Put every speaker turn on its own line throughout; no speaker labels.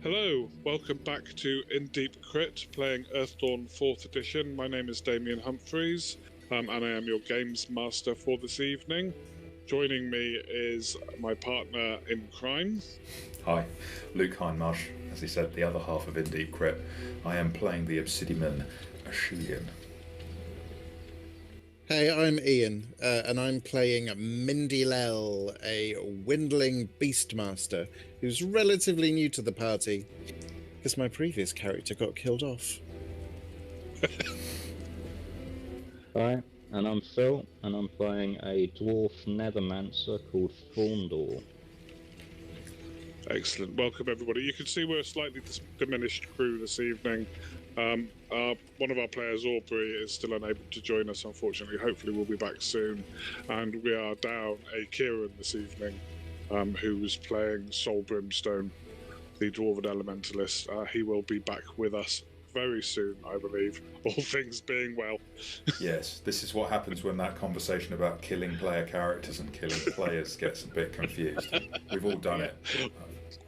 Hello, welcome back to In Deep Crit, playing Earthdawn 4th edition. My name is Damien Humphreys, and I am your games master for this evening. Joining me is my partner in crime.
Hi, Luke Hindmarsh, as he said, the other half of In Deep Crit. I am playing the Obsidian Ashilian.
Hey, I'm Ian, and I'm playing Mindy Lell, a windling beastmaster who's relatively new to the party, because my previous character got killed off.
Hi, and I'm Phil, and I'm playing a dwarf nethermancer called Thorndor.
Excellent. Welcome, everybody. You can see we're a slightly diminished crew this evening. One of our players, Aubrey, is still unable to join us, unfortunately. Hopefully we'll be back soon. And we are down a Kieran this evening, who's playing Soul Brimstone, the Dwarven Elementalist. He will be back with us very soon, I believe, all things being well.
Yes, this is what happens when that conversation about killing player characters and killing players gets a bit confused. We've all done it.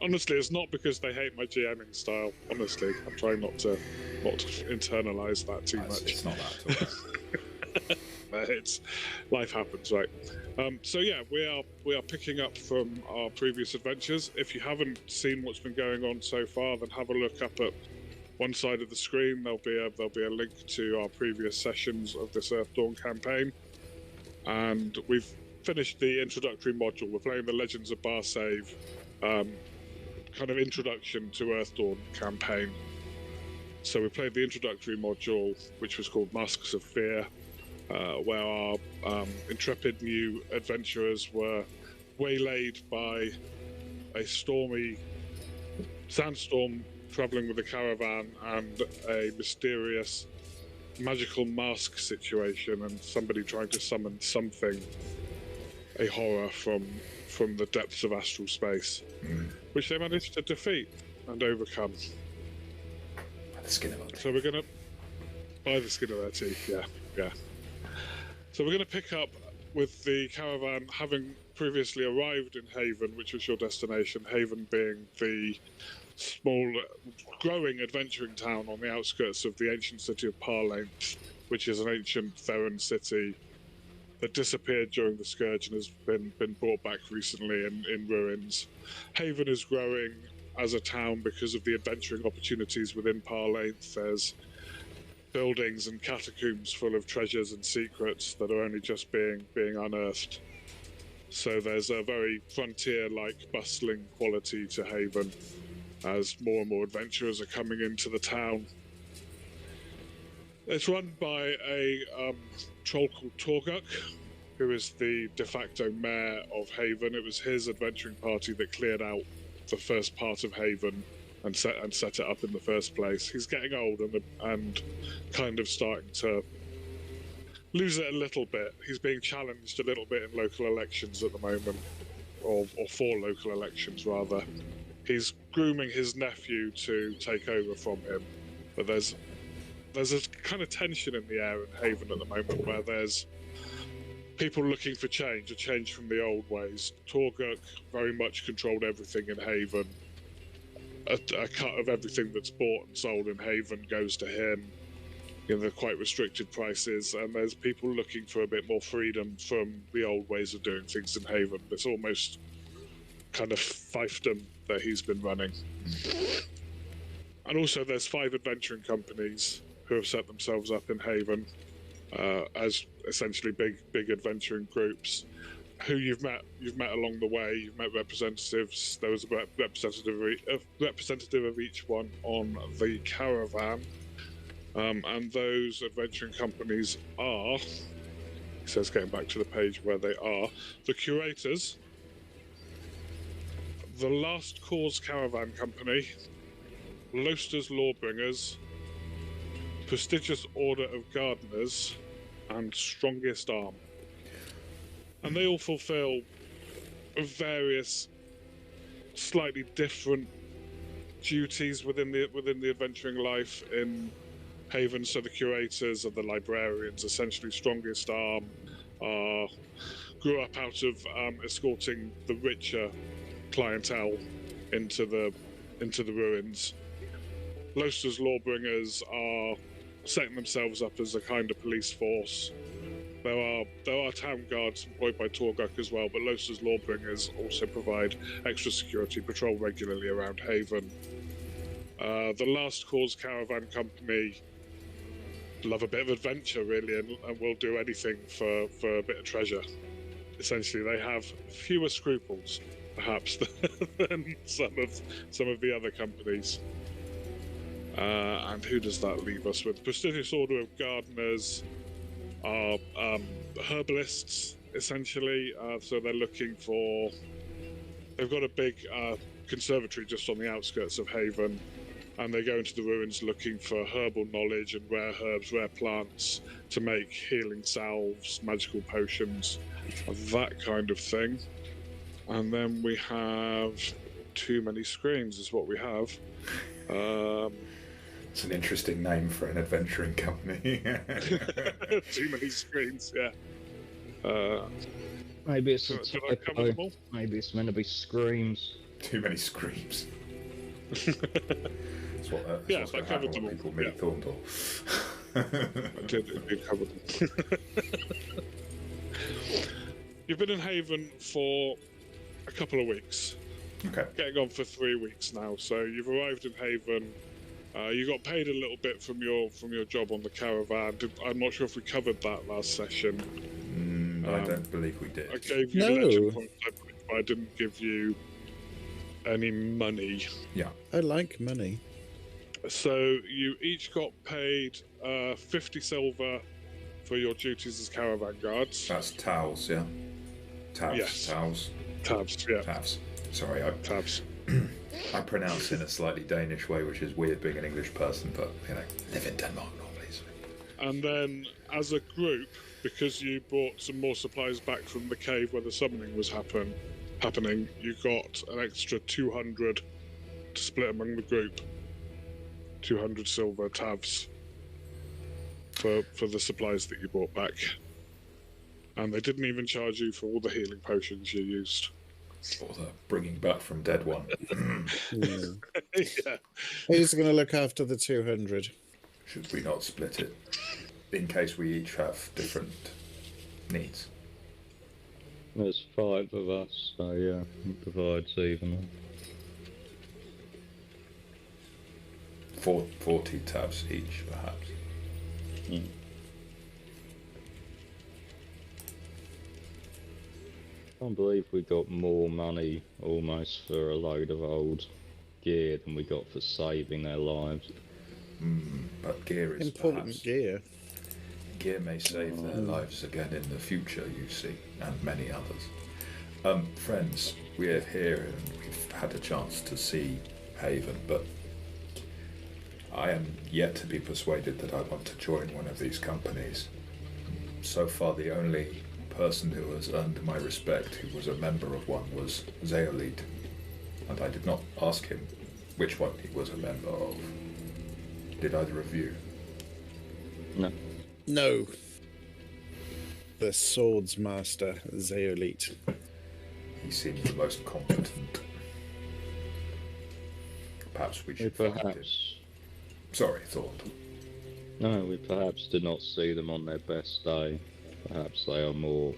Honestly, it's not because they hate my GMing style. Honestly, I'm trying not to internalise that too much.
It's not that at all.
It's life happens, right? So yeah, we are picking up from our previous adventures. If you haven't seen what's been going on so far, then have a look up at one side of the screen. There'll be a link to our previous sessions of this Earthdawn campaign, and we've finished the introductory module. We're playing the Legends of Barsaive, kind of introduction to Earthdawn campaign. So we played the introductory module, which was called Masks of Fear, where our intrepid new adventurers were waylaid by a stormy sandstorm travelling with a caravan and a mysterious magical mask situation, and somebody trying to summon something, a horror from the depths of astral space, which they managed to defeat and overcome.
By the skin of our teeth.
So we're going to... By the skin of their teeth, yeah. So we're going to pick up with the caravan having previously arrived in Haven, which was your destination, Haven being the small, growing adventuring town on the outskirts of the ancient city of Parlainth, which is an ancient Theran city that disappeared during the Scourge and has been brought back recently in ruins. Haven is growing as a town because of the adventuring opportunities within Parlainth. There's buildings and catacombs full of treasures and secrets that are only just being unearthed. So there's a very frontier-like, bustling quality to Haven as more and more adventurers are coming into the town. It's run by a troll called Torguk, who is the de facto mayor of Haven. It was his adventuring party that cleared out the first part of Haven and set it up in the first place. He's getting old and kind of starting to lose it a little bit. He's being challenged a little bit in local elections at the moment, or for local elections rather. He's grooming his nephew to take over from him, but there's a kind of tension in the air in Haven at the moment where there's people looking for change, a change from the old ways. Torguk very much controlled everything in Haven. A cut of everything that's bought and sold in Haven goes to him. You know, they're quite restricted prices, and there's people looking for a bit more freedom from the old ways of doing things in Haven. It's almost kind of fiefdom that he's been running. And also there's 5 adventuring companies who have set themselves up in Haven as essentially big adventuring groups who you've met along the way. You've met representatives. There was a representative of each one on the caravan, and those adventuring companies are, it says getting back to the page where they are, the Curators, the Last Cause Caravan Company, Loester's Lawbringers, Prestigious Order of Gardeners, and Strongest Arm. And they all fulfill various slightly different duties within the adventuring life in Haven. So the Curators are the librarians. Essentially, Strongest Arm grew up out of escorting the richer clientele into the into the ruins. Loster's Lawbringers are setting themselves up as a kind of police force. There are town guards employed by Torguk as well, but Loster's Lawbringers also provide extra security, patrol regularly around Haven. The Last Cause Caravan Company love a bit of adventure, really, and will do anything for a bit of treasure. Essentially, they have fewer scruples, perhaps, than some of the other companies. And who does that leave us with? Prestigious Order of Gardeners are herbalists, essentially. So they're looking for... They've got a big conservatory just on the outskirts of Haven, and they go into the ruins looking for herbal knowledge and rare herbs, rare plants to make healing salves, magical potions, that kind of thing. And then we have Too Many Screens is what we have.
It's an interesting name for an adventuring company.
Too Many Screens, yeah.
Maybe it's
Did I cover them all?
Maybe it's meant to be screams.
Too Many Screams. That's what's
Yeah,
going to
that
happen
covered them
when
all.
people meet Thorndor.
I did cover them. You've been in Haven for a couple of weeks.
Okay.
Getting on for 3 weeks now. So you've arrived in Haven. You got paid a little bit from your job on the caravan. I'm not sure if we covered that last session.
I don't believe we did.
I gave you legend points, I believe, but I didn't give you any money.
Yeah.
I like money.
So you each got paid 50 silver for your duties as caravan guards.
That's towels, yeah? Tabs.
Yes.
Towels.
Tabs, yeah.
Tabs. Sorry,
Tabs.
I pronounce in a slightly Danish way, which is weird being an English person, but, live in Denmark normally. So.
And then, as a group, because you brought some more supplies back from the cave where the summoning was happening, you got an extra 200 to split among the group. 200 silver tabs for the supplies that you brought back. And they didn't even charge you for all the healing potions you used.
Or the bringing back from dead one.
Yeah.
Who's going to look after the 200?
Should we not split it? In case we each have different needs.
There's 5 of us, so yeah, it provides evenly.
40 tabs each, perhaps.
I can't believe we got more money almost for a load of old gear than we got for saving their lives.
But gear is
Important
perhaps...
gear.
Gear may save their lives again in the future, you see, and many others. Friends, we are here and we've had a chance to see Haven, but I am yet to be persuaded that I want to join one of these companies. So far, the only person who has earned my respect who was a member of one was Zeolite, and I did not ask him which one he was a member of. Did either of you?
No.
No. The Swords Master, Zeolite.
He seemed the most competent. Perhaps we should find him.
Perhaps.
Sorry, Thorn.
No, we perhaps did not see them on their best day. Perhaps they are more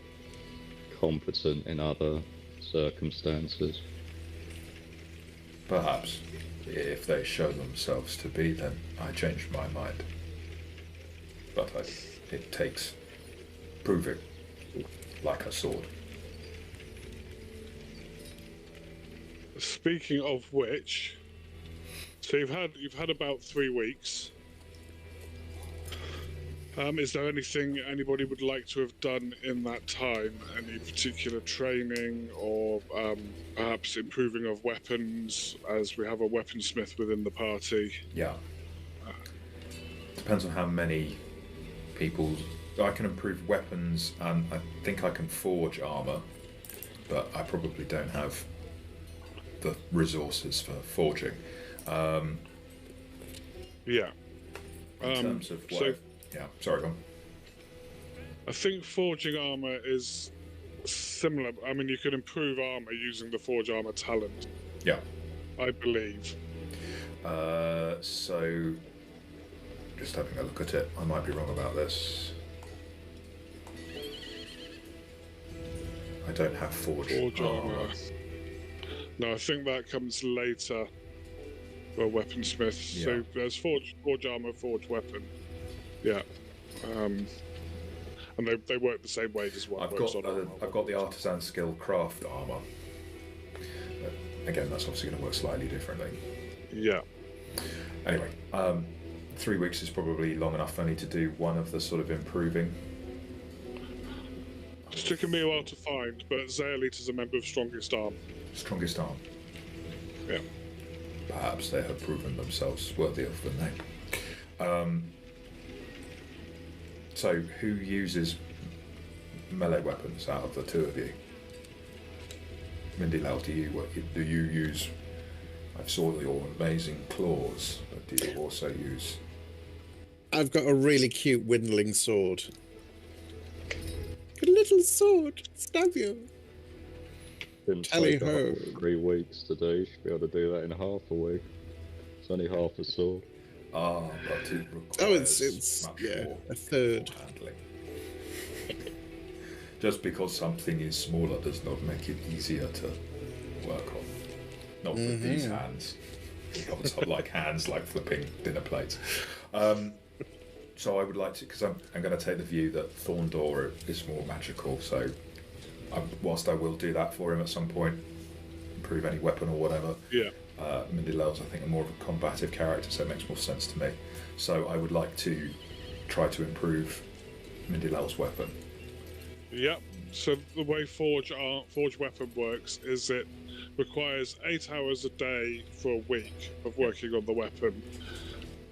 competent in other circumstances.
Perhaps. If they show themselves to be, then I changed my mind. But it takes proving, like a sword.
Speaking of which, so you've had about 3 weeks. Is there anything anybody would like to have done in that time? Any particular training or perhaps improving of weapons, as we have a weaponsmith within the party?
Yeah. Depends on how many people... I can improve weapons and I think I can forge armour, but I probably don't have the resources for forging.
Yeah.
In terms of what...
so-
Yeah, sorry, go on.
I think forging armor is similar. I mean, you can improve armor using the forge armor talent,
Yeah.
I believe.
So, just having a look at it, I might be wrong about this. I don't have forge armor.
No, I think that comes later. Well, weaponsmith.
Yeah.
So there's forge armor, forge weapon. Yeah. And they work the same way as well.
I've got the artisan skill craft armor. Again, that's obviously going to work slightly differently.
Yeah.
Anyway, 3 weeks is probably long enough for me to do one of the sort of improving.
It's taken me a while to find, but Zeolite is a member of Strongest Arm.
Strongest arm.
Yeah.
Perhaps they have proven themselves worthy of the name. So, who uses melee weapons out of the two of you? Mindy Lau, do you use? I saw your amazing claws, but do you also use?
I've got a really cute windling sword. A little sword, stab you.
Didn't
Tally
take
ho.
3 weeks to do. Should be able to do that in half a week. It's only half a sword.
Ah, but it requires
Oh, it's
much
yeah,
more
a third.
handling. Just because something is smaller does not make it easier to work on. Not with these hands. Not like hands like flipping dinner plates. So I would like to, because I'm going to take the view that Thorndor is more magical, so whilst I will do that for him at some point, improve any weapon or whatever.
Yeah.
Mindy Lau's, I think, are more of a combative character, so it makes more sense to me. So I would like to try to improve Mindy Lau's weapon.
Yep. So the way Forge weapon works is it requires 8 hours a day for a week of working on the weapon.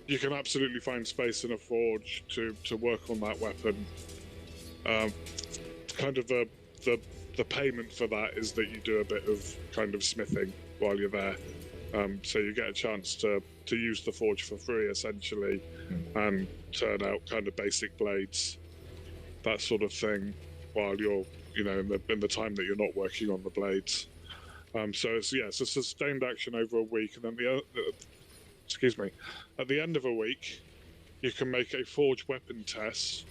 You can absolutely find space in a forge to work on that weapon. Kind of the payment for that is that you do a bit of kind of smithing while you're there. So you get a chance to use the forge for free, essentially, and turn out kind of basic blades, that sort of thing, while you're, in the time that you're not working on the blades. So it's a sustained action over a week, and then at the end of a week, you can make a forge weapon test,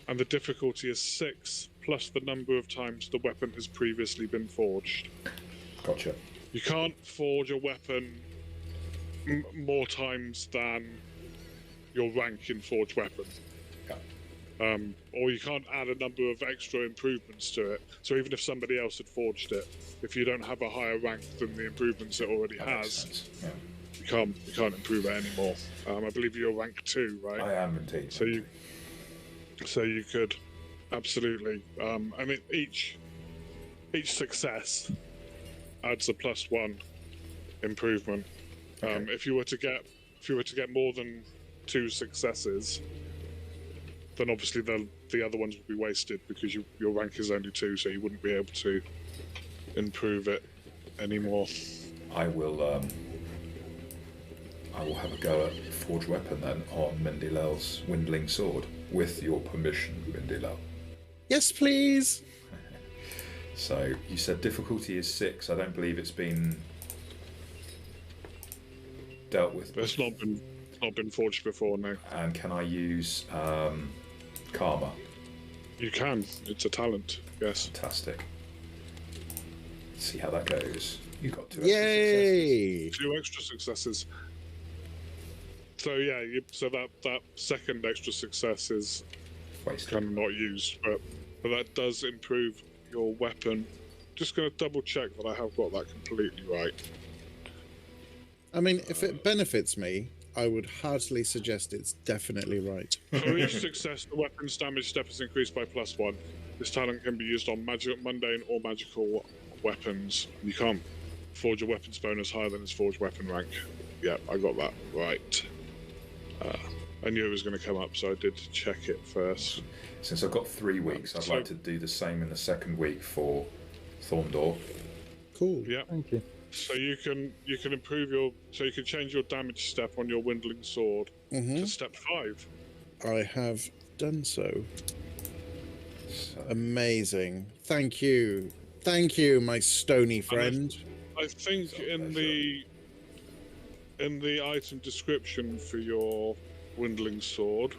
and the difficulty is 6 plus the number of times the weapon has previously been forged.
Gotcha.
You can't forge a weapon more times than your rank in forge weapon.
Yeah.
Or you can't add a number of extra improvements to it. So even if somebody else had forged it, if you don't have a higher rank than the improvements it already
That makes
has,
sense. Yeah.
you can't improve it anymore. I believe you're rank 2, right?
I am indeed.
So you could absolutely. I mean, each success adds a +1 improvement.
Okay.
If you were to get more than 2 successes, then obviously the other ones would be wasted because your rank is only 2, so you wouldn't be able to improve it anymore.
I will have a go at forge weapon then on Mindy Lau's windling sword, with your permission, Mindy Lau.
Yes, please.
So you said difficulty is 6. I don't believe it's been dealt with.
It's not been forged before, no.
And can I use karma?
You can. It's a talent. Yes.
Fantastic. Let's see how that goes. You got 2
Yay!
2 extra successes. So yeah, so that second extra success is
Wasted.
kind of not used, but that does improve your weapon. Just going to double check that I have got that completely right.
I mean, if it benefits me, I would heartily suggest it's definitely right.
For each success, the weapon's damage step is increased by +1. This talent can be used on mundane or magical weapons. You can't forge a weapons bonus higher than its forged weapon rank. Yeah, I got that right. I knew it was going to come up, so I did check it first.
Since I've got 3 weeks, I'd like to do the same in the second week for Thorndor.
Cool.
Yeah.
Thank you.
So you can improve you can change your damage step on your windling sword to step 5.
I have done so.
So,
Amazing. Thank you, my stony friend.
I think in the in the item description for your Windling Sword,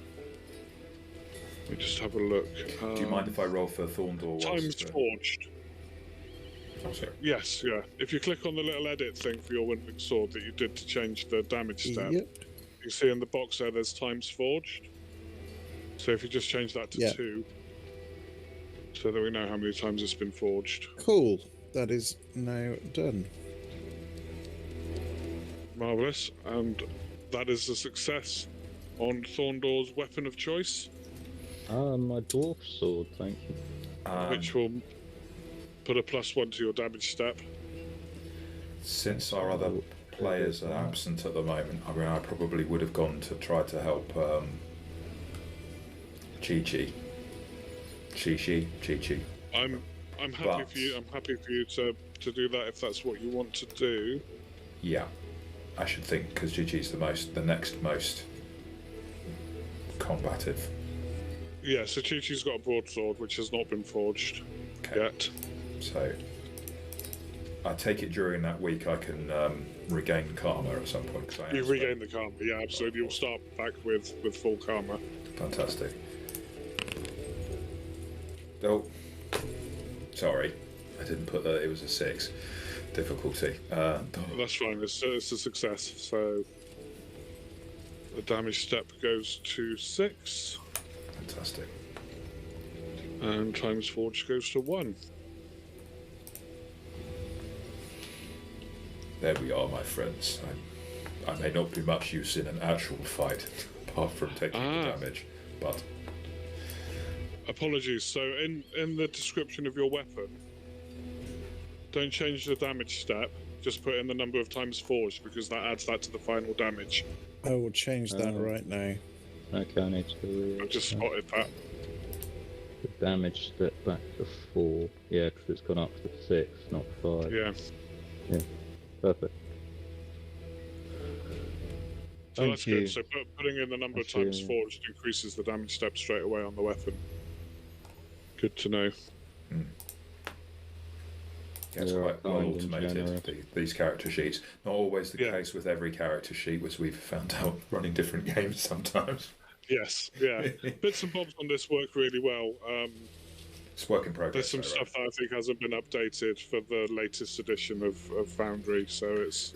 let me just have a look.
Do you mind if I roll for Thorndor?
Times Forged.
Oh, sorry.
Yes, yeah. If you click on the little edit thing for your Windling Sword that you did to change the damage step, you see in the box there's Times Forged. So if you just change that to 2, so that we know how many times it's been forged.
Cool. That is now done.
Marvellous. And that is a success on Thorndor's weapon of choice.
My dwarf sword, thank you.
Which will put a +1 to your damage step.
Since our other players are absent at the moment, I mean, I probably would have gone to try to help Chi-Chi.
I'm happy for you. I'm happy for you to do that if that's what you want to do.
Yeah, I should think, because Chi-Chi's the next most combative.
Yeah, so Chi-Chi's got a broadsword which has not been forged yet.
So I take it during that week I can regain karma at some point.
You regain the karma, yeah, absolutely. You'll start back with full karma.
Fantastic. Oh, sorry, I didn't put that. It was a 6 difficulty.
That's fine. It's a success. So the damage step goes to 6.
Fantastic.
And Times Forge goes to 1.
There we are, my friends. I may not be much use in an actual fight, apart from taking the damage, but...
Apologies. So in the description of your weapon, don't change the damage step. Just put in the number of times forged, because that adds that to the final damage.
I will change that right now.
Okay, I need to...
I just spotted that.
The damage step back to 4. Yeah, because it's gone up to 6, not 5.
Yeah.
Yeah. Perfect.
So that's good. So putting in the number of times forged increases the damage step straight away on the weapon. Good to know.
Yeah, it's quite well automated, these character sheets. Not always the case with every character sheet, as we've found out running different games sometimes.
Yes, yeah. Bits and bobs on this work really well.
It's work in progress.
There's some stuff that I think hasn't been updated for the latest edition of Foundry, so it's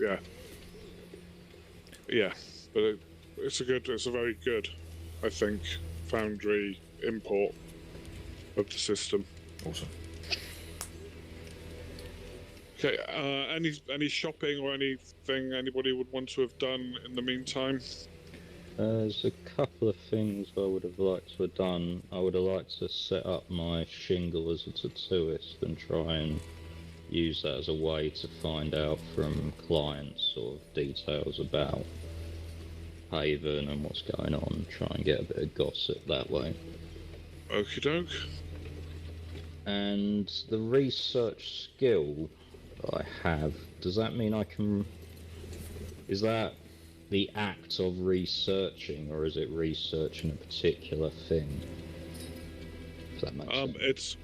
but it's a very good, I think, Foundry import of the system.
Awesome.
Okay, any shopping or anything anybody would want to have done in the meantime?
There's a couple of things I would have liked to have done. I would have liked to set up my shingle as a tattooist and try and use that as a way to find out from clients sort of details about Haven and what's going on, try and get a bit of gossip that way.
Okie doke.
And the research skill that I have, does that mean I can... Is that the act of researching, or is it researching a particular thing? Does that make sense?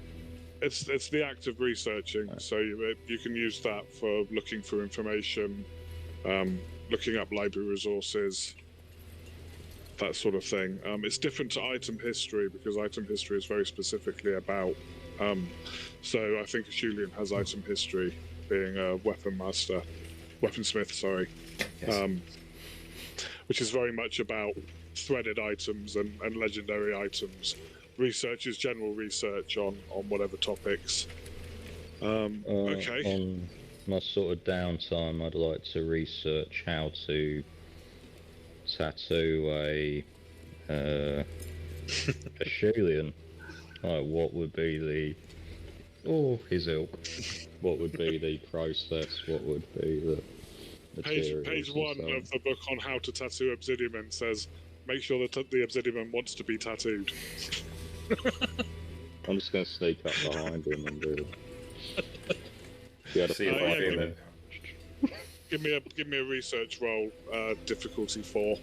It's the act of researching, right. So you can use that for looking for information, looking up library resources, that sort of thing. It's different to item history, because item history is very specifically about... so I think Julian has item history, being a weaponsmith, sorry. Yes. Which is very much about threaded items and legendary items. Research is general research on whatever topics. Okay.
On my sort of downtime, I'd like to research how to tattoo a Julian. Like, what would be his ilk? What would be the process? What would be the
Page 1 of the book on how to tattoo Obsidian says, make sure that the Obsidian wants to be tattooed.
I'm just going to sneak up behind him and do it.
See if I feel it.
Give me a research roll, difficulty 4.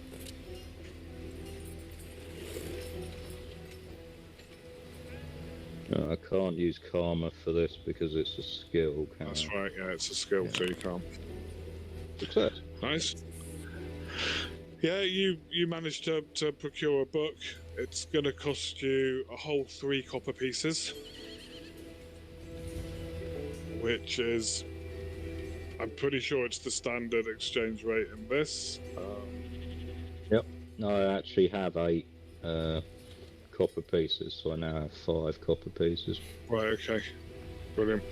No, I can't use karma for this because it's a skill.
That's right, yeah, it's a skill, so you can't.
Success.
Nice. Yeah, you managed to procure a book. It's going to cost you a whole 3 copper pieces, which is, I'm pretty sure it's the standard exchange rate in this.
Yep. No, I actually have 8 copper pieces, so I now have 5 copper pieces.
Right, okay. Brilliant.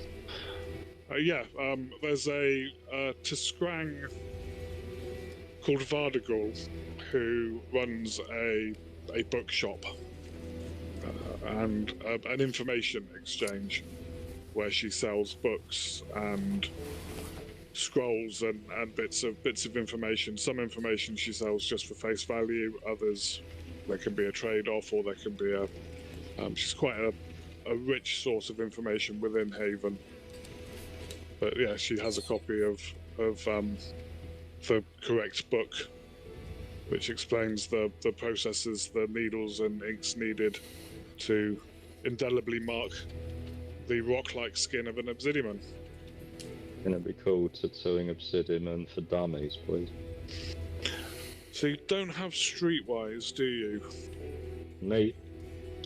There's a Tiskrang called Vardagal who runs a bookshop and an information exchange where she sells books and scrolls and bits of information. Some information she sells just for face value, others there can be a trade-off, or there can be a she's quite a rich source of information within Haven. But yeah, she has a copy of the correct book, which explains the processes, the needles and inks needed to indelibly mark the rock-like skin of an obsidian.
Gonna be called Tattooing Obsidian for Dummies, please.
So you don't have Streetwise, do you?
Me?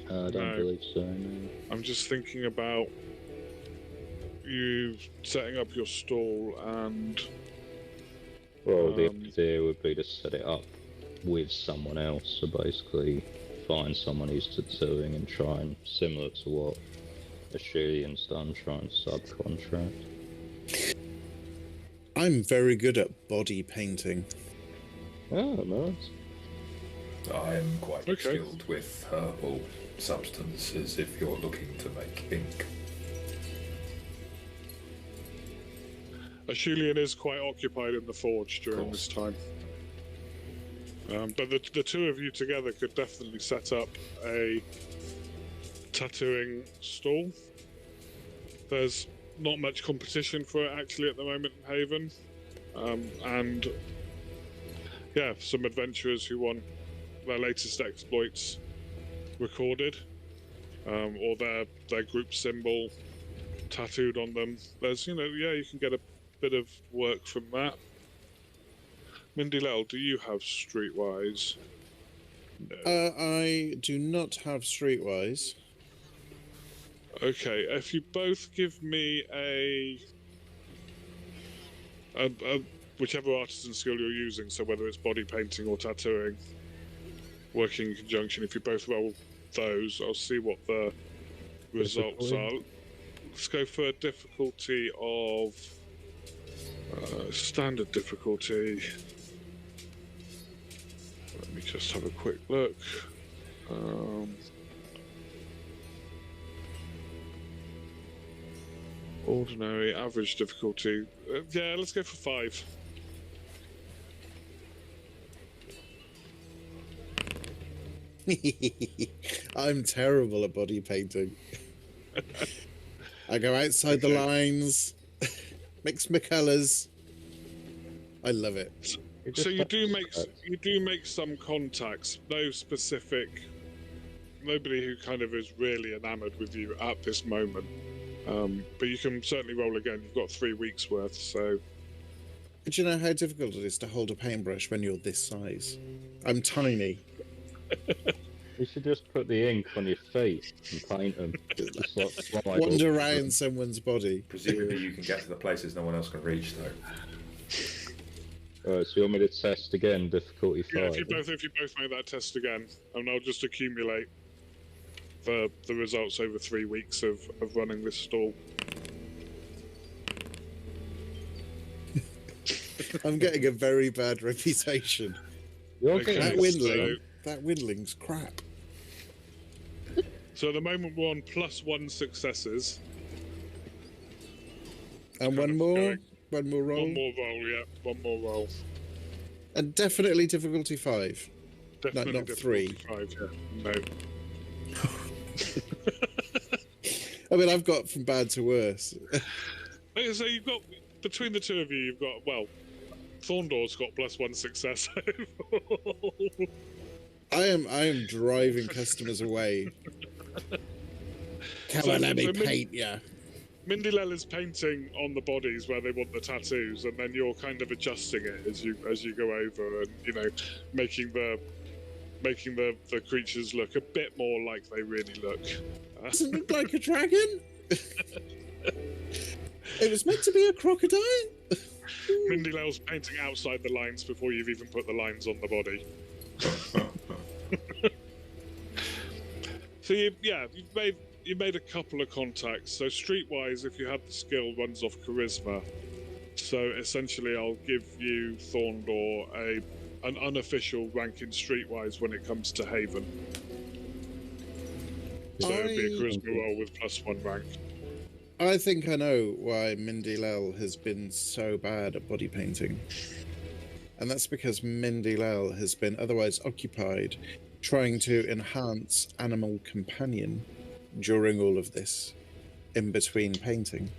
I don't believe so, no.
I'm just thinking about you setting up your stall and...
Well, the idea would be to set it up with someone else, so basically find someone who's tattooing and try and, similar to what Ashilian's done, try and subcontract.
I'm very good at body painting.
Oh, nice.
I'm quite skilled with herbal substances if you're looking to make ink.
Ashilian is quite occupied in the forge during this time. But the two of you together could definitely set up a tattooing stall. There's not much competition for it actually at the moment in Haven. And yeah, some adventurers who want their latest exploits recorded, or their group symbol tattooed on them. There's, you can get a bit of work from that. Mindy Lell, do you have Streetwise? No.
I do not have Streetwise.
Okay, if you both give me a whichever artisan skill you're using, so whether it's body painting or tattooing, working in conjunction, if you both roll those, I'll see what the results are. Let's go for a difficulty of standard difficulty. Let me just have a quick look. Ordinary, average difficulty. Yeah, let's go for 5.
I'm terrible at body painting. I go outside the lines, mix my colours. I love it.
So you do make some contacts. No specific. Nobody who kind of is really enamoured with you at this moment. But you can certainly roll again. You've got 3 weeks worth, so...
Do you know how difficult it is to hold a paintbrush when you're this size? I'm tiny.
You should just put the ink on your feet and paint them.
Wander around someone's body.
Presumably you can get to the places no one else can reach, though.
Alright, so you want me to test again, difficulty 5?
Yeah, if you both make that test again, and I'll just accumulate the results over 3 weeks of running this stall.
I'm getting a very bad reputation. That windling's crap.
So at the moment we're on +1 successes.
And one more roll?
One more roll, yeah. One more roll.
And definitely difficulty 5.
Definitely
not 3.
5, yeah. No.
I mean, I've got from bad to worse.
So you've got, between the two of you, you've got, well, Thorndor's got +1 success overall.
I am driving customers away. Come on, let me paint ya.
Mindilel is painting on the bodies where they want the tattoos, and then you're kind of adjusting it as you go over, and making the creatures look a bit more like they really look.
Doesn't look like a dragon. It was meant to be a crocodile.
Mindilel's painting outside the lines before you've even put the lines on the body. So you've made a couple of contacts. So streetwise, if you have the skill, runs off charisma. So essentially, I'll give you Thorndor an unofficial rank in streetwise when it comes to Haven. So it'd be a charisma roll with +1 rank.
I think I know why Mindilel has been so bad at body painting. And that's because Mindilel has been otherwise occupied trying to enhance Animal Companion during all of this, in between painting.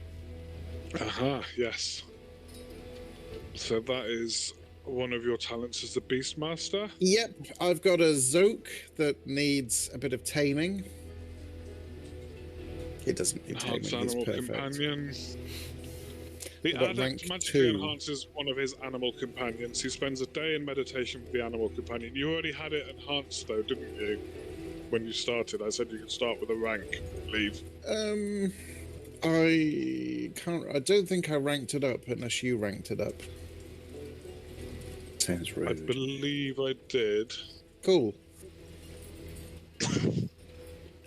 Aha, yes. So that is one of your talents as the Beastmaster?
Yep, I've got a Zoke that needs a bit of taming. It doesn't need taming,
Animal
it's perfect.
Companion. The Adept magically enhances one of his animal companions. He spends a day in meditation with the animal companion. You already had it enhanced, though, didn't you? When you started, I said you could start with a rank, I believe.
I don't think I ranked it up unless you ranked it up. Sounds rude.
I believe I did.
Cool.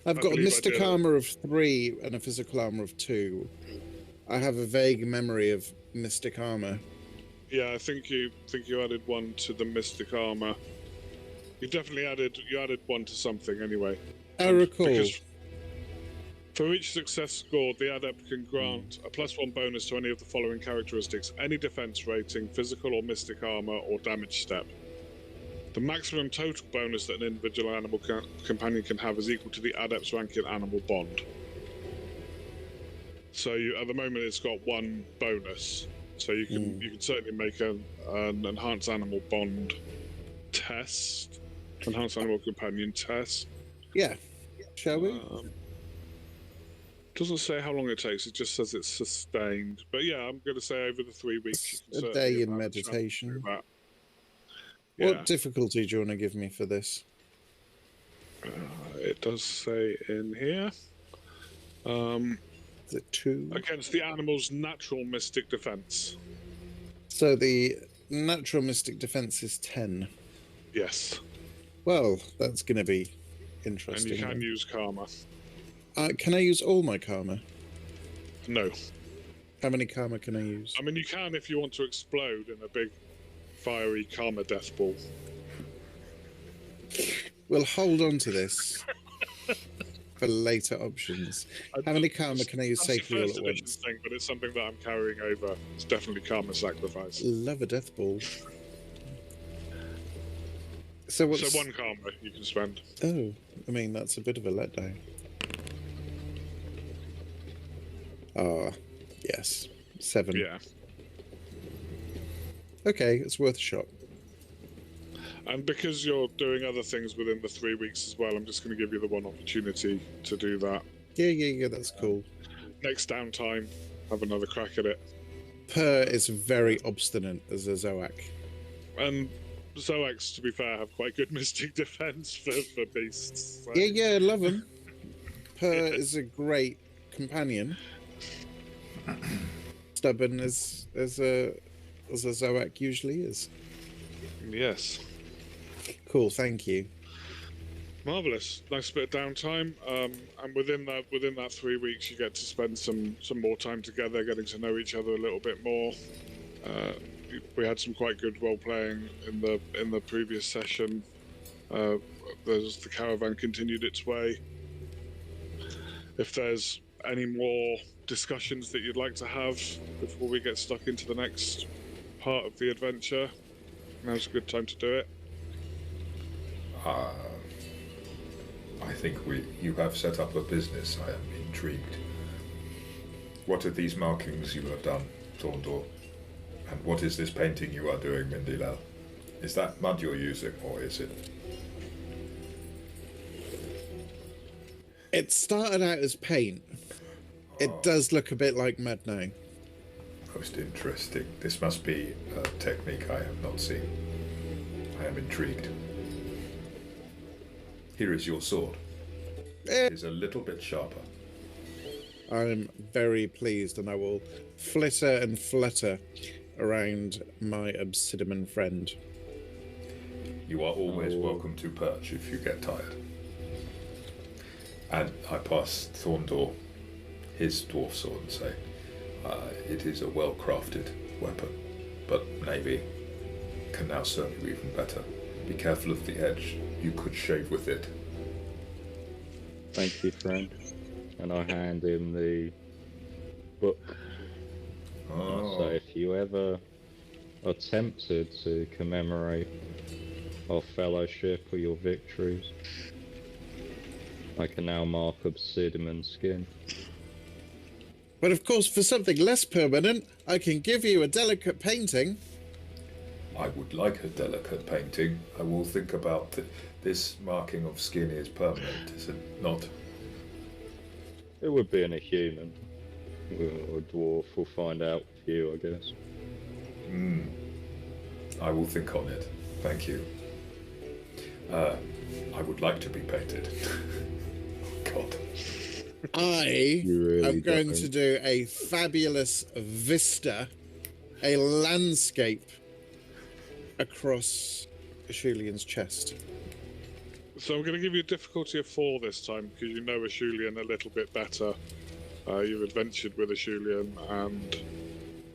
I've got a mystic armor of 3 and a physical armor of 2. I have a vague memory of mystic armor.
Yeah, I think you added 1 to the mystic armor. You definitely added 1 to something anyway.
I recall.
Because for each success scored, the adept can grant a +1 bonus to any of the following characteristics: any defense rating, physical or mystic armor, or damage step. The maximum total bonus that an individual animal companion can have is equal to the adept's rank in Animal Bond. So at the moment, it's got 1 bonus. So you can certainly make an enhanced Animal Bond test, enhanced Animal Companion test.
Yeah, shall we?
Doesn't say how long it takes. It just says it's sustained. But yeah, I'm going to say over the 3 weeks. You can
a day in meditation.
Yeah.
What difficulty do you want to give me for this?
It does say in here.
Is it 2?
Against the animal's natural mystic defense.
So the natural mystic defense is 10.
Yes.
Well, that's going to be interesting.
And you can use karma.
Can I use all my karma?
No.
How many karma can I use?
I mean, you can if you want to explode in a big, fiery karma death ball.
We'll hold on to this for later options. How many karma can I use safely all at once?
Thing, but it's something that I'm carrying over. It's definitely karma sacrifice.
Love a death ball. So
1 karma you can spend.
Oh, I mean, that's a bit of a letdown. Ah, yes. 7.
Yeah.
Okay, it's worth a shot.
And because you're doing other things within the 3 weeks as well, I'm just going to give you the 1 opportunity to do that.
Yeah, that's cool.
Next downtime, have another crack at it.
Per is very obstinate as a Zoak.
And Zoaks, to be fair, have quite good mystic defense for beasts. So.
Yeah, I love them. Per is a great companion. Stubborn as a Zoak usually is.
Yes.
Cool, thank you.
Marvelous. Nice bit of downtime. And within that 3 weeks, you get to spend some more time together, getting to know each other a little bit more. We had some quite good role playing in the previous session. The caravan continued its way. If there's any more discussions that you'd like to have before we get stuck into the next part of the adventure, now's a good time to do it.
I think you have set up a business. I am intrigued. What are these markings you have done, Thorndor? And what is this painting you are doing, Mindilel? Is that mud you're using, or is it?
It started out as paint. It does look a bit like mud now.
Most interesting. This must be a technique I have not seen. I am intrigued. Here is your sword. It is a little bit sharper.
I'm very pleased, and I will flitter and flutter around my obsidian friend.
You are always welcome to perch if you get tired. And I pass Thorndor his dwarf sword and say, it is a well-crafted weapon, but maybe can now serve you even better. Be careful of the edge. You could shave with it.
Thank you, friend. And I hand him the book. So if you ever are tempted to commemorate our fellowship or your victories, I can now mark obsidian skin.
But of course, for something less permanent, I can give you a delicate painting.
I would like a delicate painting. I will think about this marking of skin is permanent, is it not?
It would be in a human. Or a dwarf, we'll find out for you, I guess.
I will think on it. Thank you. I would like to be painted. God.
I
really
am going
don't.
to do a fabulous vista, a landscape across Ashulian's chest.
So I'm going to give you a difficulty of 4 this time, because you know Ashulian a little bit better. You've adventured with Ashulian and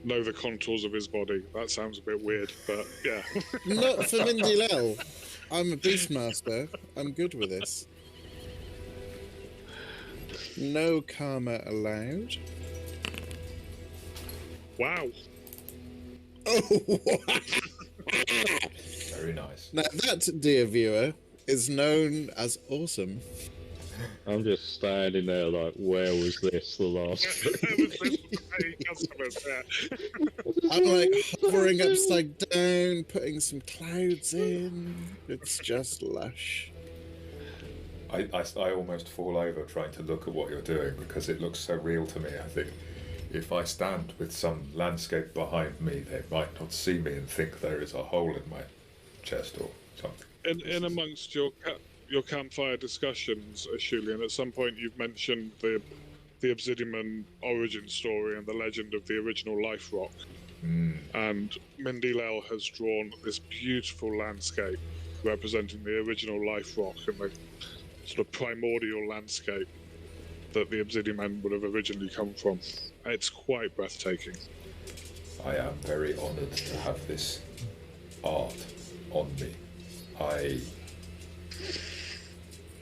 know the contours of his body. That sounds a bit weird, but yeah.
Not for Mindy Lell. I'm a beastmaster. I'm good with this. No karma allowed.
Wow.
Oh,
Very nice.
now that, dear viewer, is known as awesome.
I'm just standing there like, where was this the last
Customers, yeah.
I'm like hovering upside down, putting some clouds in. It's just lush.
I almost fall over trying to look at what you're doing because it looks so real to me. I think if I stand with some landscape behind me, they might not see me and think there is a hole in my chest or something.
In amongst your campfire discussions, Ashulian, at some point you've mentioned the Obsidian origin story and the legend of the original Life Rock. And Mindy Lell has drawn this beautiful landscape representing the original Life Rock and the sort of primordial landscape that the Obsidian Men would have originally come from. It's quite breathtaking.
I am very honoured to have this art on me. I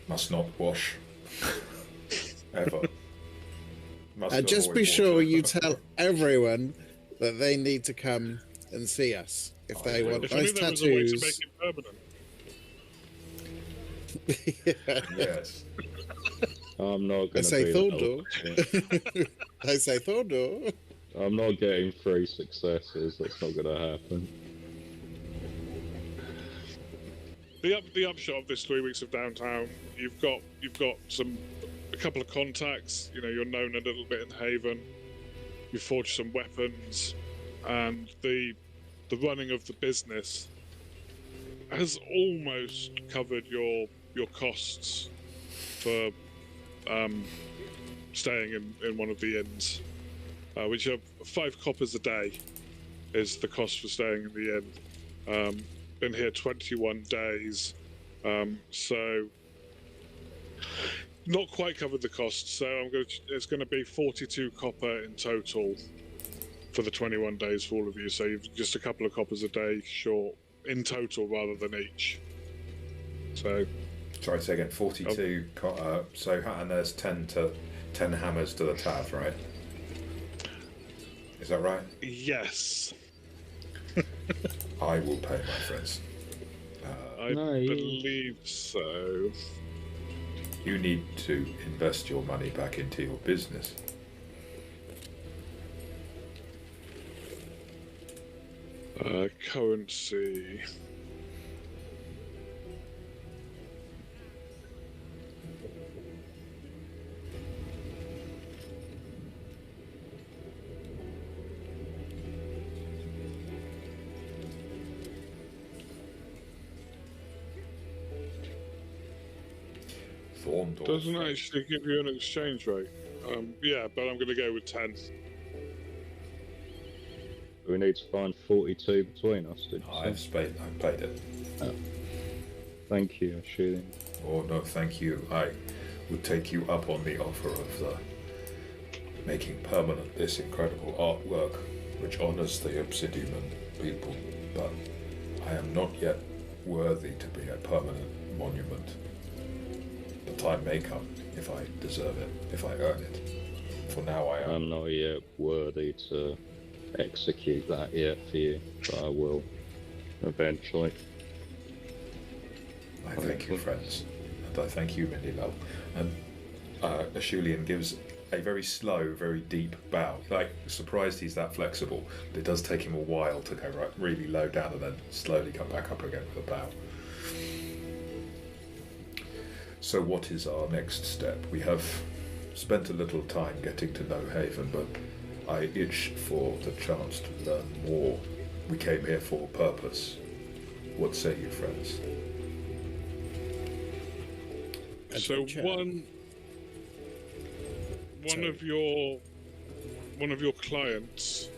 must not wash ever.
And just be sure you tell everyone that they need to come and see us if they want
If
nice
only there was a way to
tattoos.
make it permanent.
Yes.
I'm not
I
going to
say
be
Thordor. I say Thordor.
I'm not getting 3 successes. That's not going to happen.
The upshot of this 3 weeks of Downtown, you've got a couple of contacts. You know, you're known a little bit in Haven. You forged some weapons, and the running of the business has almost covered your costs for staying in one of the inns, which are 5 coppers a day is the cost for staying in the inn. Been here 21 days, so not quite covered the cost. So it's going to be 42 copper in total for the 21 days for all of you. So you've just a couple of coppers a day short in total rather than each. So.
Sorry, say again. 42. And there's 10 hammers to the tab, right? Is that right?
Yes.
I will pay, my friends.
I believe so.
You need to invest your money back into your business.
Currency.
Thorndor.
Doesn't actually give you an exchange rate. Yeah, but I'm going to go with 10.
We need to find 42 between us, did you
I've
say?
played it.
Oh. Thank you, Ashilian.
Oh no, thank you. I would take you up on the offer of making permanent this incredible artwork, which honors the Obsidian people, but I am not yet worthy to be a permanent monument. The time may come if I deserve it, if I earn it. For now, I am.
I'm not yet worthy to execute that yet for you, but I will eventually.
I thank you, friends, and I thank you, Mindilel. And Ashulian gives a very slow, very deep bow. Like, surprised he's that flexible, but it does take him a while to go really low down and then slowly come back up again with a bow. So what is our next step? We have spent a little time getting to know Haven, but I itch for the chance to learn more. We came here for a purpose. What say you, friends?
So one of your clients,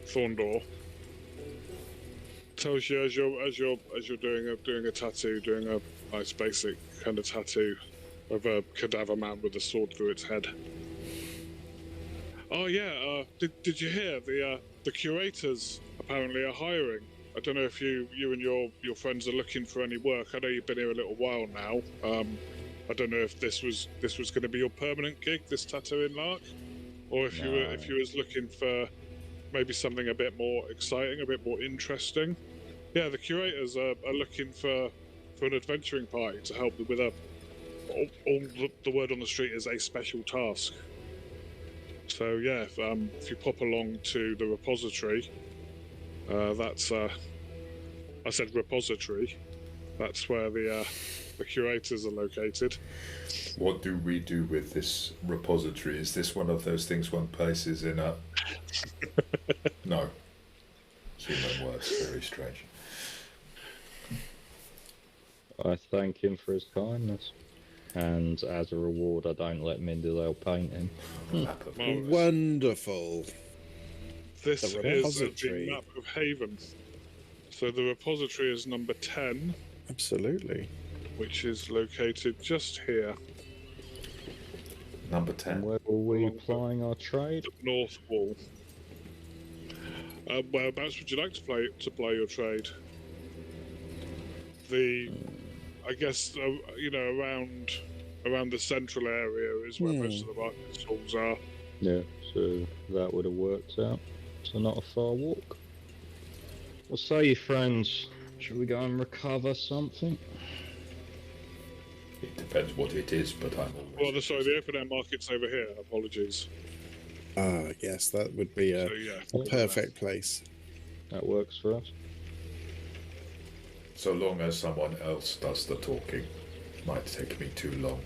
Thorndor, tells you as you're doing a tattoo, doing a nice basic kind of tattoo of a cadaver man with a sword through its head. Oh yeah, did you hear the Curators apparently are hiring? I don't know if you and your friends are looking for any work. I know you've been here a little while now. I don't know if this was going to be your permanent gig, this tattooing lark, or if you was looking for maybe something a bit more exciting, a bit more interesting. Yeah, the Curators are looking for an adventuring party to help them with the word on the street is a special task. So yeah, if you pop along to the repository, that's I said repository. That's where the Curators are located.
What do we do with this repository? Is this one of those things one places in a... No. Human words, very strange.
I thank him for his kindness. And as a reward, I don't let Mindilel paint him.
Wonderful.
This
The
is the
repository.
map of Haven. So the repository is number 10,
Absolutely.
which is located just here,
Number
And
10.
where were we plying our trade?
the north wall. Whereabouts would you like to ply your trade? I guess around the central area is where most of the market stalls are.
Yeah, so that would have worked out. So not a far walk. What say you, friends? Shall we go and recover something?
It depends what it is, but I'm always...
Well, sorry, the open air market's over here. Apologies.
Ah, yes, that would be a
So yeah,
perfect place.
That works for us.
So long as someone else does the talking. Might take me too long.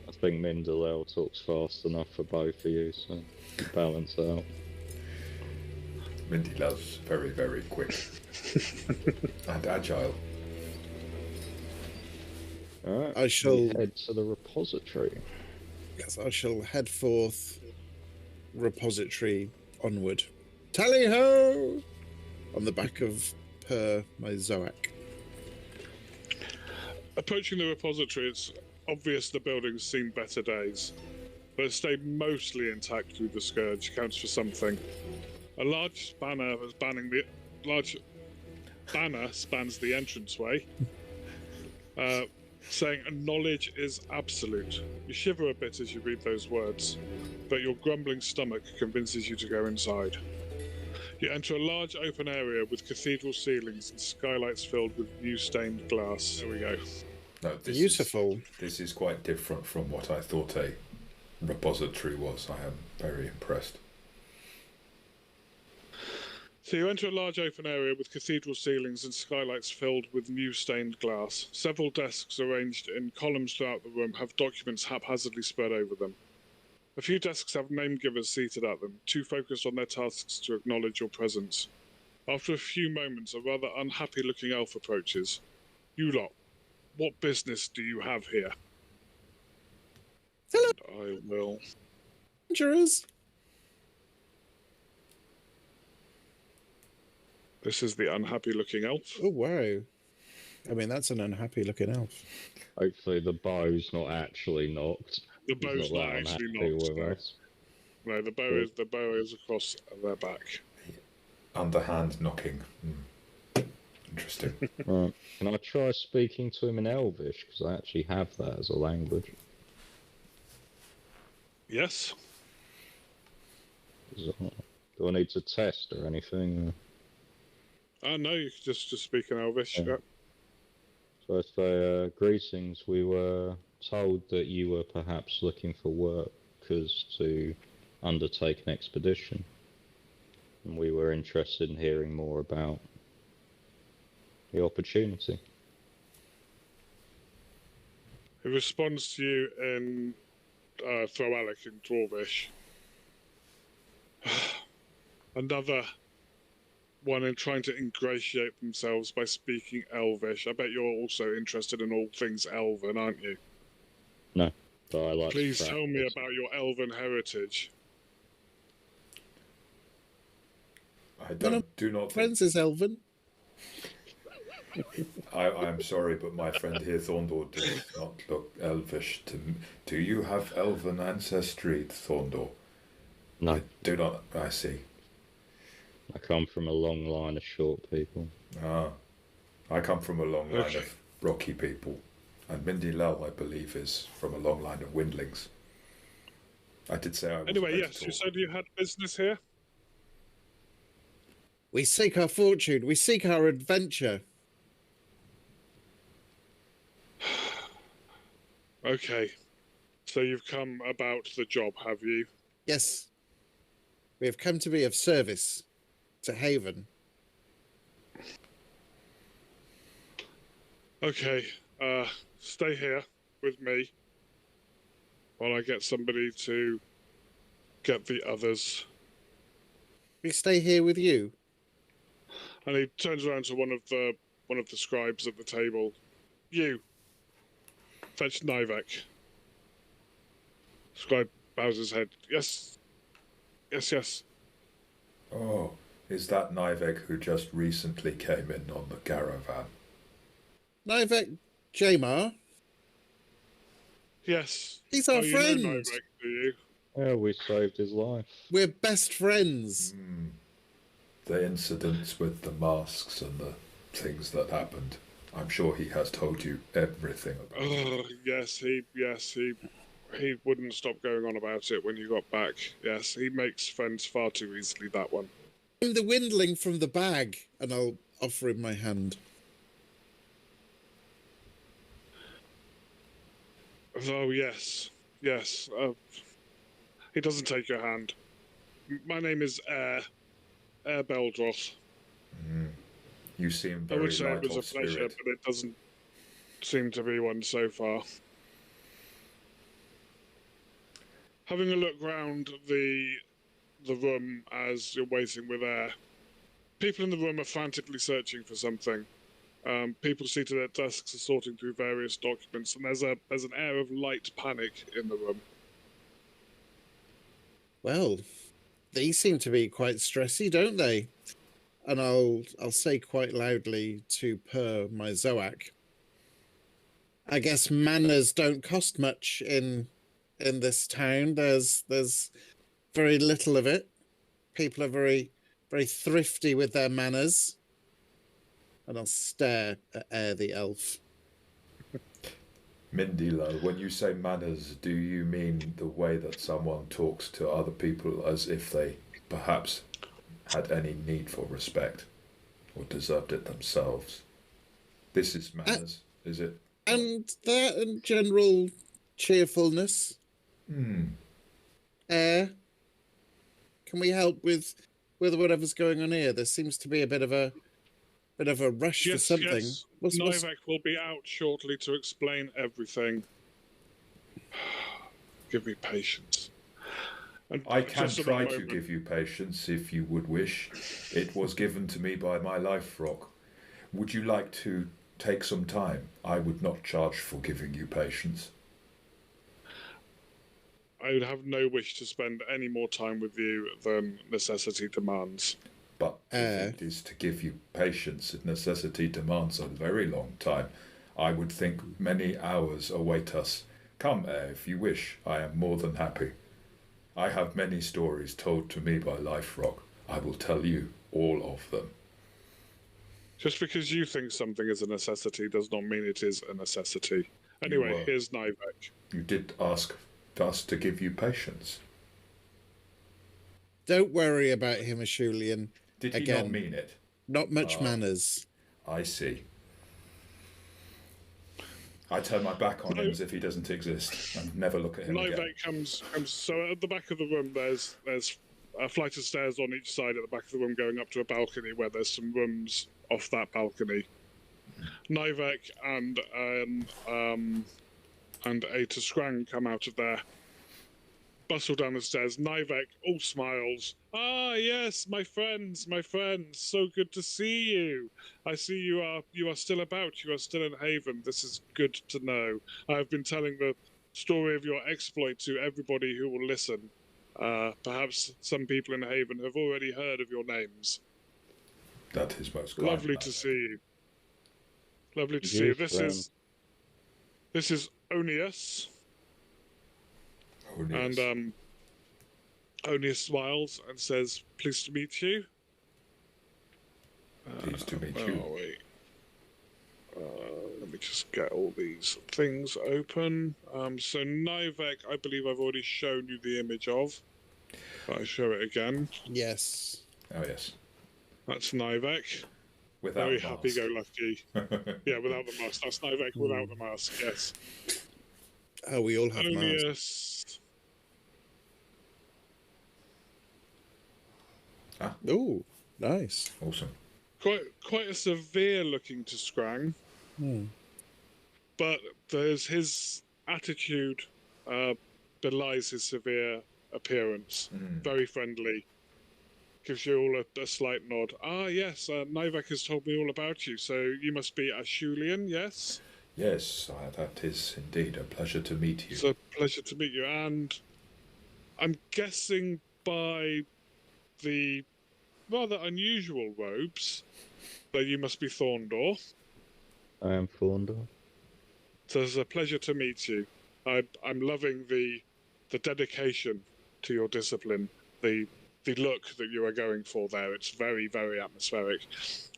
I think Mindilel talks fast enough for both of you, so balance out.
Mindilel's very, very quick. And agile.
Alright,
I shall-
we head to the repository.
Yes, I shall head forth, repository onward. Tally ho! On the back of my Zoac.
approaching the repository, it's obvious the building's seen better days, but it stayed mostly intact through the Scourge counts for something. A large banner spans the entranceway, saying knowledge is absolute. You shiver a bit as you read those words, but your grumbling stomach convinces you to go inside. You enter a large open area with cathedral ceilings and skylights filled with view-stained glass. There we go.
No,
Beautiful.
This is quite different from what I thought a repository was. I am very impressed.
So you enter a large open area with cathedral ceilings and skylights filled with new stained glass. Several desks arranged in columns throughout the room have documents haphazardly spread over them. A few desks have name givers seated at them, too focused on their tasks to acknowledge your presence. After a few moments, a rather unhappy-looking elf approaches. You lot, what business do you have here?
Hello,
I will.
adventurers.
This is the unhappy-looking elf.
Oh, wow. I mean, that's an unhappy-looking elf.
Hopefully the bow's not actually knocked.
The
He's
bow's not
that
actually
unhappy
knocked.
with
No.
us.
No, the bow is across their back.
Underhand knocking. Interesting.
Right. Can I try speaking to him in Elvish? Because I actually have that as a language.
Yes.
Do I need to test or anything?
No, you can just speak in Elvish.
Yeah.
Yep.
So I say, greetings. We were told that you were perhaps looking for workers to undertake an expedition. And we were interested in hearing more about the opportunity.
He responds to you in Throwalic in Dwarvish. Another one in trying to ingratiate themselves by speaking Elvish. I bet you're also interested in all things Elven, aren't you?
No, but I like
Please
to
tell me
practice.
about your Elven heritage.
I
One of
do not think...
Friends is Elven.
I am sorry, but my friend here, Thorndor, does not look elvish to me. Do you have elven ancestry, Thorndor?
No,
I do not. I see.
I come from a long line of short people.
Ah, I come from a long line
Okay.
of rocky people. And Mindy Lell, I believe, is from a long line of windlings. I did say I was
Anyway,
very
yes, you
tall.
said you had business here?
We seek our fortune. We seek our adventure.
Okay. So you've come about the job, have you?
Yes. We have come to be of service to Haven.
Okay. Stay here with me while I get somebody to get the others.
We stay here with you.
And he turns around to one of the scribes at the table. You. Fetch Nivek. Scribe bows his head. Yes. Yes, yes.
Oh, is that Nivek who just recently came in on the caravan?
Nivek Jamar.
Yes.
He's our
You
friend.
know Nivek, do you?
Yeah, we saved his life.
We're best friends.
The incidents with the masks and the things that happened. I'm sure he has told you everything about it.
Oh, yes, he wouldn't stop going on about it when you got back. Yes, he makes friends far too easily, that one.
I'm the windling from the bag, and I'll offer him my hand.
Oh, yes. Yes. He doesn't take your hand. My name is Air Beldroth.
You seem
I
very
would say
light
it was a
of
pleasure,
spirit.
but it doesn't seem to be one so far. Having a look round the room as you're waiting with Air, people in the room are frantically searching for something. People seated at desks are sorting through various documents, and there's an air of light panic in the room.
Well, these seem to be quite stressy, don't they? And I'll say quite loudly to Purr, my Zoac. I guess manners don't cost much in this town. There's very little of it. People are very thrifty with their manners. And I'll stare at Air the elf.
Mindilo, when you say manners, do you mean the way that someone talks to other people as if they perhaps had any need for respect or deserved it themselves? This is manners, is it?
And that and general cheerfulness. Air, can we help with whatever's going on here? There seems to be a bit of a rush for something.
Yes. Nivek will be out shortly to explain everything. Give me patience. And
I can
just at that
try to
moment-
give you patience if you would wish. It was given to me by my life rock. Would you like to take some time? I would not charge for giving you patience.
I would have no wish to spend any more time with you than necessity demands.
But if it is to give you patience, if necessity demands a very long time, I would think many hours await us. Come, if you wish, I am more than happy. I have many stories told to me by Life Rock. I will tell you all of them.
Just because you think something is a necessity does not mean it is a necessity. Anyway, here's Nivek.
You did ask us to give you patience.
Don't worry about him, Ashulian.
Did he
Again,
not mean it?
Not much manners.
I see. I turn my back on him as if he doesn't exist and never look at him again.
Nivek comes. So at the back of the room, there's a flight of stairs on each side at the back of the room going up to a balcony where there's some rooms off that balcony. Nivek and Ata Scrang come out of there, bustle down the stairs. Nivek all smiles. Ah, yes, my friends, so good to see you. I see you are still about. You are still in Haven. This is good to know. I have been telling the story of your exploit to everybody who will listen. Perhaps some people in Haven have already heard of your names.
That is most kind.
Lovely to see you. Lovely to see you. This is Onius. And Onius smiles and says, "Pleased to meet you."
Pleased to meet you.
Oh, wait. Let me just get all these things open. So Nivek, I believe I've already shown you the image of. But I show it again.
Yes.
Oh, yes.
That's Nivek.
Without
Very
the mask.
happy-go-lucky. Yeah, without the mask. That's Nivek without the mask, yes.
Oh, we all have masks.
Onius.
Oh, nice.
Awesome.
Quite a severe-looking to Scrang. But there's his attitude belies his severe appearance. Very friendly. Gives you all a slight nod. Ah, yes, Nivek has told me all about you. So you must be Ashulian, yes?
Yes, that is indeed a pleasure to meet you.
It's a pleasure to meet you. And I'm guessing by the rather unusual robes that you must be Thorndor.
I am Thorndor.
So it's a pleasure to meet you. I'm loving the dedication to your discipline, the look that you are going for there. It's very, very atmospheric.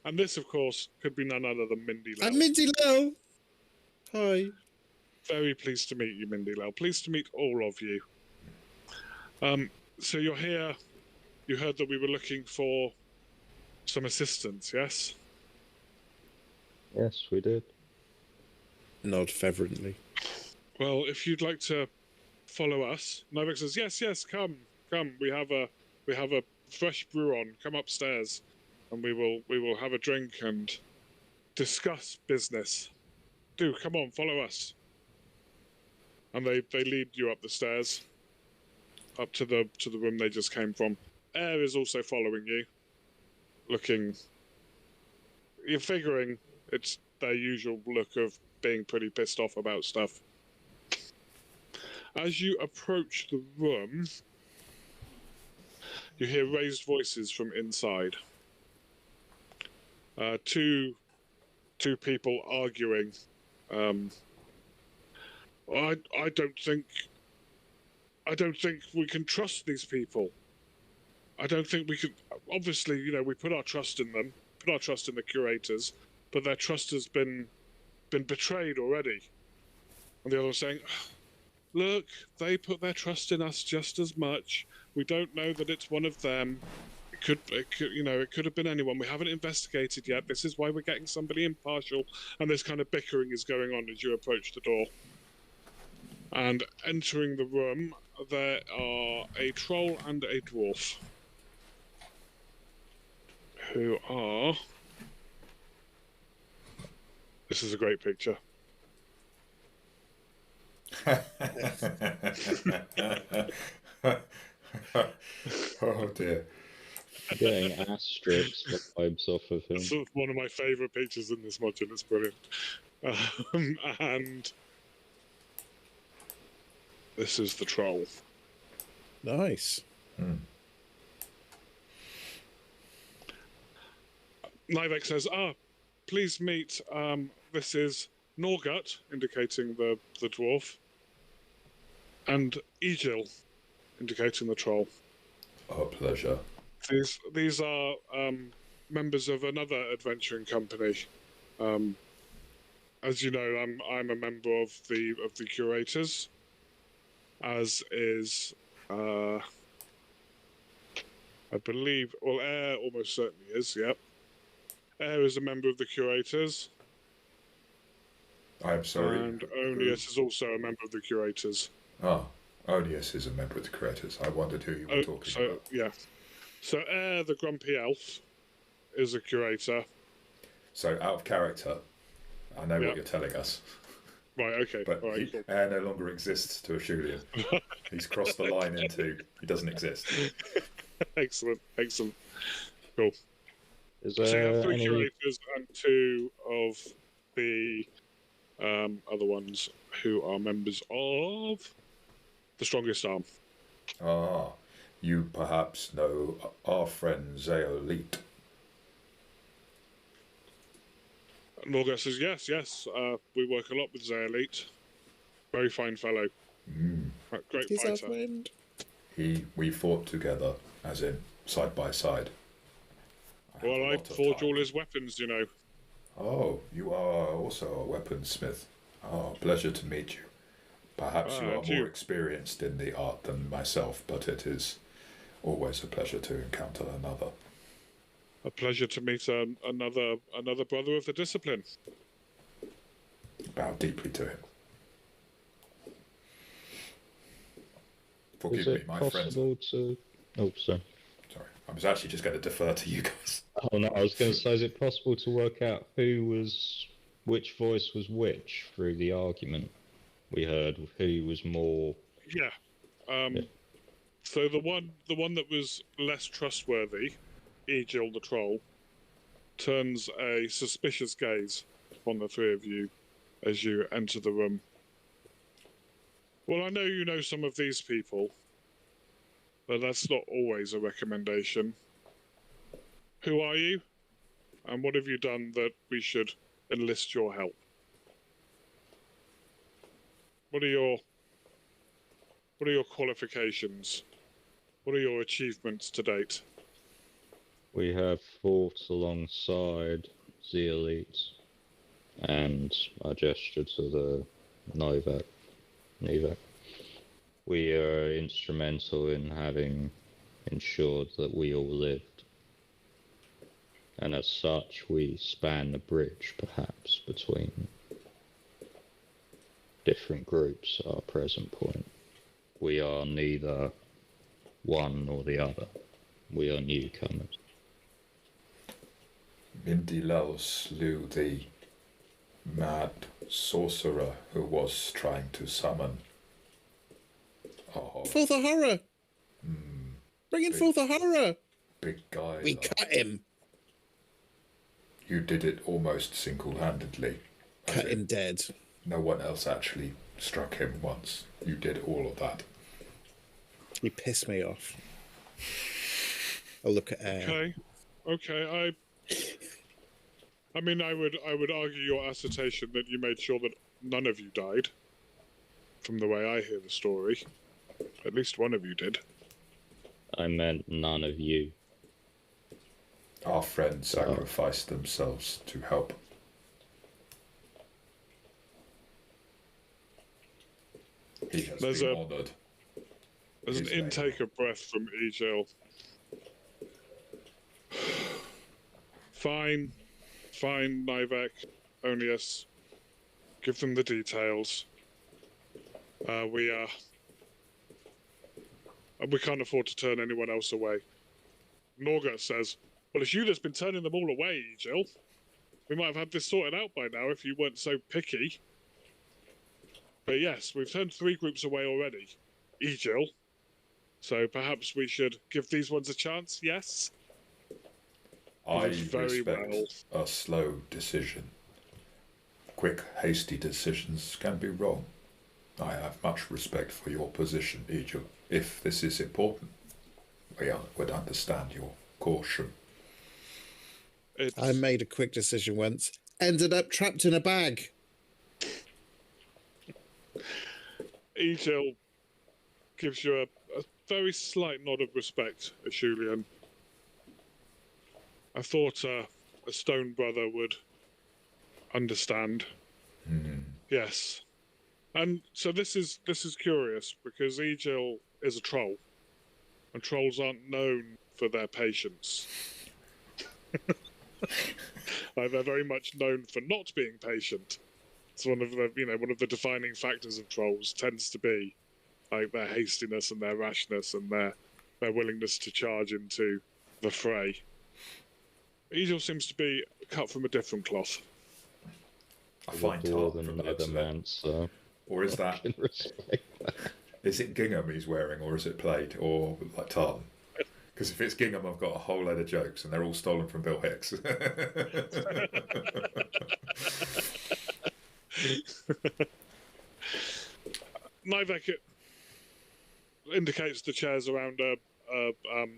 And this, of course, could be none other than Mindy Lell.
I'm Mindy Lell. Hi.
Very pleased to meet you, Mindy Lell. Pleased to meet all of you. So you're here. You heard that we were looking for some assistance, yes?
Yes, we did.
Nod fervently.
Well, if you'd like to follow us, Nivek says, yes, come. We have a fresh brew on. Come upstairs, and we will have a drink and discuss business. Do come on, follow us. And they lead you up the stairs, up to the room they just came from. Air is also following you, looking. You're figuring it's their usual look of being pretty pissed off about stuff. As you approach the room, you hear raised voices from inside. Two people arguing. I don't think we can trust these people. I don't think we can. Obviously, we put our trust in them, put our trust in the Curators, but their trust has been betrayed already. And the other was saying, "Look, they put their trust in us just as much. We don't know that it's one of them. It could have been anyone. We haven't investigated yet. This is why we're getting somebody impartial." And this kind of bickering is going on as you approach the door. And entering the room, there are a troll and a dwarf, who are... This is a great picture.
dear.
Getting asterisk vibes off of him.
It's one of my favourite pictures in this module. It's brilliant. And this is the troll.
Nice.
Nivek says, please meet, this is Norgut, indicating the dwarf, and Egil, indicating the troll.
A pleasure.
These are members of another adventuring company. As you know, I'm a member of the Curators, as is I believe, well, Air almost certainly is. Yep, Air is a member of the Curators.
I'm sorry.
And Onius is also a member of the Curators.
Onius is a member of the Curators. I wondered who you were talking about.
Yeah. So Air, the grumpy elf, is a curator.
So out of character, I know what you're telling us.
Right, okay.
But
all right, cool.
Air no longer exists to Ashulian. He's crossed the line into he doesn't exist.
Excellent. Cool.
Is
So you
there
have 3
any...
curators and 2 of the other ones who are members of the Strongest Arm.
You perhaps know our friend Zeolite.
Norgus says, yes. We work a lot with Zeolite. Very fine fellow. Great
He's our
fighter.
friend.
We fought together, as in side by side.
Well, I forge all his weapons, you know.
Oh, you are also a weaponsmith. Pleasure to meet you. Perhaps you are more experienced in the art than myself, but it is always a pleasure to encounter another.
A pleasure to meet another brother of the discipline.
Bow deeply to him. Forgive
Is
me,
it
my
possible
friends.
to... Oh, sorry.
Sorry, I was actually just going to defer to you guys.
Oh no, I was going to say, is it possible to work out which voice was which through the argument we heard? Who was more?
Yeah. So the one that was less trustworthy, Egil the troll, turns a suspicious gaze upon the 3 of you as you enter the room. Well, I know you know some of these people, but that's not always a recommendation. Who are you? And what have you done that we should enlist your help? What are your qualifications? What are your achievements to date?
We have fought alongside Zeolite, and I gesture to the Nivek. We are instrumental in having ensured that we all lived. And as such, we span the bridge, perhaps, between different groups at our present point. We are neither one nor the other. We are newcomers.
Mindilel slew the mad sorcerer who was trying to summon.
Forth a horror! Bring in forth a horror!
Big guy.
We cut him.
You did it almost single-handedly.
Cut him dead.
No one else actually struck him once. You did all of that.
He pissed me off. I'll look at Air.
Okay. I mean, I would argue your assertion that you made sure that none of you died. From the way I hear the story, at least one of you did.
I meant none of you.
Our friends sacrificed themselves to help. He has been honoured.
There's an intake of breath from Egil. Fine, Nivek, Onius. Give them the details. We can't afford to turn anyone else away. Norga says, well, it's you that's been turning them all away, Egil. We might have had this sorted out by now if you weren't so picky. But yes, we've turned 3 groups away already. Egil. So perhaps we should give these ones a chance, yes?
I
very
respect
well.
a slow decision. Quick, hasty decisions can be wrong. I have much respect for your position, Egypt. If this is important, I would understand your caution.
I made a quick decision once. Ended up trapped in a bag.
Egil gives you a very slight nod of respect, Ashulian. I thought a stone brother would understand. Yes. And so this is curious, because Egil is a troll, and trolls aren't known for their patience. Like, they're very much known for not being patient. It's one of the defining factors of trolls tends to be like their hastiness and their rashness and their willingness to charge into the fray. Egil seems to be cut from a different cloth.
I find tartan from the looks of it.
So
Or is that... Is it gingham he's wearing, or is it plaid, or like tartan? Because if it's gingham, I've got a whole load of jokes, and they're all stolen from Bill Hicks.
Nivek indicates the chairs around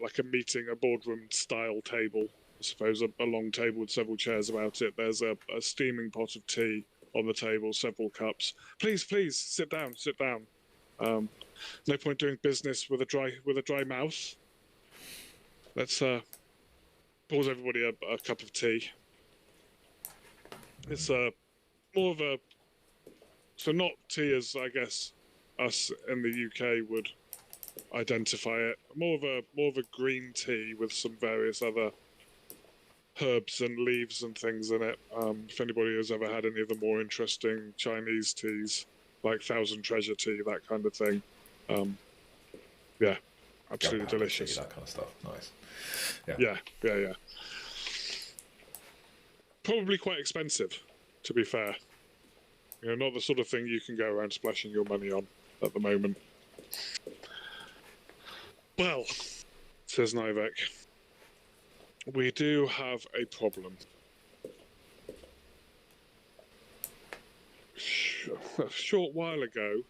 like a meeting, a boardroom style table. I suppose a long table with several chairs about it. There's a steaming pot of tea on the table, several cups. Please, sit down. No point doing business with a dry mouth. Let's pours everybody a cup of tea. It's more of a... So not tea as, I guess, us in the UK would identify it. More of a green tea with some various other herbs and leaves and things in it. If anybody has ever had any of the more interesting Chinese teas, like Thousand Treasure tea, that kind of thing. Yeah, absolutely delicious.
Tea, that kind of stuff. Nice.
Yeah. Probably quite expensive, to be fair. You know, not the sort of thing you can go around splashing your money on at the moment. Well, says Nivek, we do have a problem. A short while ago,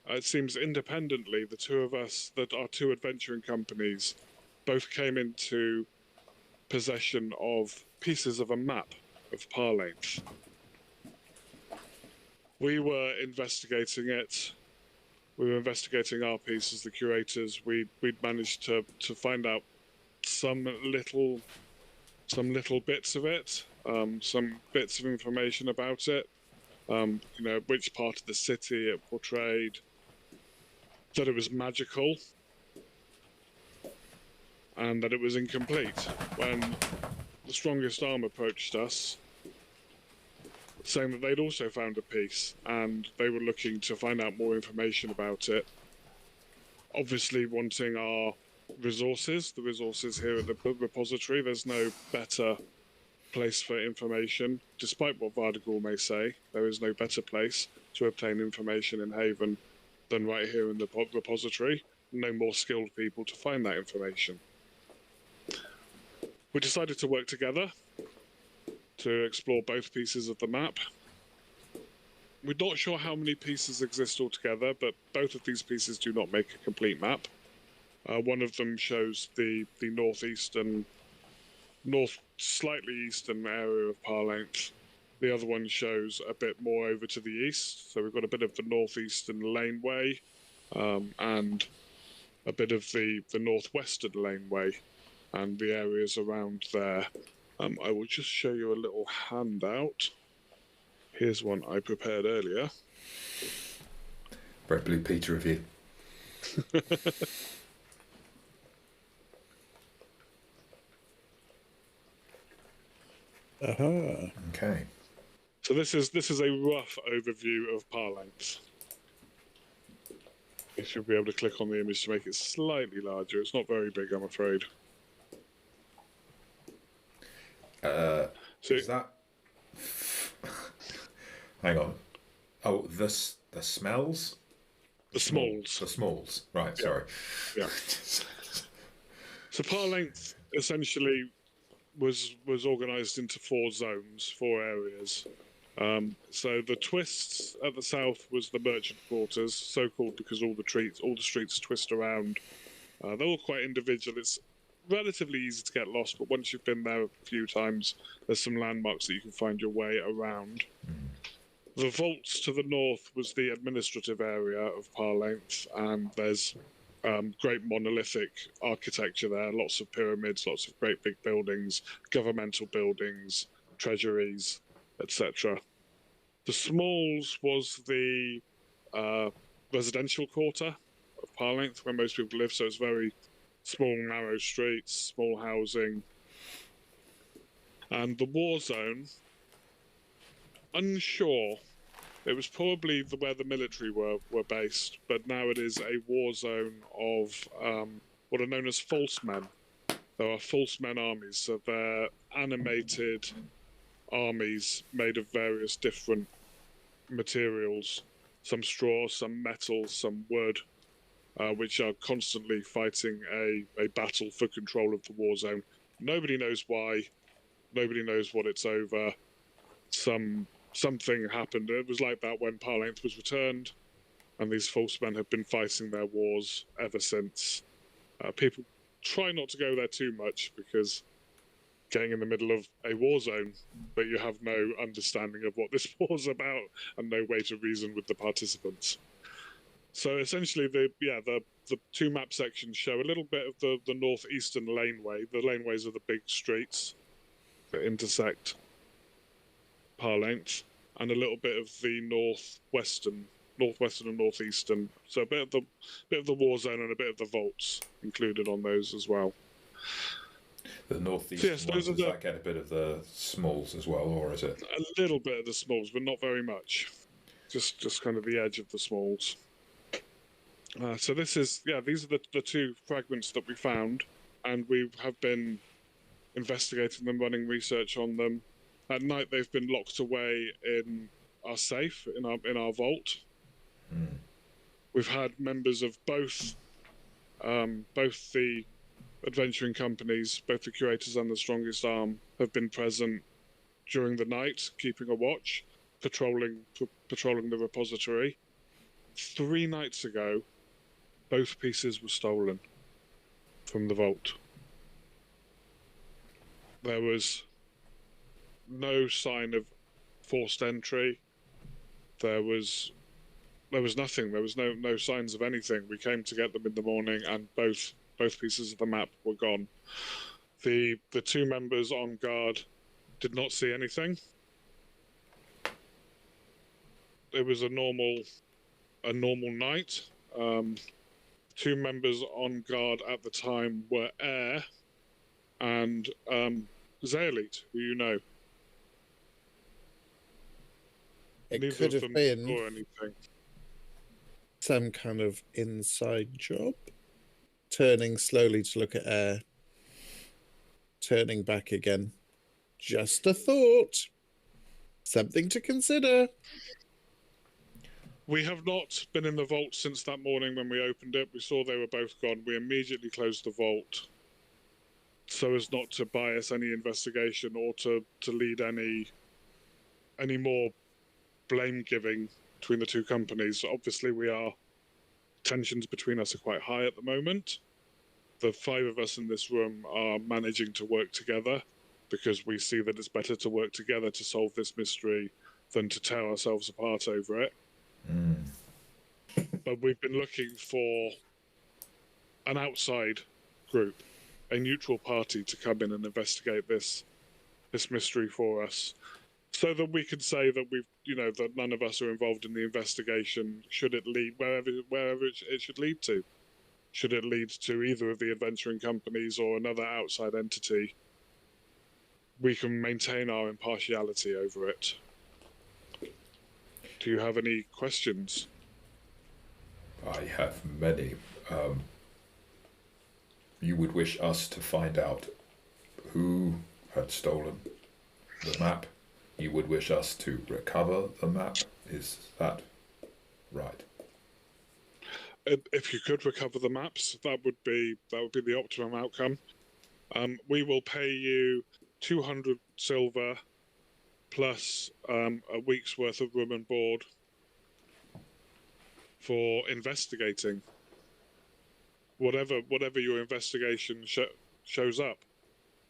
it seems independently, the two of us, that our two adventuring companies, both came into possession of pieces of a map of Parlainth. We were investigating it. We were investigating our piece as the Curators. We'd managed to find out some little bits of it, some bits of information about it. Which part of the city it portrayed, that it was magical, and that it was incomplete. When the Strongest Arm approached us, saying that they'd also found a piece, and they were looking to find out more information about it. Obviously wanting our resources, the resources here at the repository. There's no better place for information. Despite what Vardigul may say, there is no better place to obtain information in Haven than right here in the repository. No more skilled people to find that information. We decided to work together to explore both pieces of the map. We're not sure how many pieces exist altogether, but both of these pieces do not make a complete map. One of them shows the slightly eastern area of Parlainth. The other one shows a bit more over to the east. So we've got a bit of the northeastern laneway and a bit of the northwestern laneway and the areas around there. I will just show you a little handout. Here's one I prepared earlier.
Very Blue Peter of you. Okay.
So this is a rough overview of Parlainth. You should be able to click on the image to make it slightly larger. It's not very big, I'm afraid.
Is that... Hang on. Oh, the smells?
The Smalls.
The Smalls. Right,
Yeah.
sorry.
Yeah. So Parlainth essentially was organised into 4 zones, 4 areas. So the twists at the south was the merchant quarters, so called because all the streets twist around. They're all quite individual. It's relatively easy to get lost, but once you've been there a few times, there's some landmarks that you can find your way around. The vaults to the north was the administrative area of Parlainth, and there's great monolithic architecture there, lots of pyramids, lots of great big buildings, governmental buildings, treasuries, etc. The Smalls was the residential quarter of Parlainth, where most people live, so it's very small, narrow streets, small housing. And the war zone, unsure. It was probably where the military were based, but now it is a war zone of what are known as false men. There are false men armies, so they're animated armies made of various different materials, some straw, some metal, some wood, which are constantly fighting a battle for control of the war zone. Nobody knows why, nobody knows what it's over. Something happened. It was like that when Parlainth was returned, and these false men have been fighting their wars ever since. People try not to go there too much, because getting in the middle of a war zone, but you have no understanding of what this war's about and no way to reason with the participants. So essentially, the 2 map sections show a little bit of the northeastern laneway. The laneways are the big streets that intersect Parlainth, and a little bit of the northwestern and northeastern. So a bit of the war zone and a bit of the vaults included on those as well.
The northeastern ones, does that get a bit of the Smalls as well, or is it?
A little bit of the Smalls, but not very much. Just kind of the edge of the Smalls. So these are the 2 fragments that we found, and we have been investigating them, running research on them. At night, they've been locked away in our safe, in our vault. We've had members of both the adventuring companies, both the Curators and the Strongest Arm, have been present during the night, keeping a watch, patrolling the repository. 3 nights ago, both pieces were stolen from the vault. There was no sign of forced entry. There was nothing. There was no signs of anything. We came to get them in the morning, and both pieces of the map were gone. The 2 members on guard did not see anything. It was a normal night. 2 members on guard at the time were Air and Zaelite, who you know.
It
Neither
could
of
have
them
been
saw anything.
some kind of inside job. Turning slowly to look at Air. Turning back again. Just a thought. Something to consider.
We have not been in the vault since that morning when we opened it. We saw they were both gone. We immediately closed the vault so as not to bias any investigation or to lead any more blame giving between the 2 companies. Obviously, tensions between us are quite high at the moment. The 5 of us in this room are managing to work together because we see that it's better to work together to solve this mystery than to tear ourselves apart over it. But we've been looking for an outside group, a neutral party, to come in and investigate this mystery for us, so that we can say that that none of us are involved in the investigation. Should it lead wherever it should lead to? Should it lead to either of the adventuring companies or another outside entity, we can maintain our impartiality over it. Do you have any questions?
I have many. You would wish us to find out who had stolen the map? You would wish us to recover the map? Is that right?
if you could recover the maps, that would be the optimum outcome. We will pay you 200 silver plus a week's worth of room and board for investigating whatever your investigation shows up,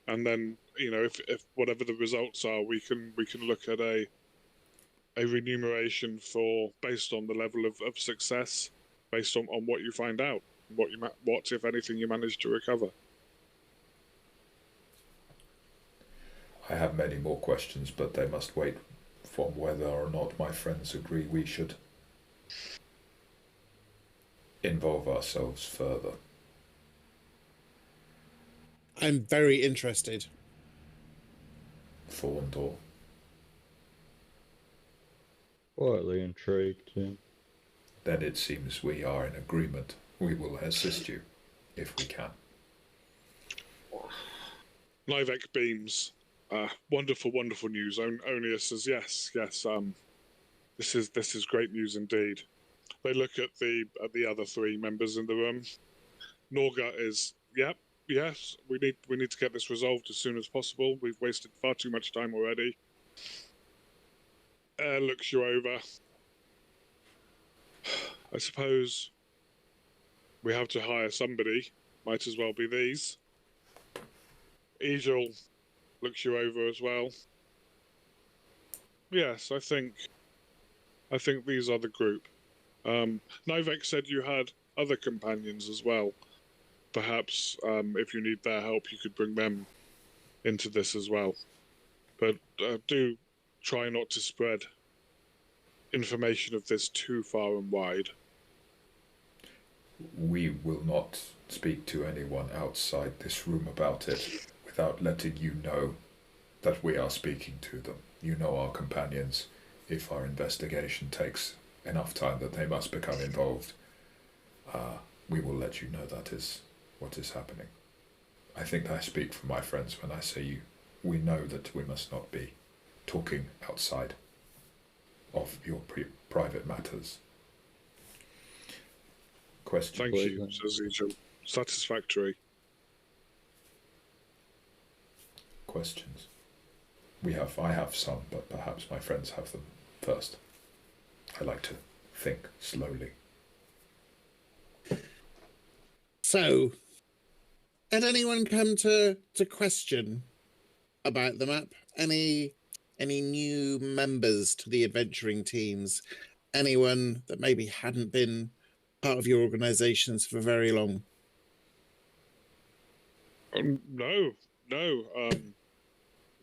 and then if whatever the results are, we can look at a remuneration based on the level of success, based on what you find out, what if anything you manage to recover.
I have many more questions, but they must wait from whether or not my friends agree we should involve ourselves further.
I'm very interested.
Thorndor.
Quietly intrigued. Yeah.
Then it seems we are in agreement. We will assist you, if we can.
Nivek beams. Wonderful, wonderful news. Onia says yes. This is great news indeed. They look at the other three members in the room. Norga is, yep, yes. We need to get this resolved as soon as possible. We've wasted far too much time already. Looks you over. I suppose we have to hire somebody. Might as well be these. Egil looks you over as well. Yes, I think these are the group. Nivek said you had other companions as well. Perhaps if you need their help, you could bring them into this as well. But do try not to spread information of this too far and wide.
We will not speak to anyone outside this room about it without letting you know that we are speaking to them. You know our companions. If our investigation takes enough time that they must become involved, we will let you know that is what is happening. I think I speak for my friends when I say we know that we must not be talking outside of your private matters. Question.
Thank you, says Egil. Satisfactory.
Questions? I have some, but perhaps my friends have them first. I like to think slowly.
So, had anyone come to question about the map? Any new members to the adventuring teams? Anyone that maybe hadn't been part of your organizations for very long?
No.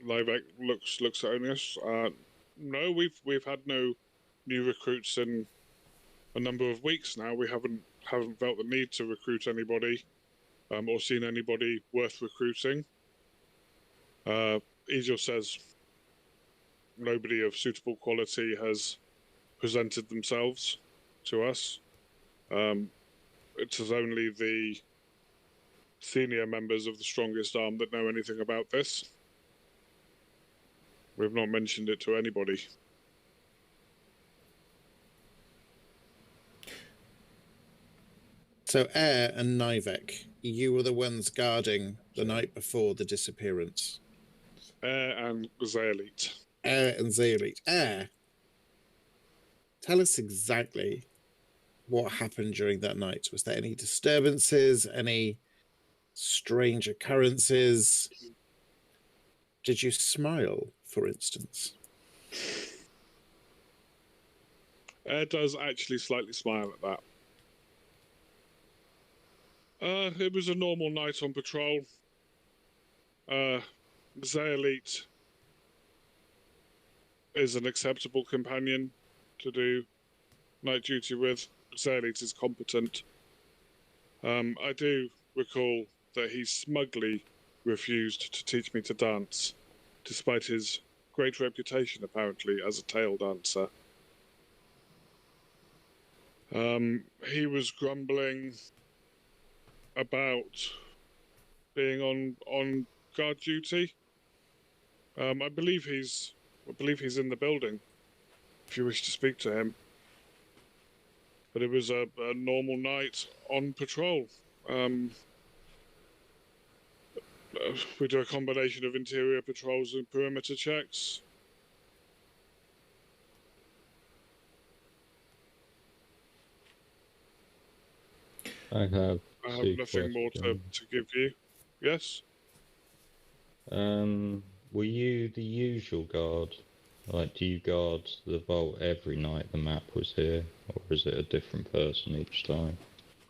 Livek looks at Onius. No, we've had no new recruits in a number of weeks now. We haven't felt the need to recruit anybody, or seen anybody worth recruiting. Egil says nobody of suitable quality has presented themselves to us. It is only the senior members of the strongest arm that know anything about this. We've not mentioned it to anybody.
So Air and Nivek, you were the ones guarding the night before the disappearance.
Air and Zeolite.
Air and Zeolite. Air, tell us exactly what happened during that night. Was there any disturbances, any strange occurrences? Did you smile, for instance?
Air does actually slightly smile at that. It was a normal night on patrol. Zeolite is an acceptable companion to do night duty with. Zeolite is competent. I do recall that he smugly refused to teach me to dance, despite his great reputation, apparently, as a tail dancer. He was grumbling about being on guard duty. I believe he's in the building, if you wish to speak to him. But it was a normal night on patrol. We do a combination of interior patrols and perimeter checks.
I have
nothing more to give you. Yes?
Were you the usual guard? Like, do you guard the vault every night the map was here? Or is it a different person each time?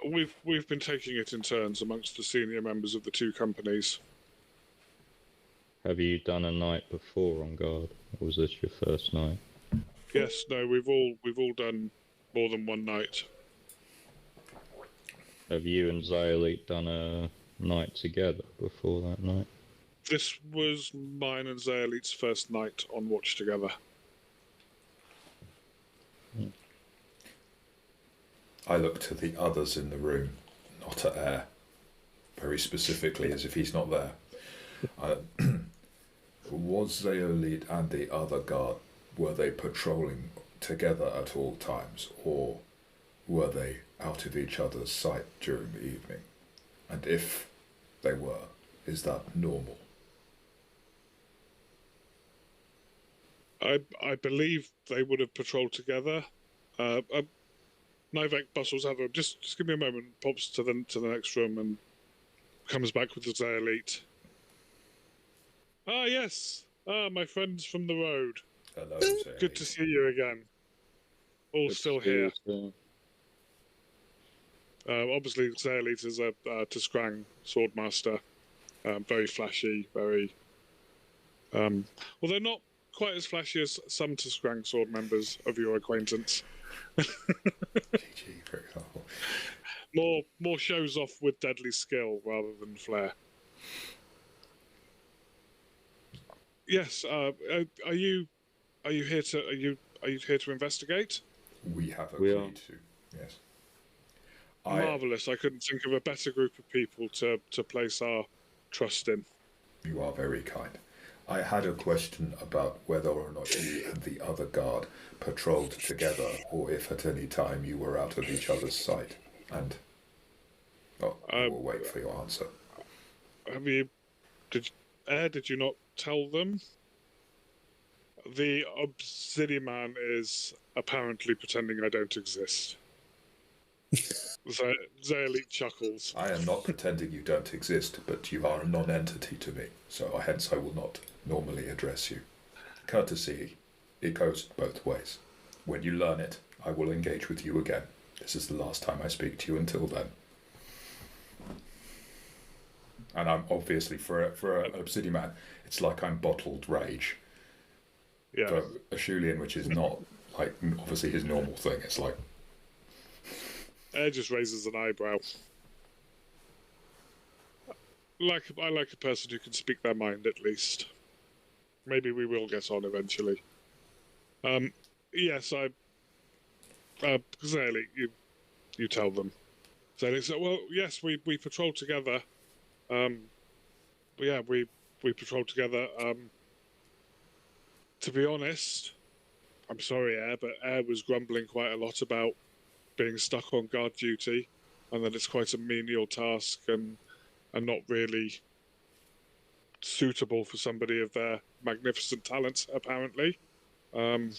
We've been taking it in turns amongst the senior members of the two companies.
Have you done a night before on guard? Or was this your first night?
Yes, no, we've all done more than one night.
Have you and Zeolite done a night together before that night?
This was mine and Zeolite's first night on watch together.
I look to the others in the room, not at Air, very specifically, as if he's not there. Was Zeolite and the other guard, were they patrolling together at all times, or were they out of each other's sight during the evening? And if they were, is that normal?
I believe they would have patrolled together. Nivek bustles out of the room. Just give me a moment. Pops to the next room and comes back with the Zeolite. Ah, yes. Ah, my friends from the road.
Hello, Zeolite.
Good to see you again. All
Good
still
to see
here.
you,
Obviously, Zeolite is a Tiskrang swordmaster. Very flashy, very... although not quite as flashy as some Tiskrang sword members of your acquaintance.
GG, for example.
More shows off with deadly skill rather than flair. Yes. Are you here to investigate?
We have
We
agreed to. Yes.
Marvelous. I couldn't think of a better group of people to place our trust in.
You are very kind. I had a question about whether or not you and the other guard patrolled together, or if at any time you were out of each other's sight. And I will wait for your answer.
Did you not tell them? The Obsidian Man is apparently pretending I don't exist. Zeolite chuckles.
I am not pretending you don't exist, but you are a non-entity to me, so hence I will not normally address you. Courtesy, it goes both ways. When you learn it, I will engage with you again. This is the last time I speak to you until then. And I'm obviously, for an Obsidian Man, it's like I'm bottled rage.
Yeah.
For a Shulian, which is not, like, obviously his normal thing, it's like...
Air just raises an eyebrow. I like a person who can speak their mind, at least. Maybe we will get on eventually. Yes, Zeolite, you tell them. Zeolite said, well, yes, we patrol together. We patrol together. To be honest, I'm sorry, Air, but Air was grumbling quite a lot about being stuck on guard duty, and that it's quite a menial task and not really suitable for somebody of their magnificent talents, apparently. Got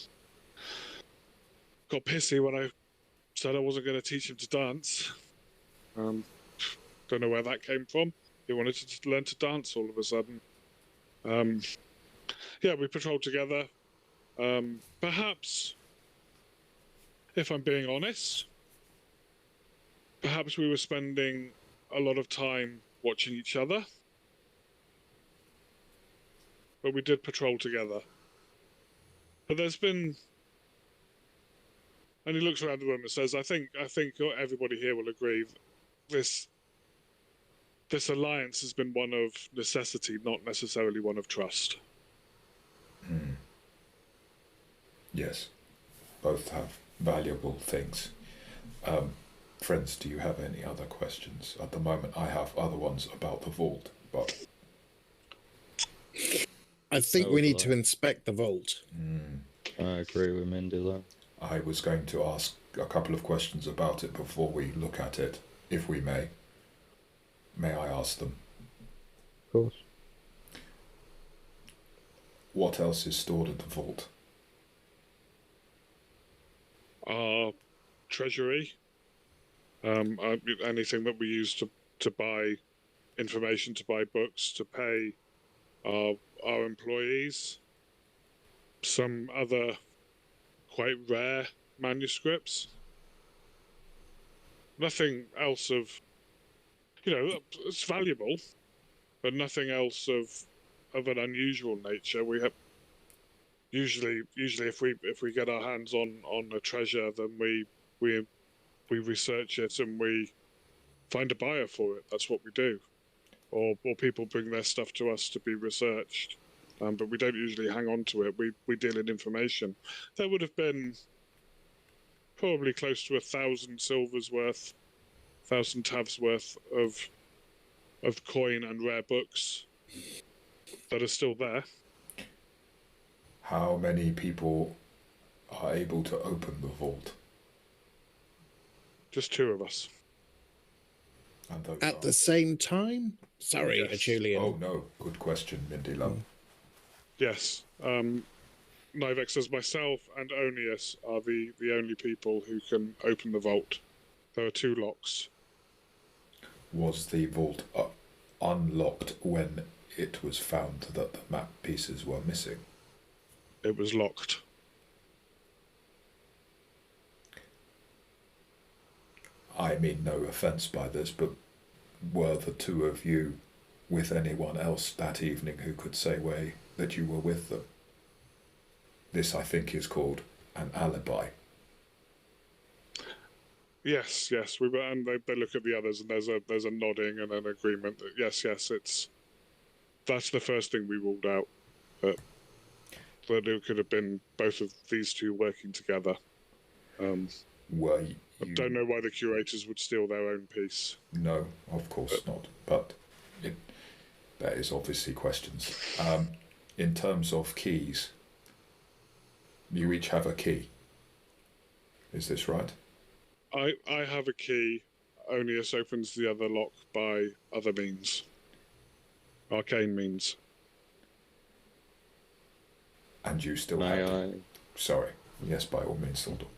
pissy when I said I wasn't going to teach him to dance. Don't know where that came from. He wanted to learn to dance all of a sudden. We patrolled together. Perhaps, if I'm being honest, perhaps we were spending a lot of time watching each other. But we did patrol together. But there's been... And he looks around the room and says, I think everybody here will agree this alliance has been one of necessity, not necessarily one of trust.
Yes, both have valuable things. Friends, do you have any other questions? At the moment, I have other ones about the vault, but...
I think we need to inspect the vault.
I agree with Mindy there.
I was going to ask a couple of questions about it before we look at it, if we may. May I ask them?
Of course.
What else is stored in the vault?
Our treasury, anything that we use to buy information, to buy books, to pay our employees, some other quite rare manuscripts. Nothing else of, it's valuable, but nothing else of an unusual nature. We have usually if we get our hands on a treasure, then we research it and we find a buyer for it. That's what we do, or people bring their stuff to us to be researched. But we don't usually hang on to it. We deal in information. There would have been probably close to 1,000 silvers worth, 1,000 tavs worth of coin and rare books that are still there.
How many people are able to open the vault?
Just 2 of us.
And those
At
are...
the same time? Sorry,
Yes.
Achulian.
Oh no, good question, Mindy Love.
Yes. Nivex says myself and Onius are the only people who can open the vault. There are 2 locks.
Was the vault unlocked when it was found that the map pieces were missing?
It was locked.
I mean no offence by this, but were the 2 of you with anyone else that evening who could say that you were with them? This, I think, is called an alibi.
Yes, we were, and they look at the others, and there's a nodding and an agreement that yes, that's the first thing we ruled out. That it could have been both of these 2 working together.
Were you...
I don't know why the curators would steal their own piece.
No, of course not. But that is obviously questions. In terms of keys, you each have a key. Is this right?
I have a key. Onius opens the other lock by other means. Arcane means.
And you still
May
have...
I?
Sorry. Yes, by all means, Thordor.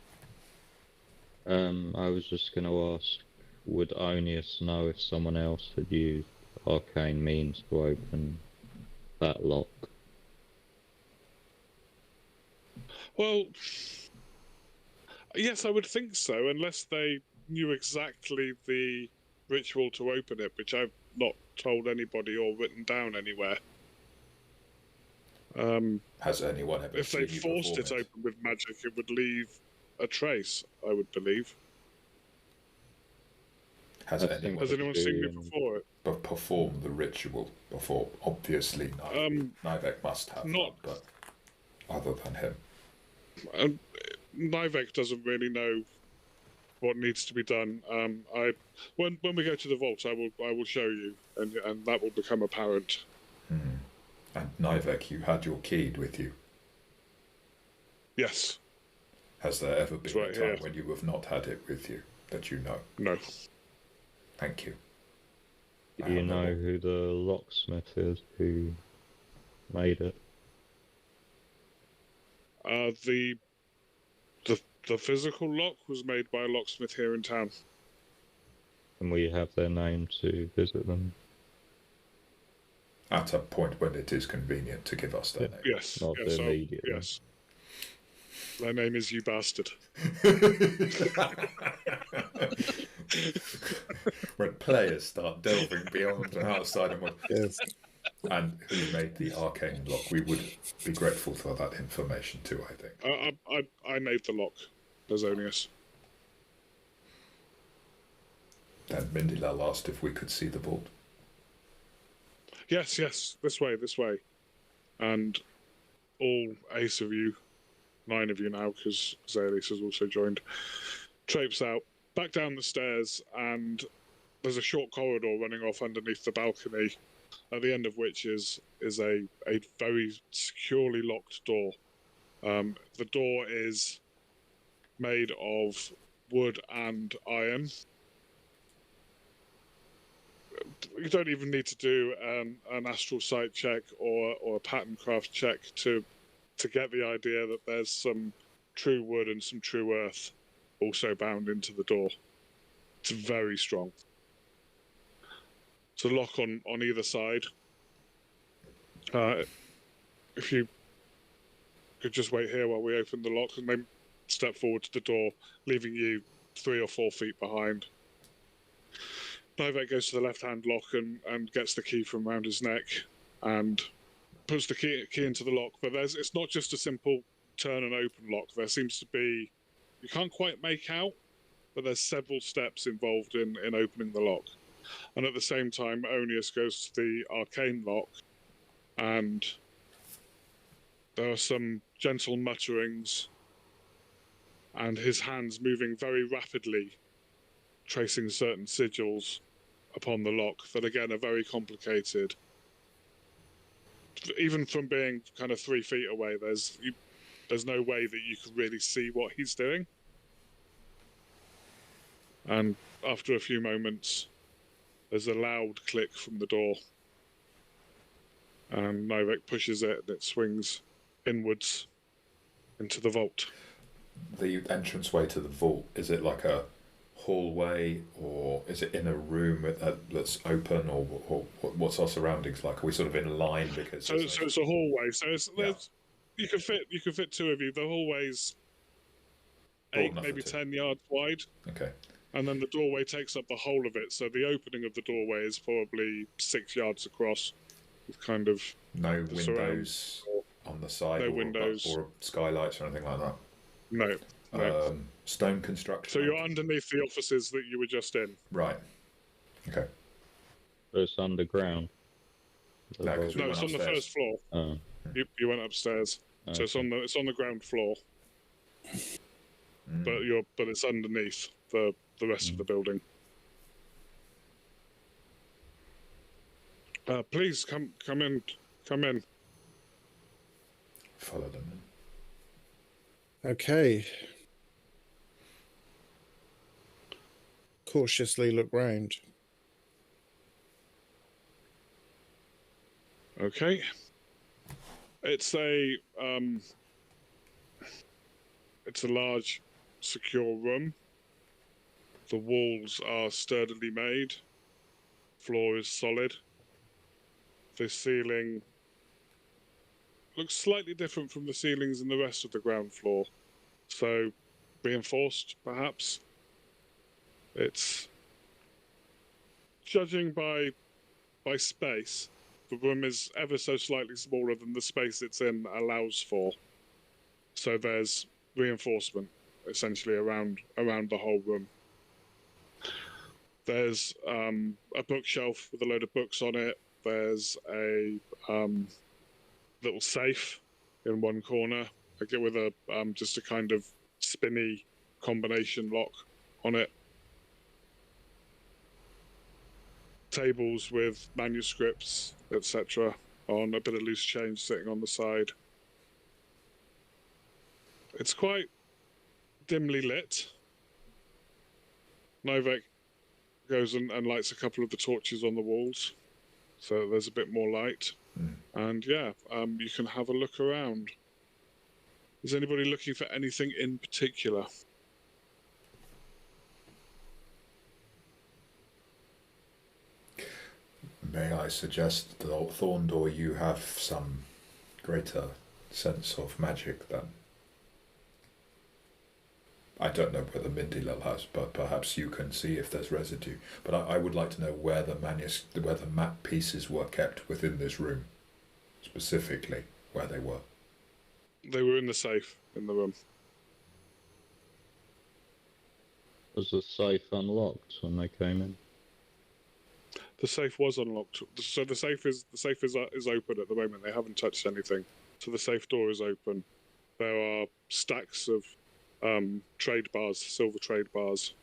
I was just going to ask, would Onius know if someone else had used arcane means to open that lock?
Well, yes, I would think so, unless they knew exactly the ritual to open it, which I've not told anybody or written down anywhere.
Has anyone ever
If they
seen you
forced it
perform
open with magic, it would leave a trace, I would believe.
Has
I think
Has anyone seen me
um,
before it?
performed the ritual before? Obviously, Nivek must have
not-
done, but other than him.
Nivek doesn't really know what needs to be done. When we go to the vault, I will show you, and that will become apparent.
And Nivek, you had your key with you.
Yes.
Has there ever been
right
a time
here.
when you have not had it with you that you know?
No.
Thank you.
Do you know who the locksmith is who made it?
The physical lock was made by a locksmith here in town.
And we have their name to visit them?
At a point when it is convenient to give us their name.
Yes.
Not
yes,
immediately.
yes. Their name is You Bastard.
When players start delving beyond and outside and what...
Yes.
And who made the arcane lock, we would be grateful for that information too, I think.
I made the lock, Lazonius.
Then Mindilal asked if we could see the vault.
Yes, this way. And all 8 of you, 9 of you now, because Zaelis has also joined, traipse out, back down the stairs, and there's a short corridor running off underneath the balcony, at the end of which is a very securely locked door. The door is made of wood and iron. You don't even need to do an astral sight check or a pattern craft check to get the idea that there's some true wood and some true earth also bound into the door. It's very strong. It's a lock on either side. If you could just wait here while we open the lock and then step forward to the door, leaving you 3 or 4 feet behind. Nivek goes to the left-hand lock and gets the key from around his neck and puts the key into the lock. But it's not just a simple turn and open lock. There seems to be... You can't quite make out, but there's several steps involved in opening the lock. And at the same time, Onius goes to the arcane lock, and there are some gentle mutterings, and his hands moving very rapidly, tracing certain sigils upon the lock that again are very complicated. Even from being kind of 3 feet away, there's no way that you can really see what he's doing. And after a few moments, there's a loud click from the door. And Nivek pushes it and it swings inwards into the vault.
The entranceway to the vault, is it like a hallway, or is it in a room that's open, or what's our surroundings like? Are we sort of in line? Because
so it's a hallway. So you can fit 2 of you. The hallway's 8, maybe 10 yards wide.
Okay.
And then the doorway takes up the whole of it. So the opening of the doorway is probably 6 yards across, with kind of
no windows on the side,
no windows
or skylights or anything like that.
No.
Stone construction.
So you're underneath the offices that you were just in.
Right. Okay.
So it's underground.
No, it's
on the first floor.
Oh.
You went upstairs.
Okay.
So it's on the ground floor. But it's underneath the rest of the building. Please come in.
Follow them in.
Okay. Cautiously look round.
Okay. It's a large, secure room. The walls are sturdily made. Floor is solid. The ceiling looks slightly different from the ceilings in the rest of the ground floor. So, reinforced, perhaps. It's... Judging by space, the room is ever so slightly smaller than the space it's in allows for. So there's reinforcement, essentially, around the whole room. There's a bookshelf with a load of books on it. There's a little safe in one corner, with a just a kind of spinny combination lock on it. Tables with manuscripts, etc., on a bit of loose change sitting on the side. It's quite dimly lit. Nivek goes and lights a couple of the torches on the walls, so there's a bit more light. And you can have a look around. Is anybody looking for anything in particular?
May I suggest that Thorndor, you have some greater sense of magic than... I don't know whether Mindilel has, but perhaps you can see if there's residue. But I would like to know where the map pieces were kept within this room, specifically where they were.
They were in the safe in the room.
Was the safe unlocked when they came in?
The safe was unlocked. So the safe is open at the moment. They haven't touched anything. So the safe door is open. There are stacks of trade bars, silver trade bars,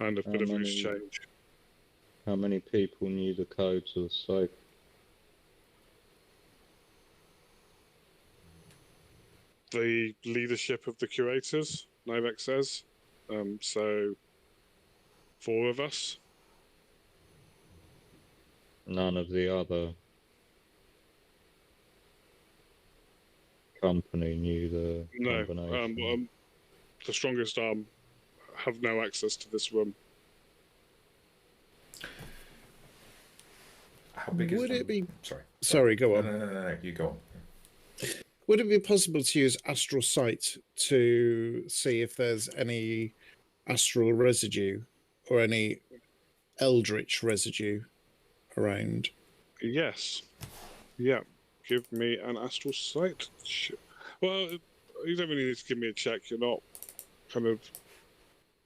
and a bit of loose change.
How many people knew the code to the safe?
The leadership of the Curators, Nivek says. So 4 of us.
None of the other company knew the
No,
combination.
the strongest arm have no access to this room.
How big
Would
is
it be...
Sorry.
Sorry, go on.
No, you go on.
Would it be possible to use astral sight to see if there's any astral residue or any eldritch residue around?
Yes. Yeah. Give me an astral sight. Well, you don't really need to give me a check. You're not kind of...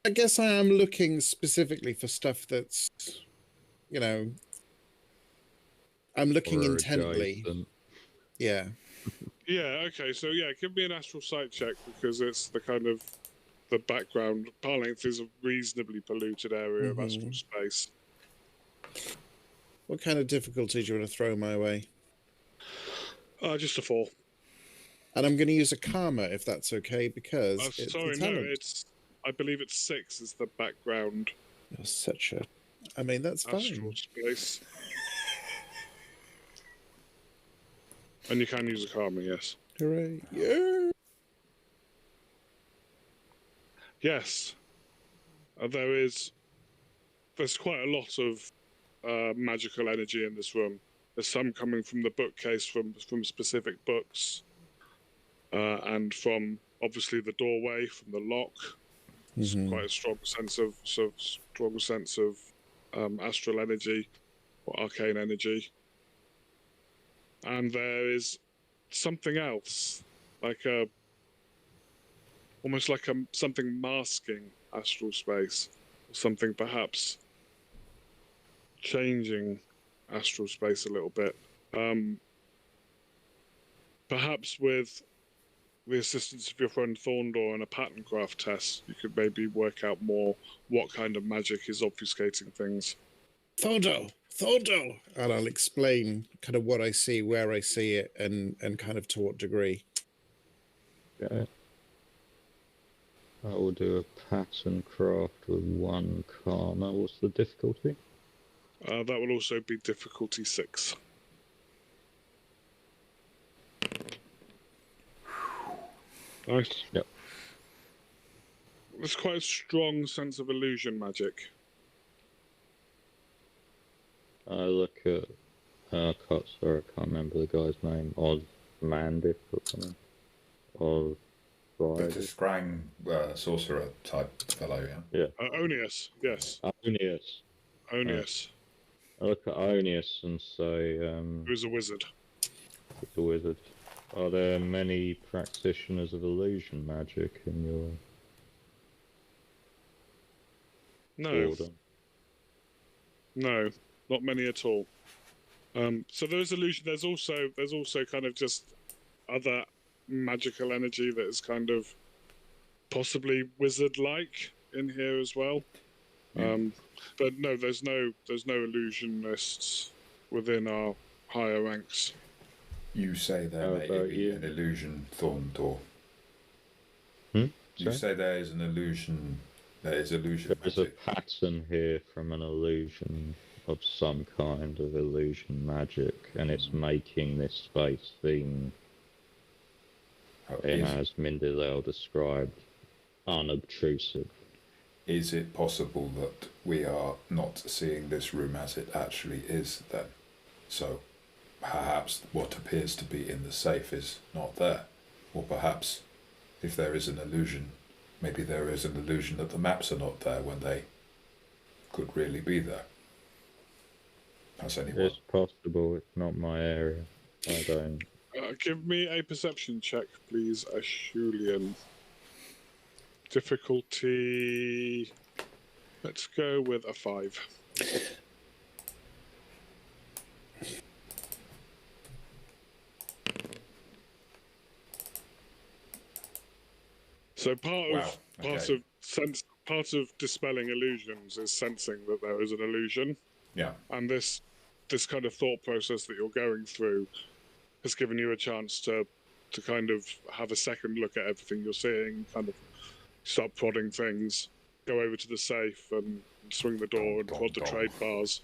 I guess I am looking specifically for stuff that's, you know... I'm looking
Or
intently.
adjacent.
Yeah.
Yeah, okay, so yeah, give me an astral sight check because it's the kind of the background. Parlainth is a reasonably polluted area of astral space.
What kind of difficulty do you want to throw my way?
Just a 4.
And I'm going to use a karma if that's okay, because it's
sorry,
a
no,
talent.
I believe it's 6 is the background
You're such a... I mean, that's
astral
fine.
space. And you can use a karma, yes.
Hooray. Yeah.
Yes. There's quite a lot of magical energy in this room. There's some coming from the bookcase, from specific books, and from obviously the doorway, from the lock. It's quite a strong sense of astral energy or arcane energy. And there is something else, almost like something masking astral space, something perhaps changing astral space a little bit. Perhaps with the assistance of your friend Thorndor and a pattern craft test, you could maybe work out more what kind of magic is obfuscating things.
Thorndor! And I'll explain kind of what I see, where I see it, and kind of to what degree.
Okay. I will do a pattern craft with 1 karma. What's the difficulty?
That will also be difficulty 6. Nice.
Yep.
There's quite a strong sense of illusion magic.
I look at sorry, I can't remember the guy's name. Osmandith or something.
The Scrang sorcerer type fellow, yeah?
Yeah.
Onius, yes.
Onius. I look at Onius and say...
Who's a wizard?
He's a wizard. Are there many practitioners of illusion magic in your order?
No, not many at all. So there is illusion. There's also kind of just other magical energy that is kind of possibly wizard-like in here as well. But no, there's no illusionists within our higher ranks.
You say there may be an illusion, Thorndor. You say there is an illusion. There is illusion
There's
magic.
a pattern here from an illusion of some kind of illusion magic, and it's making this space seem, as Mindilel described, unobtrusive.
Is it possible that we are not seeing this room as it actually is then? So perhaps what appears to be in the safe is not there. Or perhaps if there is an illusion, maybe there is an illusion that the maps are not there when they could really be there. Has anyone?
It's possible, it's not my area. I don't...
Give me a perception check, please, Ashulian. Difficulty... Let's go with a 5. So part of dispelling illusions is sensing that there is an illusion.
Yeah.
And this kind of thought process that you're going through has given you a chance to kind of have a second look at everything you're seeing, kind of Start prodding things, go over to the safe and swing the door and prod the trade bars.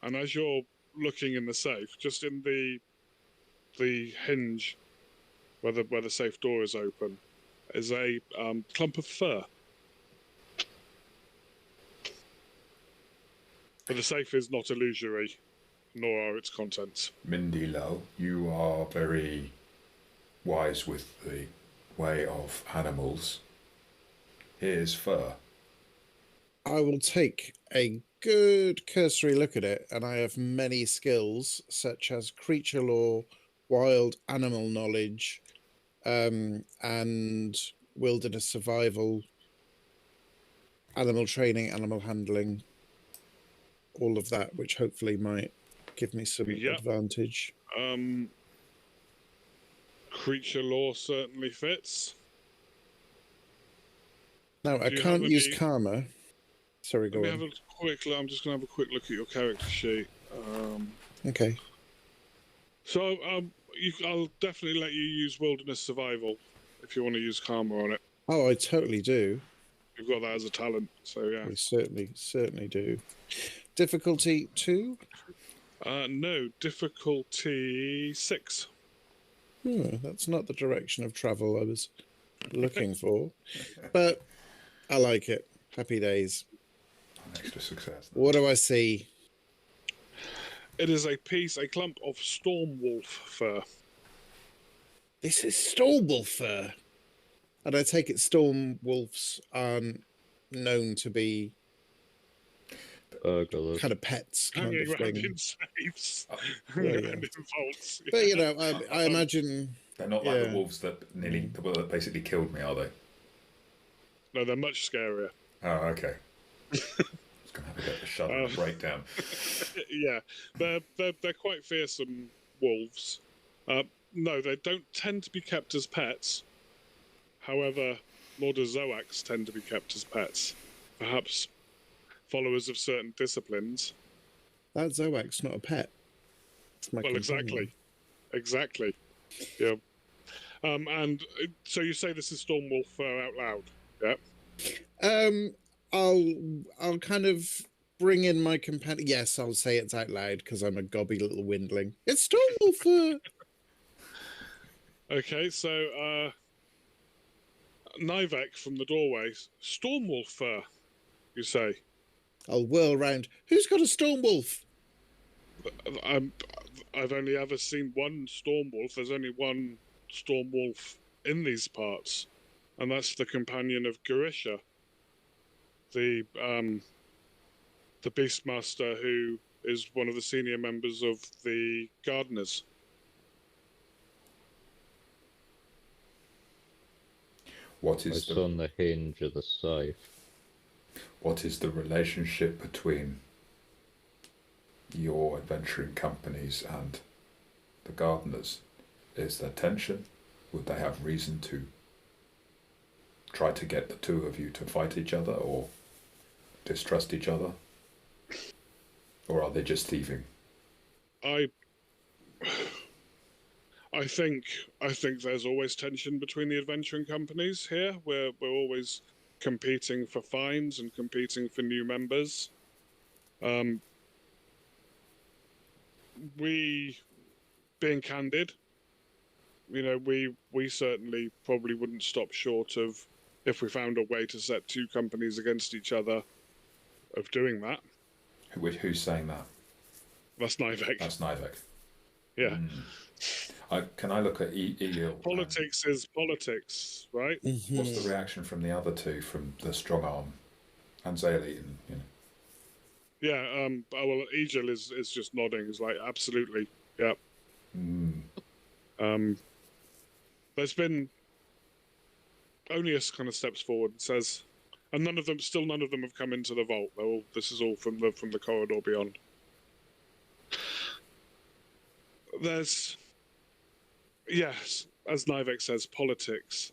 And as you're looking in the safe, just in the hinge where the safe door is open, is a clump of fur. But the safe is not illusory, nor are its contents.
Mindy Low, you are very wise with the way of animals. Here's fur.
I will take a good cursory look at it, and I have many skills such as creature lore, wild animal knowledge, and wilderness survival, animal training, animal handling, all of that, which hopefully might give me some advantage.
Creature lore certainly fits.
Now, I can't use karma. Sorry, go on.
Have a quick look. I'm just going to have a quick look at your character sheet.
Okay.
So, I'll definitely let you use wilderness survival if you want to use karma on it.
Oh, I totally do.
You've got that as a talent, so yeah.
We certainly do. Difficulty 2?
No, difficulty 6.
That's not the direction of travel I was looking for, but I like it. Happy days.
An extra success.
What do I see?
It is a clump of stormwolf fur.
This is stormwolf fur. And I take it stormwolves aren't known to be kind of pets, kind
hanging
of thing.
In safes
Yeah.
and in vaults. Yeah.
But, you know, I imagine...
They're not like the wolves that that basically killed me, are they?
No, they're much scarier.
Oh, okay. I was going to have a bit of a shudder and breakdown.
Yeah, they're quite fearsome wolves. No, they don't tend to be kept as pets. However, nor do Zoacs tend to be kept as pets. Perhaps followers of certain disciplines.
That Zoac's not a pet. It's my companion.
Exactly. Yeah. And so you say this is Stormwolf fur out loud, yeah?
I'll kind of bring in my companion. Yes, I'll say it's out loud because I'm a gobby little windling. It's Stormwolf fur.
Okay, so Nivek from the doorway, Stormwolf fur, you say?
I'll whirl round. Who's got a Stormwolf?
I've only ever seen one Stormwolf. There's only one Stormwolf in these parts, and that's the companion of Gurisha, the Beastmaster who is one of the senior members of the Gardeners.
It's on the hinge of the safe.
What is the relationship between your adventuring companies and the Gardeners? Is there tension? Would they have reason to try to get the two of you to fight each other or distrust each other? Or are they just thieving?
I think there's always tension between the adventuring companies here. We're always competing for finds and competing for new members. We, being candid, you know, we certainly probably wouldn't stop short of, if we found a way to set two companies against each other, of doing that.
Who's saying that?
That's Nivek.
That's Nivek.
Yeah.
Can I look at Eel?
Politics is politics, right?
Mm-hmm.
What's the reaction from the other two, from the strong arm and Zayli? And, you know.
Yeah. Well, Egil is just nodding. He's like, absolutely. Yeah. There's been only a kind of steps forward and says, and none of them have come into the vault. This is all from the corridor beyond. There's, yes, as Nivek says, politics.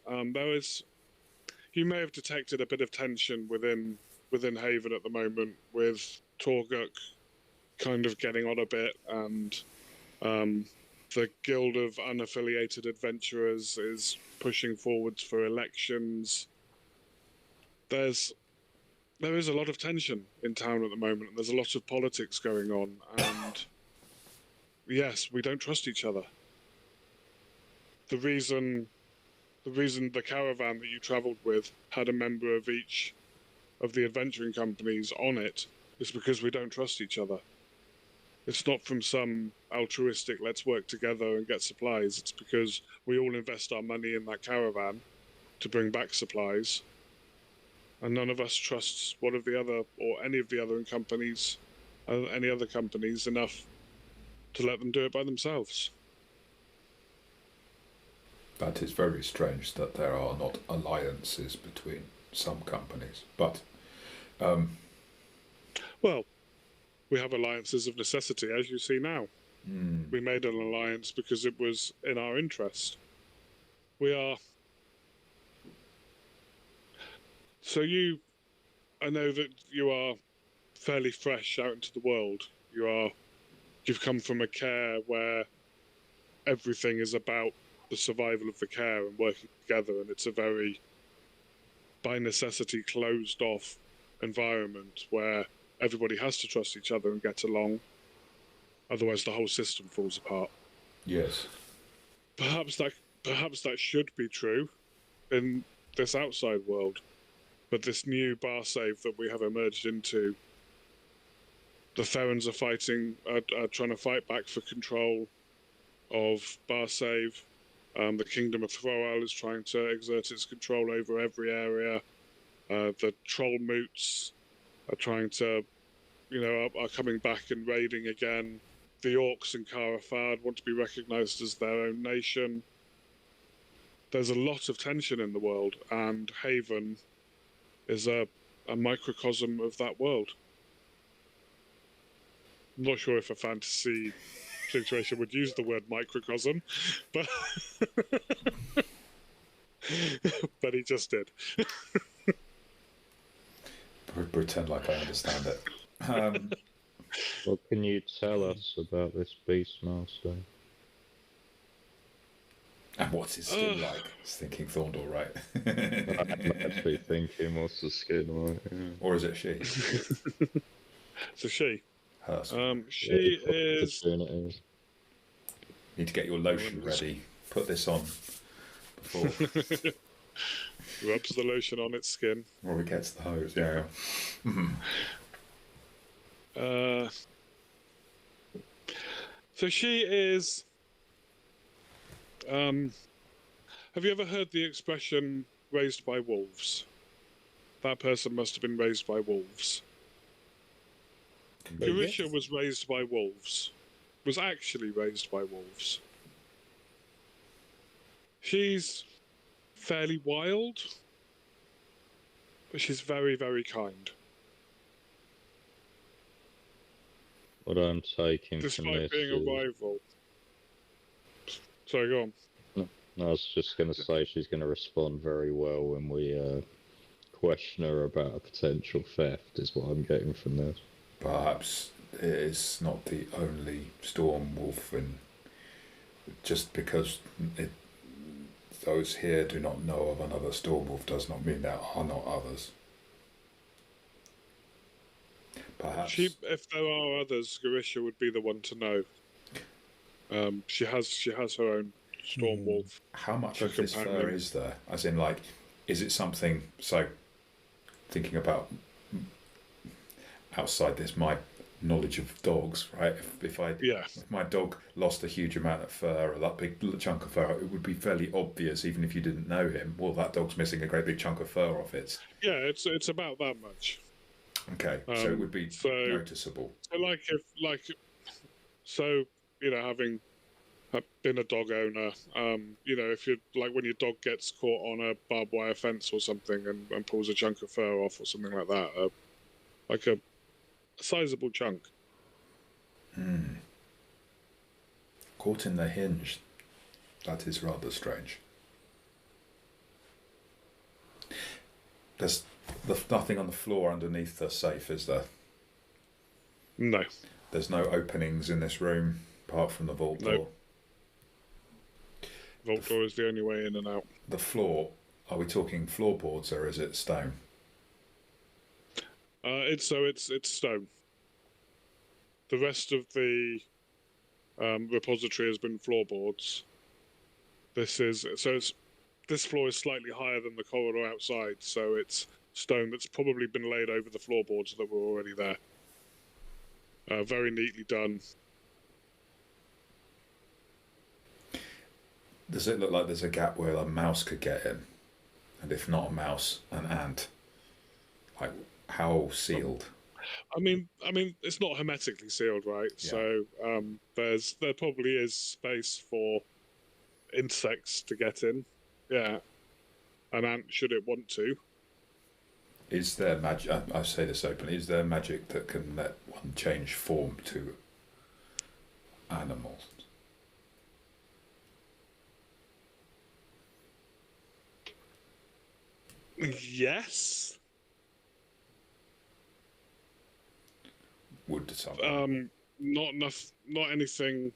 You may have detected a bit of tension within Haven at the moment, with Torguk kind of getting on a bit, and the Guild of Unaffiliated Adventurers is pushing forwards for elections. there is a lot of tension in town at the moment, and there's a lot of politics going on, and yes, we don't trust each other. The reason the caravan that you travelled with had a member of each of the adventuring companies on it is because we don't trust each other. It's not from some altruistic, let's work together and get supplies. It's because we all invest our money in that caravan to bring back supplies, and none of us trusts one of the other, or any of the other companies, any other companies, enough to let them do it by themselves.
That is very strange that there are not alliances between some companies. But,
well, we have alliances of necessity, as you see now. We made an alliance because it was in our interest. I know that you are fairly fresh out into the world. You've come from a care where everything is about the survival of the care and working together, and it's a very, by necessity, closed off environment where everybody has to trust each other and get along. Otherwise the whole system falls apart.
yes.
Perhaps that should be true in this outside world. But this new Barsaive that we have emerged into, the Therans are trying to fight back for control of Barsaive. The Kingdom of Throal is trying to exert its control over every area. The Troll Moots are trying to, are coming back and raiding again. The Orcs in Carafard want to be recognised as their own nation. There's a lot of tension in the world, and Haven is a microcosm of that world. I'm not sure if a fantasy situation would use the word microcosm, but but he just did.
Pretend like I understand it.
What can you tell us about this Beastmaster?
And what's his skin like? I was thinking Thorndor, right?
I'm actually thinking, what's the skin like? Yeah.
Or is it she?
So she.
Her.
She is.
Need to get your lotion ready. Put this on before.
Rubs the lotion on its skin.
Or it gets the hose, yeah.
So she is. Have you ever heard the expression "raised by wolves"? That person must have been raised by wolves. Carisha was raised by wolves. Was actually raised by wolves. She's fairly wild, but she's very, very kind.
What I'm taking from
Despite
this
being a rival. Sorry, go on.
I was just going to say she's going to respond very well when we question her about a potential theft, is what I'm getting from this.
Perhaps it is not the only storm wolf, and just because those here do not know of another storm wolf does not mean there are not others. Perhaps.
If there are others, Carisha would be the one to know. She has her own storm wolf.
How much of this fur is there? As in, like, is it something? So, thinking about outside this, my knowledge of dogs, right? If my dog lost a huge amount of fur, or that big chunk of fur, it would be fairly obvious, even if you didn't know him. Well, that dog's missing a great big chunk of fur off it.
Yeah, it's about that much.
Okay, so it would be noticeable.
So having been a dog owner, if you like when your dog gets caught on a barbed wire fence or something and pulls a chunk of fur off or something like that, like a sizable chunk.
Caught in the hinge. That is rather strange. There's nothing on the floor underneath the safe, is there?
No.
There's no openings in this room apart from the vault door.
Vault door is the only way in and out.
The floor, are we talking floorboards or is it stone?
It's stone. The rest of the repository has been floorboards. This floor is slightly higher than the corridor outside, so it's stone that's probably been laid over the floorboards that were already there. Very neatly done.
Does it look like there's a gap where a mouse could get in? And if not a mouse, an ant? Like, how sealed?
I mean, it's not hermetically sealed, right? Yeah. So there probably is space for insects to get in. Yeah, an ant should it want to.
Is there magic? I say this openly. Is there magic that can let one change form to animals?
Yes.
Would someone?
Not anything.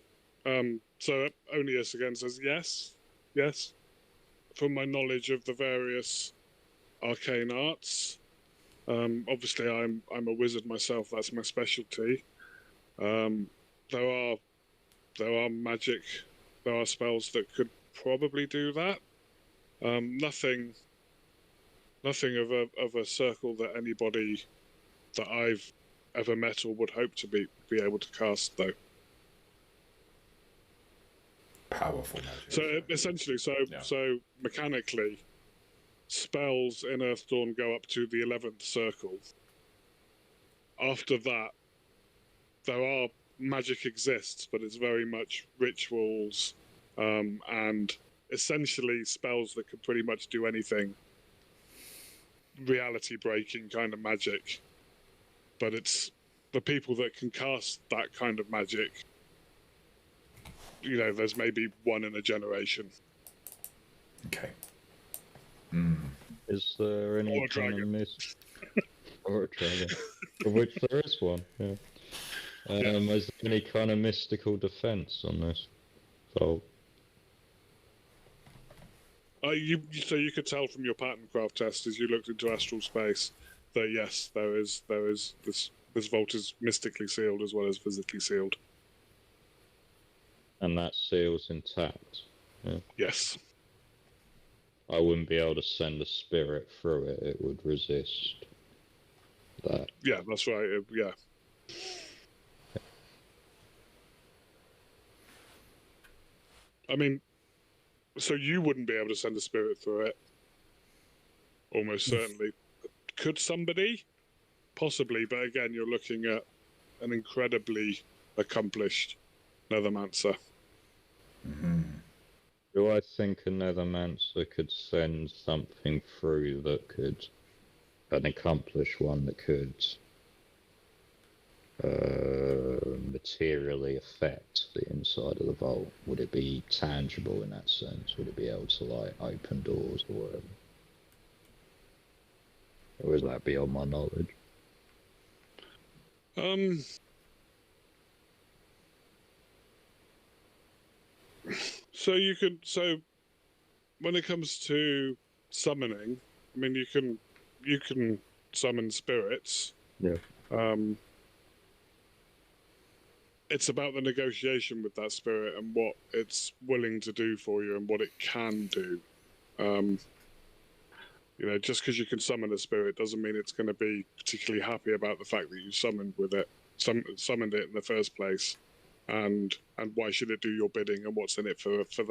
So Onius again says yes. From my knowledge of the various arcane arts, obviously I'm a wizard myself. That's my specialty. There are magic. There are spells that could probably do that. Nothing of a circle that anybody that I've ever met or would hope to be able to cast, though.
Powerful magic.
So essentially, so mechanically, spells in Earthdawn go up to the 11th circle. After that, there are magic exists, but it's very much rituals and essentially spells that can pretty much do anything. Reality-breaking kind of magic. But it's the people that can cast that kind of magic. You know, there's maybe one in a generation.
Okay.
Is there any kind of or a dragon, of which there is one? Yeah. Is there any kind of mystical defense on this vault?
So you could tell from your pattern craft test as you looked into astral space that yes, there is this vault is mystically sealed as well as physically sealed.
And that seal's intact. Yeah.
Yes.
I wouldn't be able to send a spirit through it. It would resist that.
Yeah, that's right. Yeah. I mean, so you wouldn't be able to send a spirit through it? Almost certainly. Could somebody? Possibly, but again, you're looking at an incredibly accomplished Nethermancer.
Mm-hmm.
Do I think a Nethermancer could send something through that could, an accomplished one that could materially affect the inside of the vault? Would it be tangible in that sense? Would it be able to, like, open doors or whatever? Or is that beyond my knowledge?
So when it comes to summoning, I mean, you can summon spirits.
Yeah.
It's about the negotiation with that spirit and what it's willing to do for you and what it can do. You know, just because you can summon a spirit doesn't mean it's going to be particularly happy about the fact that you summoned it in the first place, and why should it do your bidding and what's in it for it. So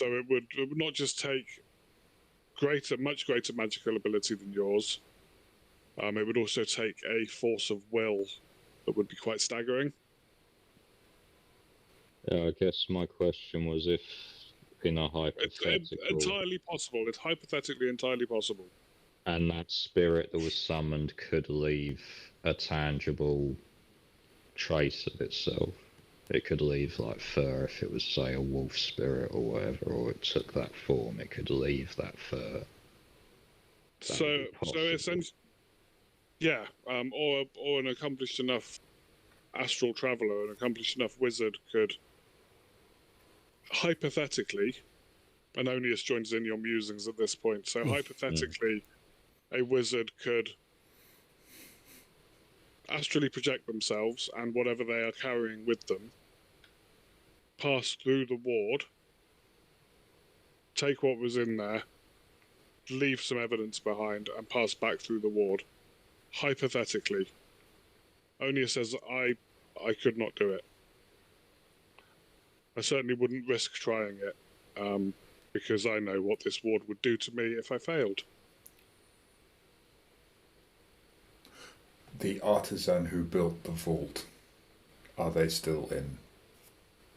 it would not just take much greater magical ability than yours. It would also take a force of will that would be quite staggering.
Yeah, I guess my question was if, in a hypothetical...
It's entirely possible. It's hypothetically entirely possible.
And that spirit that was summoned could leave a tangible trace of itself. It could leave, like, fur if it was, say, a wolf spirit or whatever, or it took that form, it could leave that fur.
So essentially... Yeah, or an accomplished enough astral traveller, an accomplished enough wizard could, hypothetically, and Onius joins in your musings at this point, so hypothetically, a wizard could astrally project themselves and whatever they are carrying with them, pass through the ward, take what was in there, leave some evidence behind, and pass back through the ward. Hypothetically. Onia says I could not do it. I certainly wouldn't risk trying it, because I know what this ward would do to me if I failed.
The artisan who built the vault, are they still in?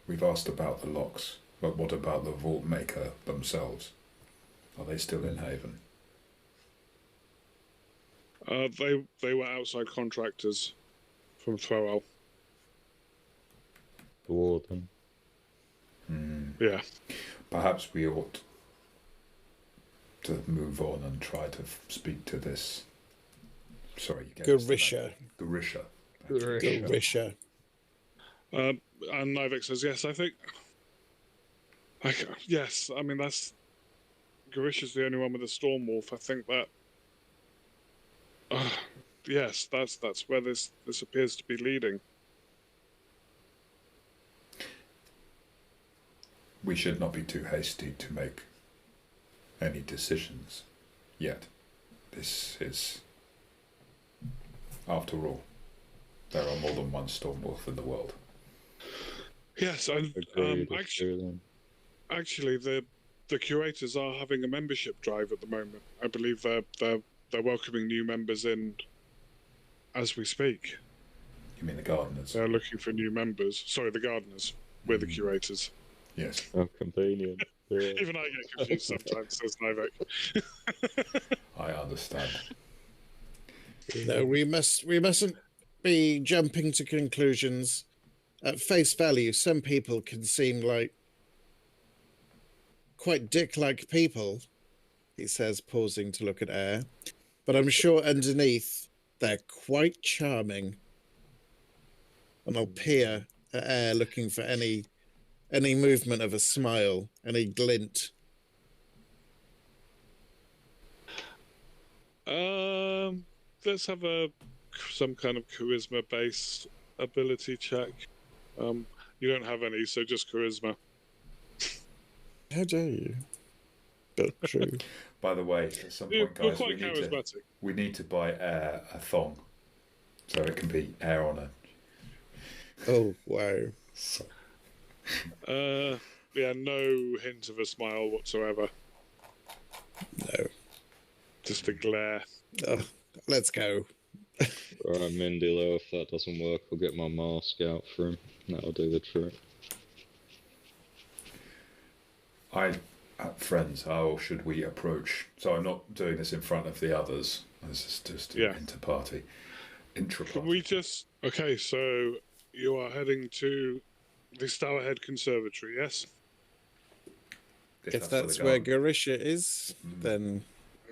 We've asked about the locks, but what about the vault maker themselves? Are they still in Haven?
They were outside contractors from Throwell.
The warden.
Yeah.
Perhaps we ought to move on and try to speak to this. Sorry, you gave us the name.
Gurisha.
Gurisha.
And Nivek says, yes, I think... yes, I mean, that's... Gurisha's the only one with a storm wolf. I think that... yes, that's where this appears to be leading.
We should not be too hasty to make any decisions yet. This is... After all, there are more than one storm wolf in the world.
Yes, and actually, the Curators are having a membership drive at the moment. I believe they're welcoming new members in as we speak.
You mean the gardeners?
They're looking for new members. Sorry, the gardeners. We're the Curators.
Yes.
How convenient. Yeah.
Even I get confused sometimes, says Nivek.
I understand.
No, we mustn't be jumping to conclusions. At face value, some people can seem like quite dick-like people, he says, pausing to look at Air. But I'm sure underneath, they're quite charming. And I'll peer at Air, looking for any movement of a smile, any glint.
Let's have some kind of charisma-based ability check. You don't have any, so just charisma.
How dare you? But true.
By the way, at some point,
You're
guys,
quite charismatic.
we need to buy Air a thong, so it can be Air on her.
Oh, wow.
Yeah, no hint of a smile whatsoever.
No.
Just a glare.
Oh, let's go.
Right, Mindilo, if that doesn't work, I'll get my mask out for him. That'll do the trick.
Friends, how should we approach? So I'm not doing this in front of the others. This is just inter-party.
Can we just... Okay, so you are heading to the Stourhead Conservatory, yes?
If that's where Gurisha is, then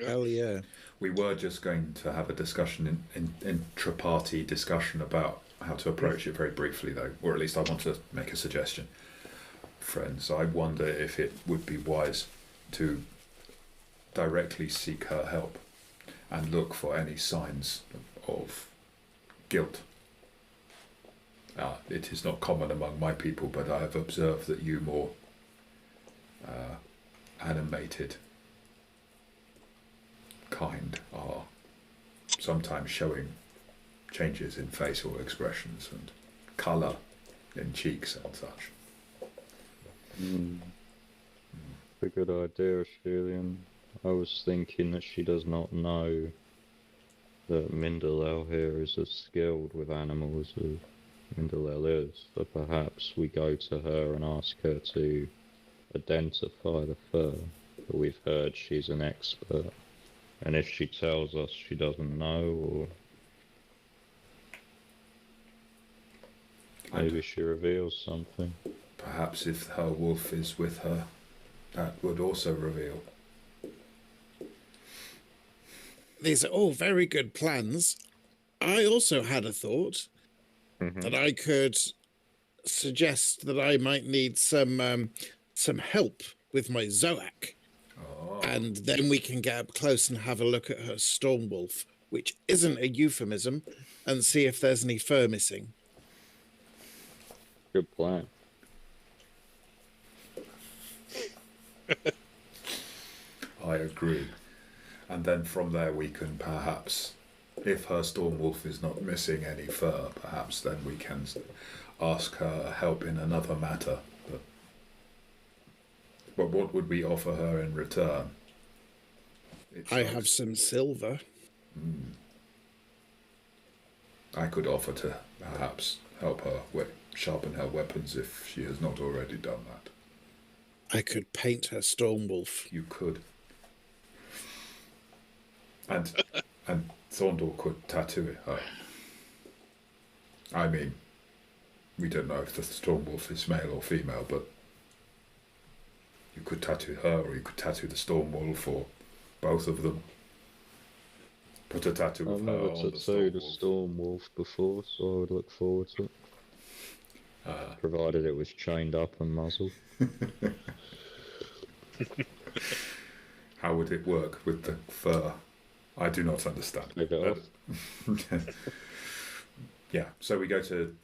hell yeah.
We were just going to have a discussion, intra-party discussion about how to approach it very briefly, though, or at least I want to make a suggestion. Friends, I wonder if it would be wise to directly seek her help and look for any signs of guilt. It is not common among my people, but I have observed that you more animated kind are sometimes showing changes in facial expressions and colour in cheeks and such.
A good idea, Ashilian. I was thinking that she does not know that Mindalel here is as skilled with animals as Mindalel is, but perhaps we go to her and ask her to identify the fur. But we've heard she's an expert, and if she tells us she doesn't know, or maybe she reveals something.
Perhaps if her wolf is with her, that would also reveal.
These are all very good plans. I also had a thought that I could suggest that I might need some help with my Zoac.
Oh.
And then we can get up close and have a look at her Stormwolf, which isn't a euphemism, and see if there's any fur missing.
Good plan.
I agree. And then from there we can perhaps, if her Stormwolf is not missing any fur, perhaps then we can ask her help in another matter. But what would we offer her in return?
I have some silver.
I could offer to perhaps help her sharpen her weapons if she has not already done that.
I could paint her Stormwolf.
You could. And Thorndor could tattoo her. I mean, we don't know if the Stormwolf is male or female, but you could tattoo her, or you could tattoo the Stormwolf, or both of them. Put a tattoo of
I've
her
never
on the
tattooed a
Stormwolf.
Stormwolf before, so I would look forward to it. Provided it was chained up and muzzled.
How would it work with the fur? I do not understand.
Take it off.
Yeah, so we go to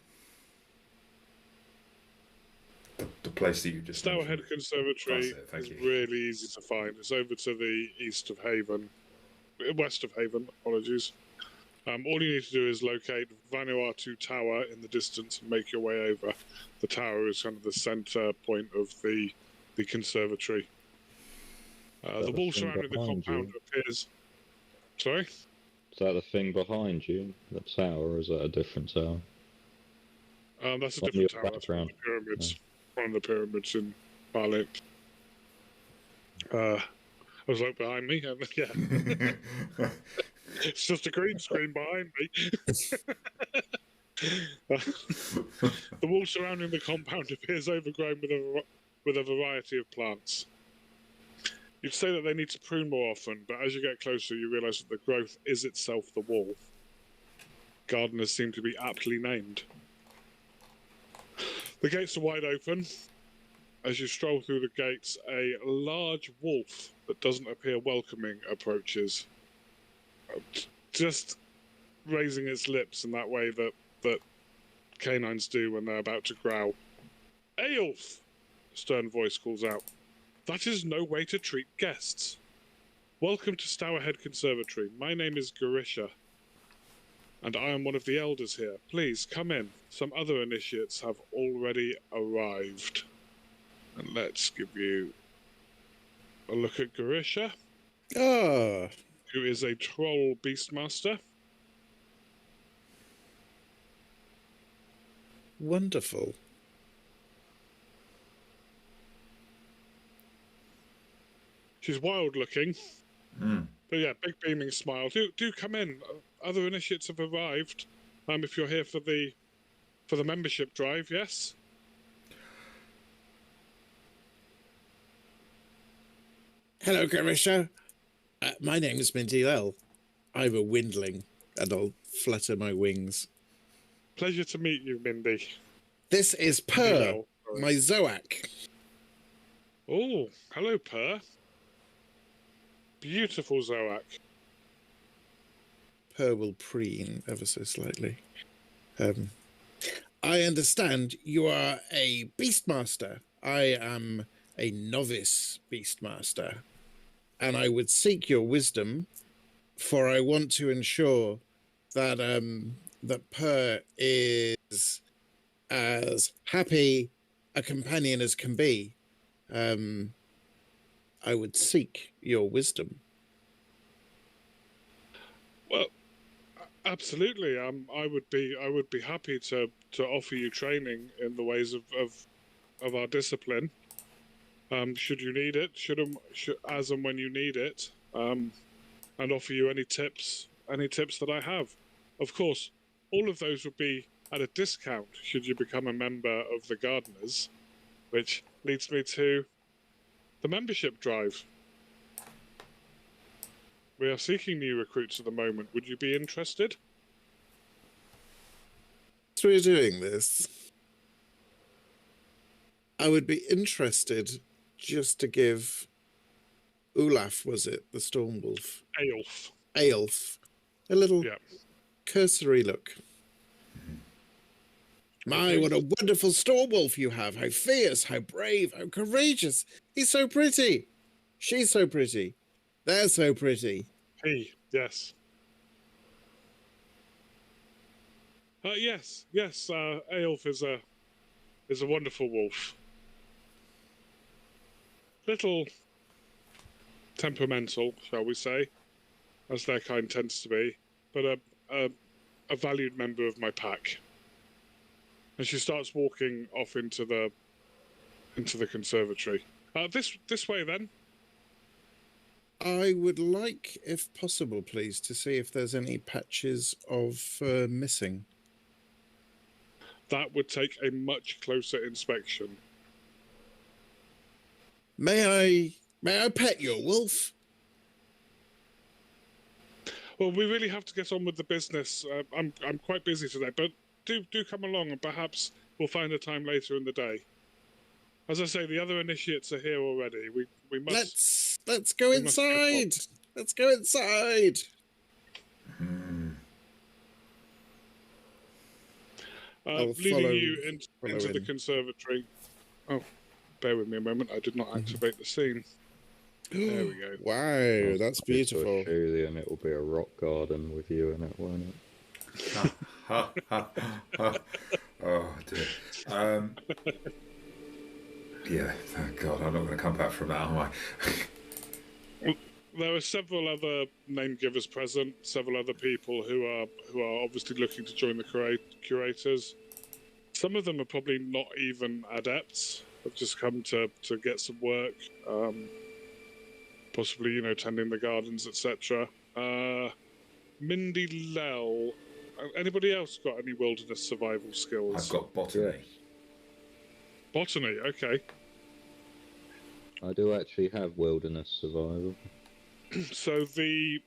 the place that you just
Stourhead
mentioned.
Conservatory
That's
is
it, thank you.
really easy to find. It's over to the west of Haven, apologies. All you need to do is locate Vanuatu Tower in the distance and make your way over. The tower is kind of the centre point of the conservatory. The wall surrounding the compound appears... Sorry?
Is that the thing behind you? The tower, or is that a different tower?
That's a
On
different
your
tower. That's one of
background.
the pyramids. One of the pyramids in Parlainth. I was like behind me. Yeah. It's just a green screen behind me. The wall surrounding the compound appears overgrown with a variety of plants. You'd say that they need to prune more often, but as you get closer, you realise that the growth is itself the wall. Gardeners seem to be aptly named. The gates are wide open. As you stroll through the gates, a large wolf that doesn't appear welcoming approaches, just raising its lips in that way that canines do when they're about to growl. "Eyolf!" a stern voice calls out. "That is no way to treat guests. Welcome to Stourhead Conservatory. My name is Garisha, and I am one of the elders here. Please, come in. Some other initiates have already arrived." And let's give you a look at Garisha,
Ah,
who is a troll beastmaster.
wonderful.
She's wild looking. But yeah, big beaming smile. Do come in. Other initiates have arrived. If you're here for the membership drive, yes?
Hello, Garisha. My name is Mindy Lell. I'm a windling, and I'll flutter my wings.
Pleasure to meet you, Mindy.
This is
Mindy
Purr,
Lell, sorry.
my Zoac.
Oh, hello, Purr. Beautiful Zoac.
Purr will preen ever so slightly. I understand you are a beastmaster. I am a novice beastmaster, and I would seek your wisdom, for I want to ensure that that Purr is as happy a companion as can be. I would seek your wisdom.
Well, absolutely. I would be happy to offer you training in the ways of our discipline. Should you need it, as and when you need it, and offer you any tips that I have. Of course, all of those would be at a discount should you become a member of the Gardeners, which leads me to the membership drive. We are seeking new recruits at the moment. Would you be interested?
So we're doing this. I would be interested just to give Olaf, was it? The Storm Wolf.
Aelf.
Aelf. A little
Yeah.
cursory look. My, what a wonderful Storm Wolf you have. How fierce, how brave, how courageous. He's so pretty. She's so pretty. They're so pretty.
Yes. Yes. Aelf is a wonderful wolf. Little temperamental, shall we say, as their kind tends to be, but a valued member of my pack. And she starts walking off into the conservatory. This way, then.
I would like, if possible, please, to see if there's any patches of fur missing.
That would take a much closer inspection.
May I pet your wolf?
Well, we really have to get on with the business. I'm quite busy today, but do come along, and perhaps we'll find a time later in the day. As I say, the other initiates are here already. We must.
Let's go inside. Let's go inside.
Leading you into the conservatory. Oh, bear with me a moment. I did not activate the scene. There we go.
Wow, that's beautiful.
And it will be a rock garden with you in it, won't it?
Oh dear. Yeah, thank God, I'm not going to come back from that, am I?
There are several other name givers present, several other people who are obviously looking to join the curators. Some of them are probably not even adepts. Have just come to get some work, possibly tending the gardens, etc. Mindy Lell. Anybody else got any wilderness survival skills?
I've got botany.
Yes.
Botany, okay.
I do actually have wilderness survival.
So the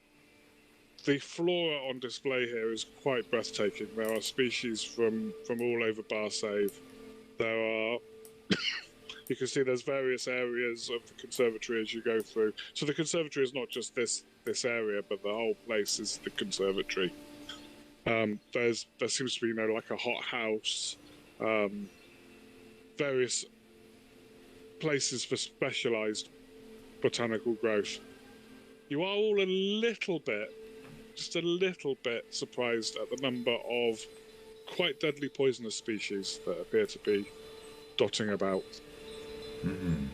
flora on display here is quite breathtaking. There are species from all over Barsaive. There are you can see there's various areas of the conservatory as you go through. So the conservatory is not just this area, but the whole place is the conservatory. There seems to be like a hot house, various places for specialized botanical growth. You are all just a little bit surprised at the number of quite deadly poisonous species that appear to be dotting about.
Mm-hmm.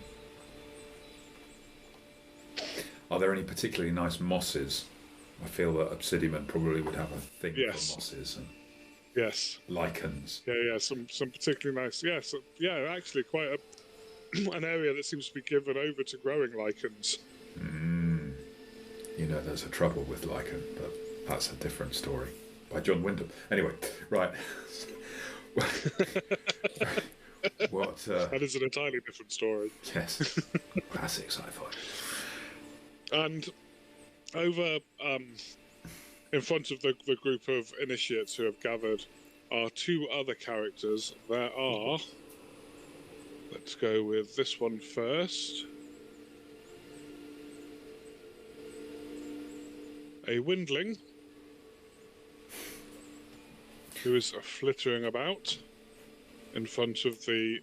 Are there any particularly nice mosses? I feel that Obsidian probably would have a thing for mosses and lichens.
Yeah, some particularly nice. Yes, actually quite an area that seems to be given over to growing lichens.
There's a trouble with lichen, but that's a different story. By John Wyndham. Anyway, right. What?
That is an entirely different story.
Yes. Classic sci-fi.
And over in front of the group of initiates who have gathered are two other characters. There are... Let's go with this one first. A windling who is flittering about in front of the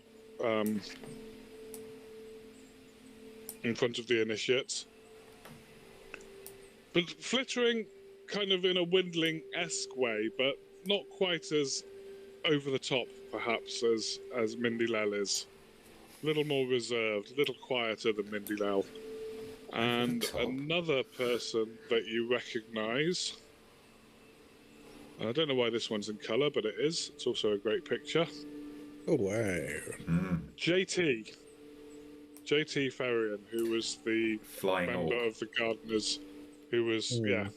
initiates, but flittering kind of in a windling-esque way, but not quite as over the top, perhaps, as Mindy Lell is. A little more reserved, a little quieter than Mindy Lell. And another person that you recognise. I don't know why this one's in colour, but it is. It's also a great picture.
Oh, wow.
JT Ferrian, who was the
flying
member
orc
of the Gardeners, who was, the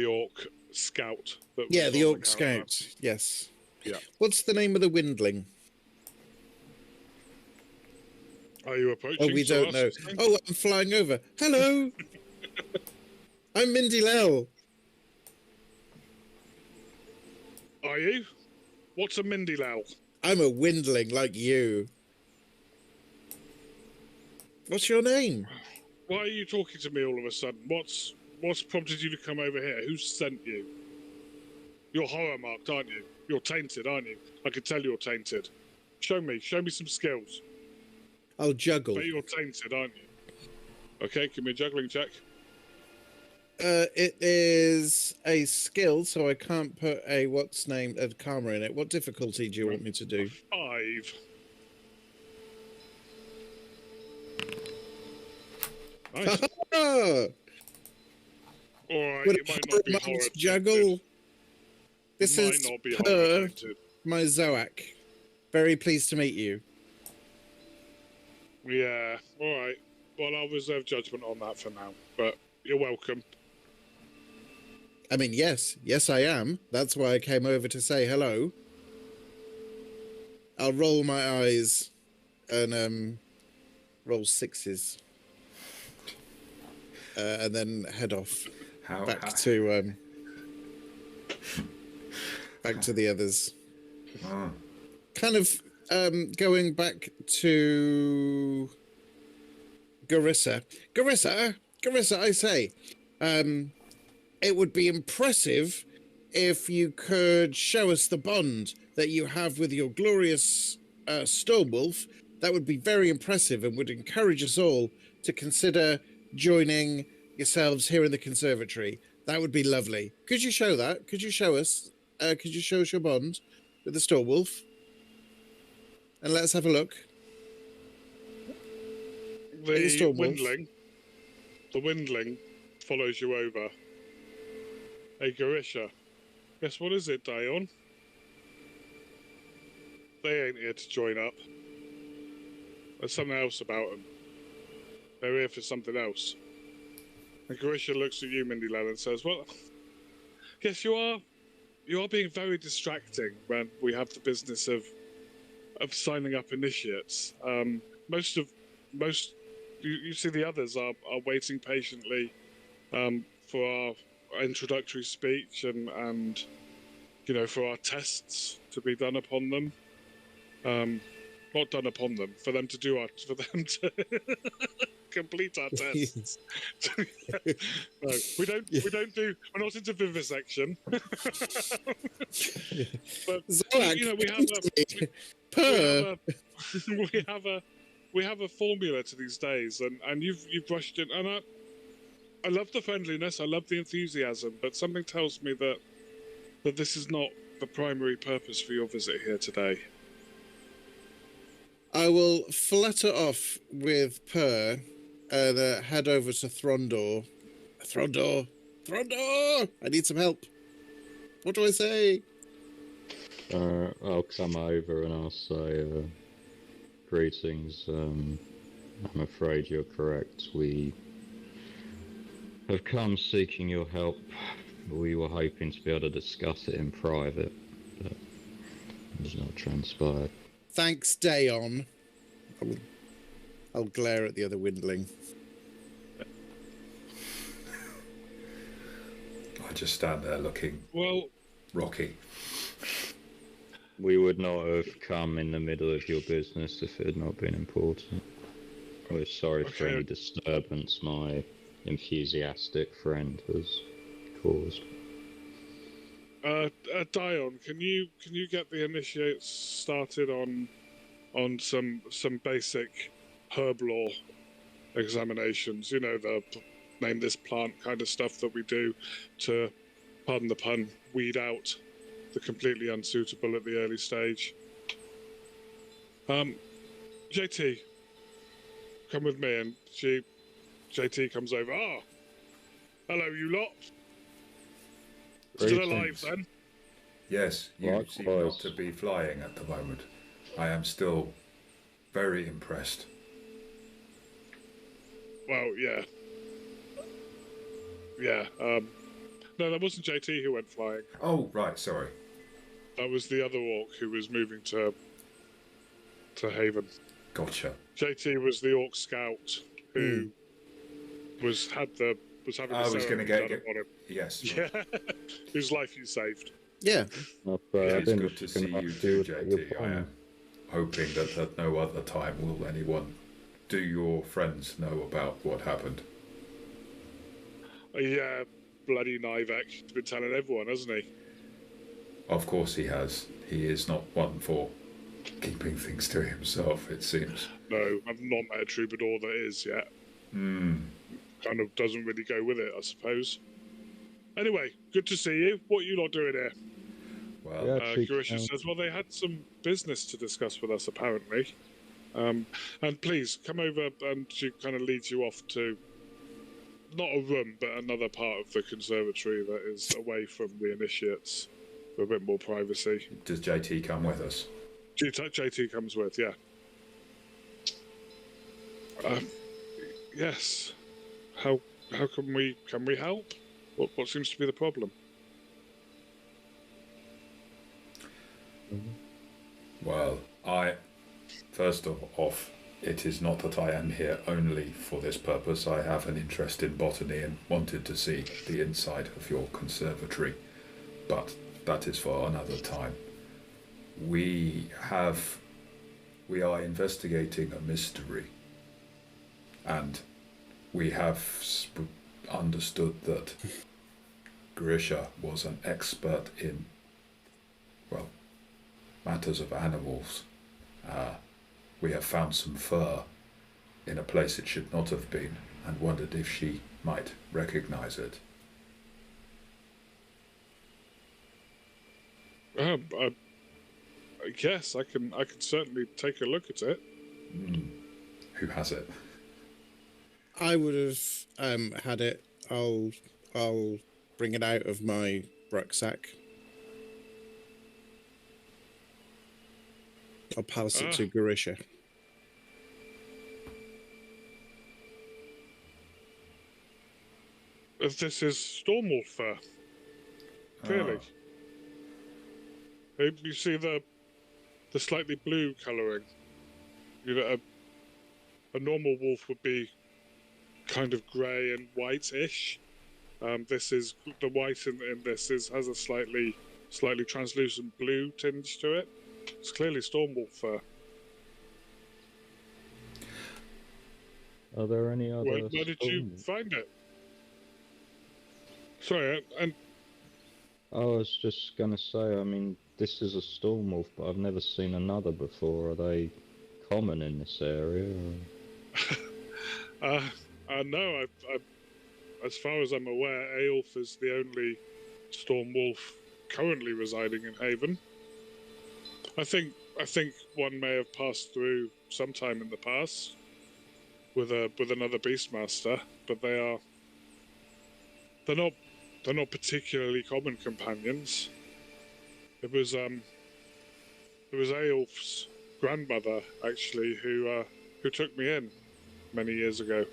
orc scout. That was
the orc scout, yes.
Yeah.
What's the name of the windling?
Are you approaching?
Oh, we don't know. Oh, I'm flying over. Hello. I'm Mindy Lell.
Are you? What's a Mindy Lell?
I'm a windling like you. What's your name?
Why are you talking to me all of a sudden? What's prompted you to come over here? Who sent you? You're horror marked, aren't you? You're tainted, aren't you? I can tell you're tainted. Show me some skills.
I'll juggle.
But you're tainted, aren't you? Okay, give me a juggling check.
It is a skill, so I can't put a karma in it. What difficulty do you want me to do?
5. Nice.
Oh,
Alright,
would
you might not be horror
juggle. This
might
is
not be
Per,
tainted.
my Zoac. Very pleased to meet you.
Yeah, alright. Well, I'll reserve judgment on that for now, but you're welcome.
I mean, yes, I am. That's why I came over to say hello. I'll roll my eyes and roll 6s. And then head off back to the others. Kind of going back to Garissa. Garissa, I say, it would be impressive if you could show us the bond that you have with your glorious Stormwolf. That would be very impressive and would encourage us all to consider joining yourselves here in the Conservatory. That would be lovely. Could you show that? Could you show us? Could you show us your bond with the Stormwolf? And let's have a look.
The Windling follows you over. Hey, Garisha. Guess what is it, Dion? They ain't here to join up. There's something else about them. They're here for something else. And Garisha looks at you, Mindy Lell, and says, well, yes, you are being very distracting when we have the business of signing up initiates. You see the others are waiting patiently for our introductory speech and for our tests to be done upon them. Not done upon them, for them to complete our tests. No, we're not into vivisection. But we have a formula to these days, and you've brushed it, and I love the friendliness, I love the enthusiasm, but something tells me that this is not the primary purpose for your visit here today.
I will flutter off with Per and head over to Throndor. Throndor! I need some help. What do I say?
I'll come over and I'll say, greetings. I'm afraid you're correct. We have come seeking your help. We were hoping to be able to discuss it in private, but it has not transpired.
Thanks, Dayon. I'll glare at the other Windling.
I just stand there looking rocky.
We would not have come in the middle of your business if it had not been important. We're sorry for any disturbance my enthusiastic friend has caused.
Dion, can you get the initiates started on some basic herb law examinations? The name this plant kind of stuff that we do to, pardon the pun, weed out the completely unsuitable at the early stage. JT, come with me, and JT comes over. Hello, you lot. Still alive, then?
Yes, you seem not to be flying at the moment. I am still very impressed.
Well, yeah. Yeah, no, that wasn't JT who went flying.
Oh, right, sorry.
That was the other orc who was moving to Haven.
Gotcha.
JT was the orc scout who was having the ceremony done upon him.
Yes.
Yeah, whose life you saved.
Yeah.
It's good to see you too, JT. I am hoping that at no other time will anyone Do your friends know about what happened?
Yeah, bloody Nivek. He's been telling everyone, hasn't he?
Of course he has. He is not one for keeping things to himself, it seems.
No, I've not met a troubadour that is yet. Kind of doesn't really go with it, I suppose. Anyway, good to see you. What are you lot doing here?
Well,
Gurisha says, well, they had some business to discuss with us, apparently. And please, come over, and she kind of leads you off to, not a room, but another part of the conservatory that is away from the initiates, for a bit more privacy.
does JT come with us?
JT comes with, yeah. Yes. How can we help? What seems to be the problem?
Well, first off, it is not that I am here only for this purpose. I have an interest in botany and wanted to see the inside of your conservatory, but that is for another time. We are investigating a mystery, and we have understood that Gurisha was an expert in, well, matters of animals. We have found some fur in a place it should not have been, and wondered if she might recognize it.
Yes, I can certainly take a look at it.
Who has it?
I would have had it. I'll bring it out of my rucksack. I'll pass it to Gurisha.
This is Stormwolf fur. Clearly. You see the slightly blue colouring. You know, a normal wolf would be kind of grey and white-ish. This is the white in this has a slightly translucent blue tinge to it. It's clearly Stormwolf fur.
Are there any other?
Where did you find it? Sorry, and
I was just going to say, I mean, this is a Stormwolf, but I've never seen another before. Are they common in this area?
No, as far as I'm aware, Aelf is the only Stormwolf currently residing in Haven. I think one may have passed through sometime in the past with another Beastmaster, but they're not particularly common companions. It was Aelf's grandmother actually who took me in many years ago.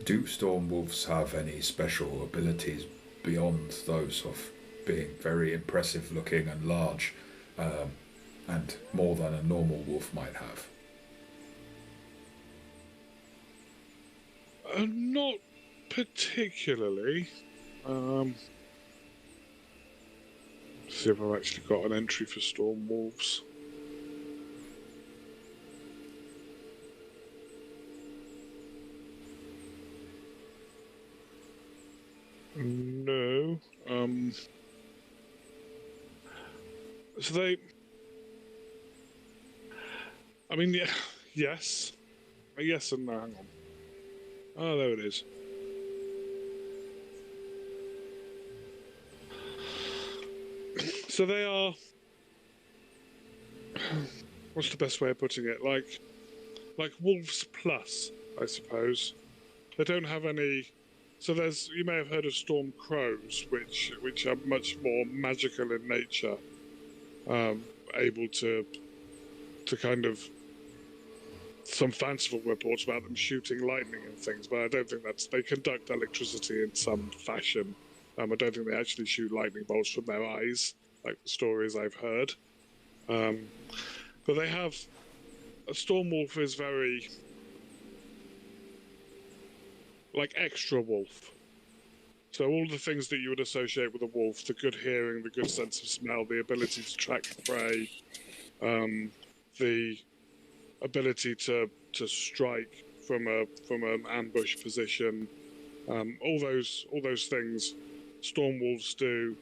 Do Stormwolves have any special abilities beyond those of being very impressive looking and large, and more than a normal wolf might have?
Not particularly. See if I've actually got an entry for Stormwolves. No. So they... I mean, yeah, yes. Yes and no, hang on. Oh, there it is. So they are... What's the best way of putting it? Like Wolves Plus, I suppose. They don't have any... So you may have heard of Storm Crows, which are much more magical in nature, able to kind of... Some fanciful reports about them shooting lightning and things, but I don't think they conduct electricity in some fashion. I don't think they actually shoot lightning bolts from their eyes, like the stories I've heard. But they have... A Stormwolf is very... like extra wolf. So all the things that you would associate with a wolf, the good hearing, the good sense of smell, the ability to track prey, the ability to strike from an ambush position, all those things, storm wolves do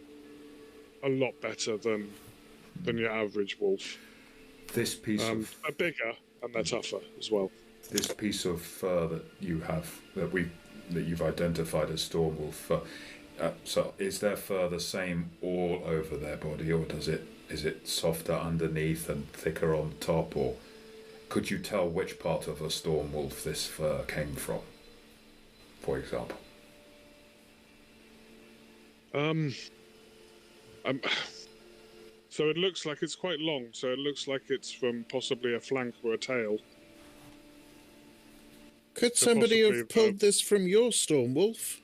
a lot better than your average wolf.
This piece of
they're bigger and they're tougher as well.
This piece of fur that you have that you've identified as storm wolf fur. So is their fur the same all over their body, or is it softer underneath and thicker on top, or could you tell which part of a storm wolf this fur came from, for example?
So it looks like it's quite long, so it looks like it's from possibly a flank or a tail.
Could somebody have pulled this from your storm wolf?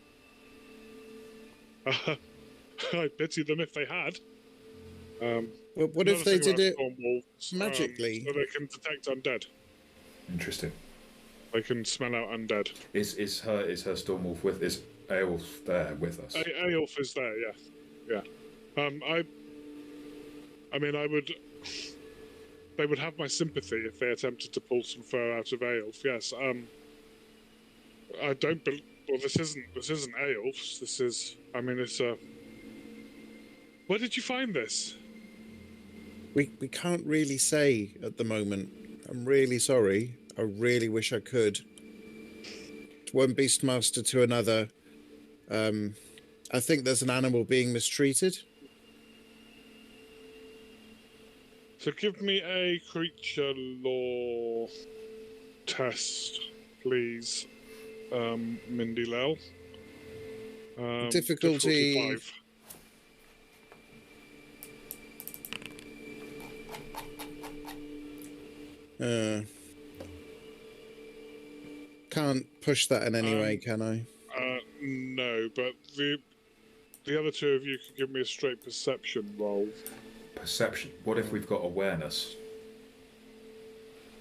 I pity them if they had.
Well, what if they did it
wolves,
magically?
so they can detect undead.
Interesting.
They can smell out undead.
Is her storm wolf is Aelf there with us?
Aelf is there, yeah. I mean, they would have my sympathy if they attempted to pull some fur out of Aelf. Yes. I don't. Well, this isn't Aelf's. This is. I mean, it's a. Where did you find this?
We can't really say at the moment. I'm really sorry. I really wish I could. One beastmaster to another. I think there's an animal being mistreated.
So give me a creature lore test, please, Mindy Lell.
Difficulty
5.
Can't push that in any way, can I?
No, but the other two of you can give me a straight perception roll.
Perception. What if we've got awareness?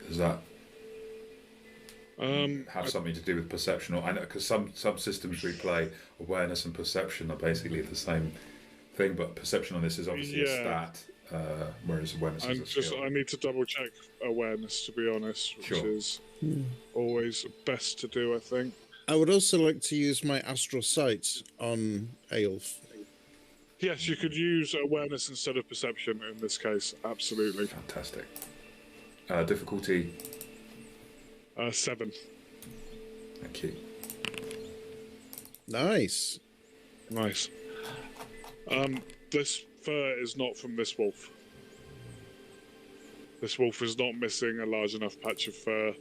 Does that have something to do with perception? Or I know because some systems we play, awareness and perception are basically the same thing, but perception on this is obviously a stat, whereas awareness is a skill.
I need to double check awareness, to be honest, which is always best to do, I think.
I would also like to use my astral sight on Aelf.
Yes, you could use awareness instead of perception in this case. Absolutely.
Fantastic. Difficulty?
7.
Thank you.
Nice.
This fur is not from this wolf. This wolf is not missing a large enough patch of fur,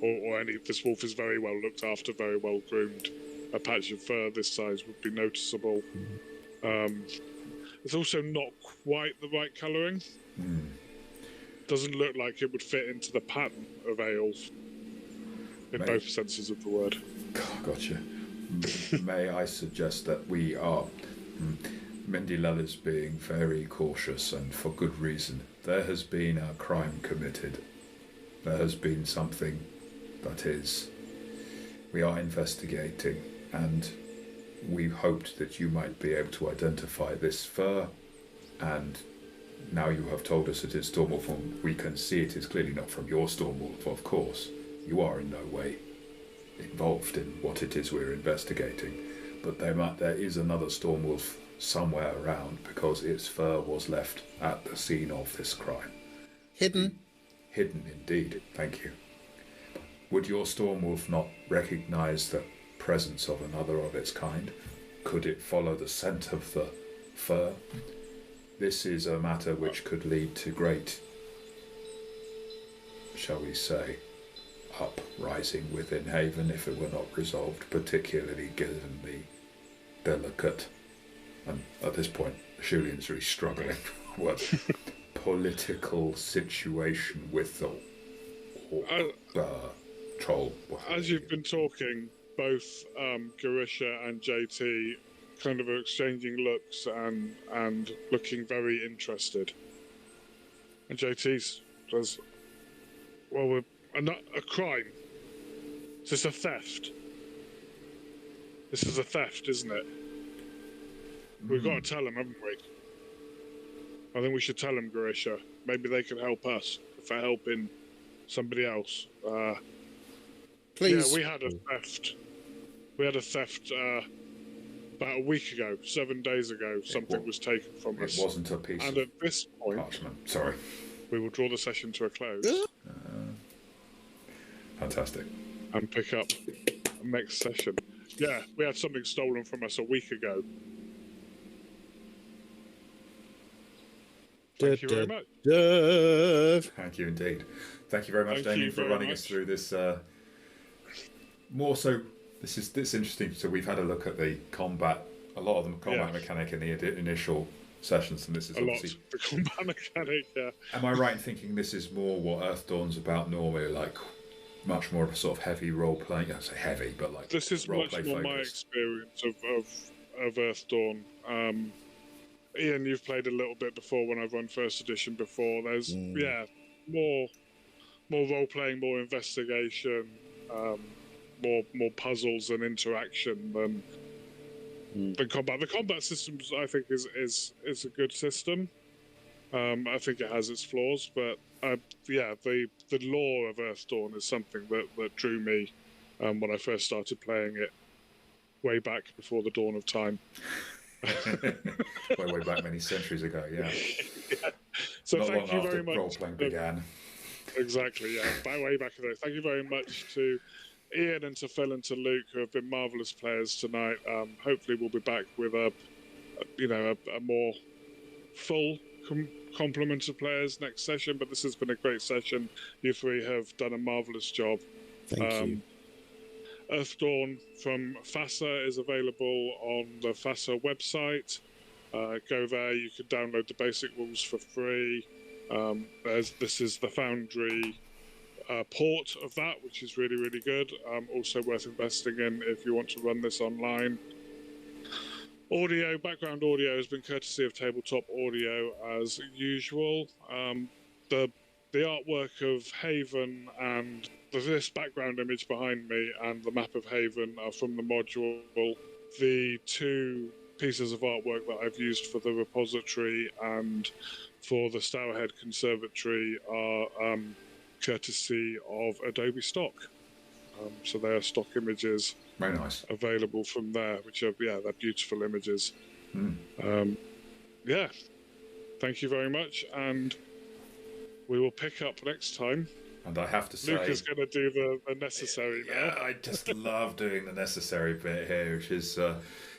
or any. This wolf is very well looked after, very well groomed. A patch of fur this size would be noticeable. It's also not quite the right colouring. Doesn't look like it would fit into the pattern of Aelf in both senses of the word.
Gotcha. May I suggest that we are... Mindy Lell is being very cautious, and for good reason. There has been a crime committed. There has been something that is... We are investigating, and we hoped that you might be able to identify this fur, and now you have told us it is Stormwolf, and we can see it is clearly not from your Stormwolf, of course. You are in no way involved in what it is we're investigating, but there is another Stormwolf somewhere around, because its fur was left at the scene of this crime.
Hidden?
Hidden indeed, thank you. Would your Stormwolf not recognise the presence of another of its kind? Could it follow the scent of the fur? This is a matter which could lead to great, shall we say, uprising within Haven if it were not resolved, particularly given the delicate, and at this point Shulian's really struggling, political situation with the troll.
As you've been talking, both Garisha and JT kind of are exchanging looks and looking very interested. And JT says, well, a crime. Is this a theft? This is a theft, isn't it? We've got to tell them, haven't we? I think we should tell them, Garisha. Maybe they can help us if they're helping somebody else.
Please.
Yeah, we had a theft. We had a theft about a week ago, 7 days ago. Something was taken from us.
It wasn't a piece
And
of
at this point,
parchment. Sorry.
we will draw the session to a close
Fantastic.
and pick up next session. Yeah, we had something stolen from us a week ago. Thank you very much.
Thank you indeed. Thank you very much,
Thank
Damien,
you
for
very
running us
much.
through this. More so, this is interesting. So we've had a look at the combat, a lot of the combat mechanic in the initial sessions, and this is
A lot.
obviously.
The combat mechanic, yeah.
Am I right in thinking this is more what Earthdawn's about normally, like much more of a sort of heavy role playing? I say heavy, but like
This is
role
much
play
more my
focused.
experience of Earthdawn. Ian, you've played a little bit before when I've run first edition before. There's more role playing, more investigation, more puzzles and interaction than combat. The combat systems, I think, is a good system. I think it has its flaws, but the lore of Earthdawn is something that drew me when I first started playing it way back before the dawn of time.
way back many centuries ago, yeah.
So
Not
thank
long
you
after
very much.
role playing began.
Exactly, yeah. Way back in there. Thank you very much to Ian and to Phil and to Luke, who have been marvellous players tonight. Hopefully we'll be back with a more full complement of players next session, but this has been a great session. You three have done a marvellous job.
Thank you.
Earthdawn from FASA is available on the FASA website. Go there, you can download the basic rules for free. This is the Foundry port of that, which is really, really good. Also worth investing in if you want to run this online. Background audio has been courtesy of Tabletop Audio as usual. The artwork of Haven and this background image behind me and the map of Haven are from the module. The two pieces of artwork that I've used for the repository and for the Stourhead Conservatory are courtesy of Adobe Stock. So they are stock images.
Very nice.
Available from there, which are they're beautiful images. Thank you very much, and we will pick up next time.
And I have to say,
Luke is going to do the necessary now.
Yeah, I just love doing the necessary bit here, which is,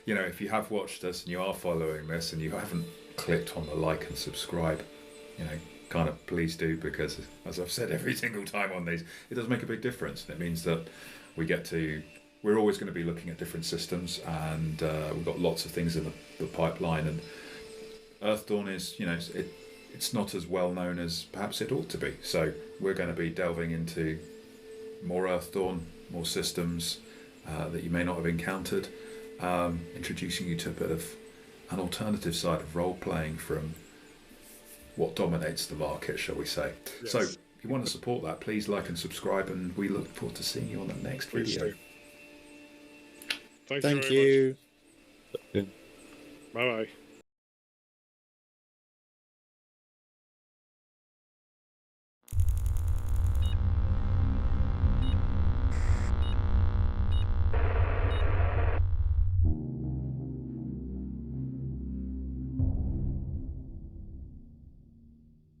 if you have watched us and you are following this and you haven't clicked on the like and subscribe, kind of please do, because as I've said every single time on these, it does make a big difference. It means that we're always going to be looking at different systems, and we've got lots of things in the pipeline, and Earthdawn is, it's not as well known as perhaps it ought to be. So we're going to be delving into more Earthdawn, more systems that you may not have encountered, introducing you to a bit of an alternative side of role-playing from what dominates the market, shall we say. Yes. So if you want to support that, please like and subscribe, and we look forward to seeing you on the next video.
Thank you.
Thank you.
Bye-bye.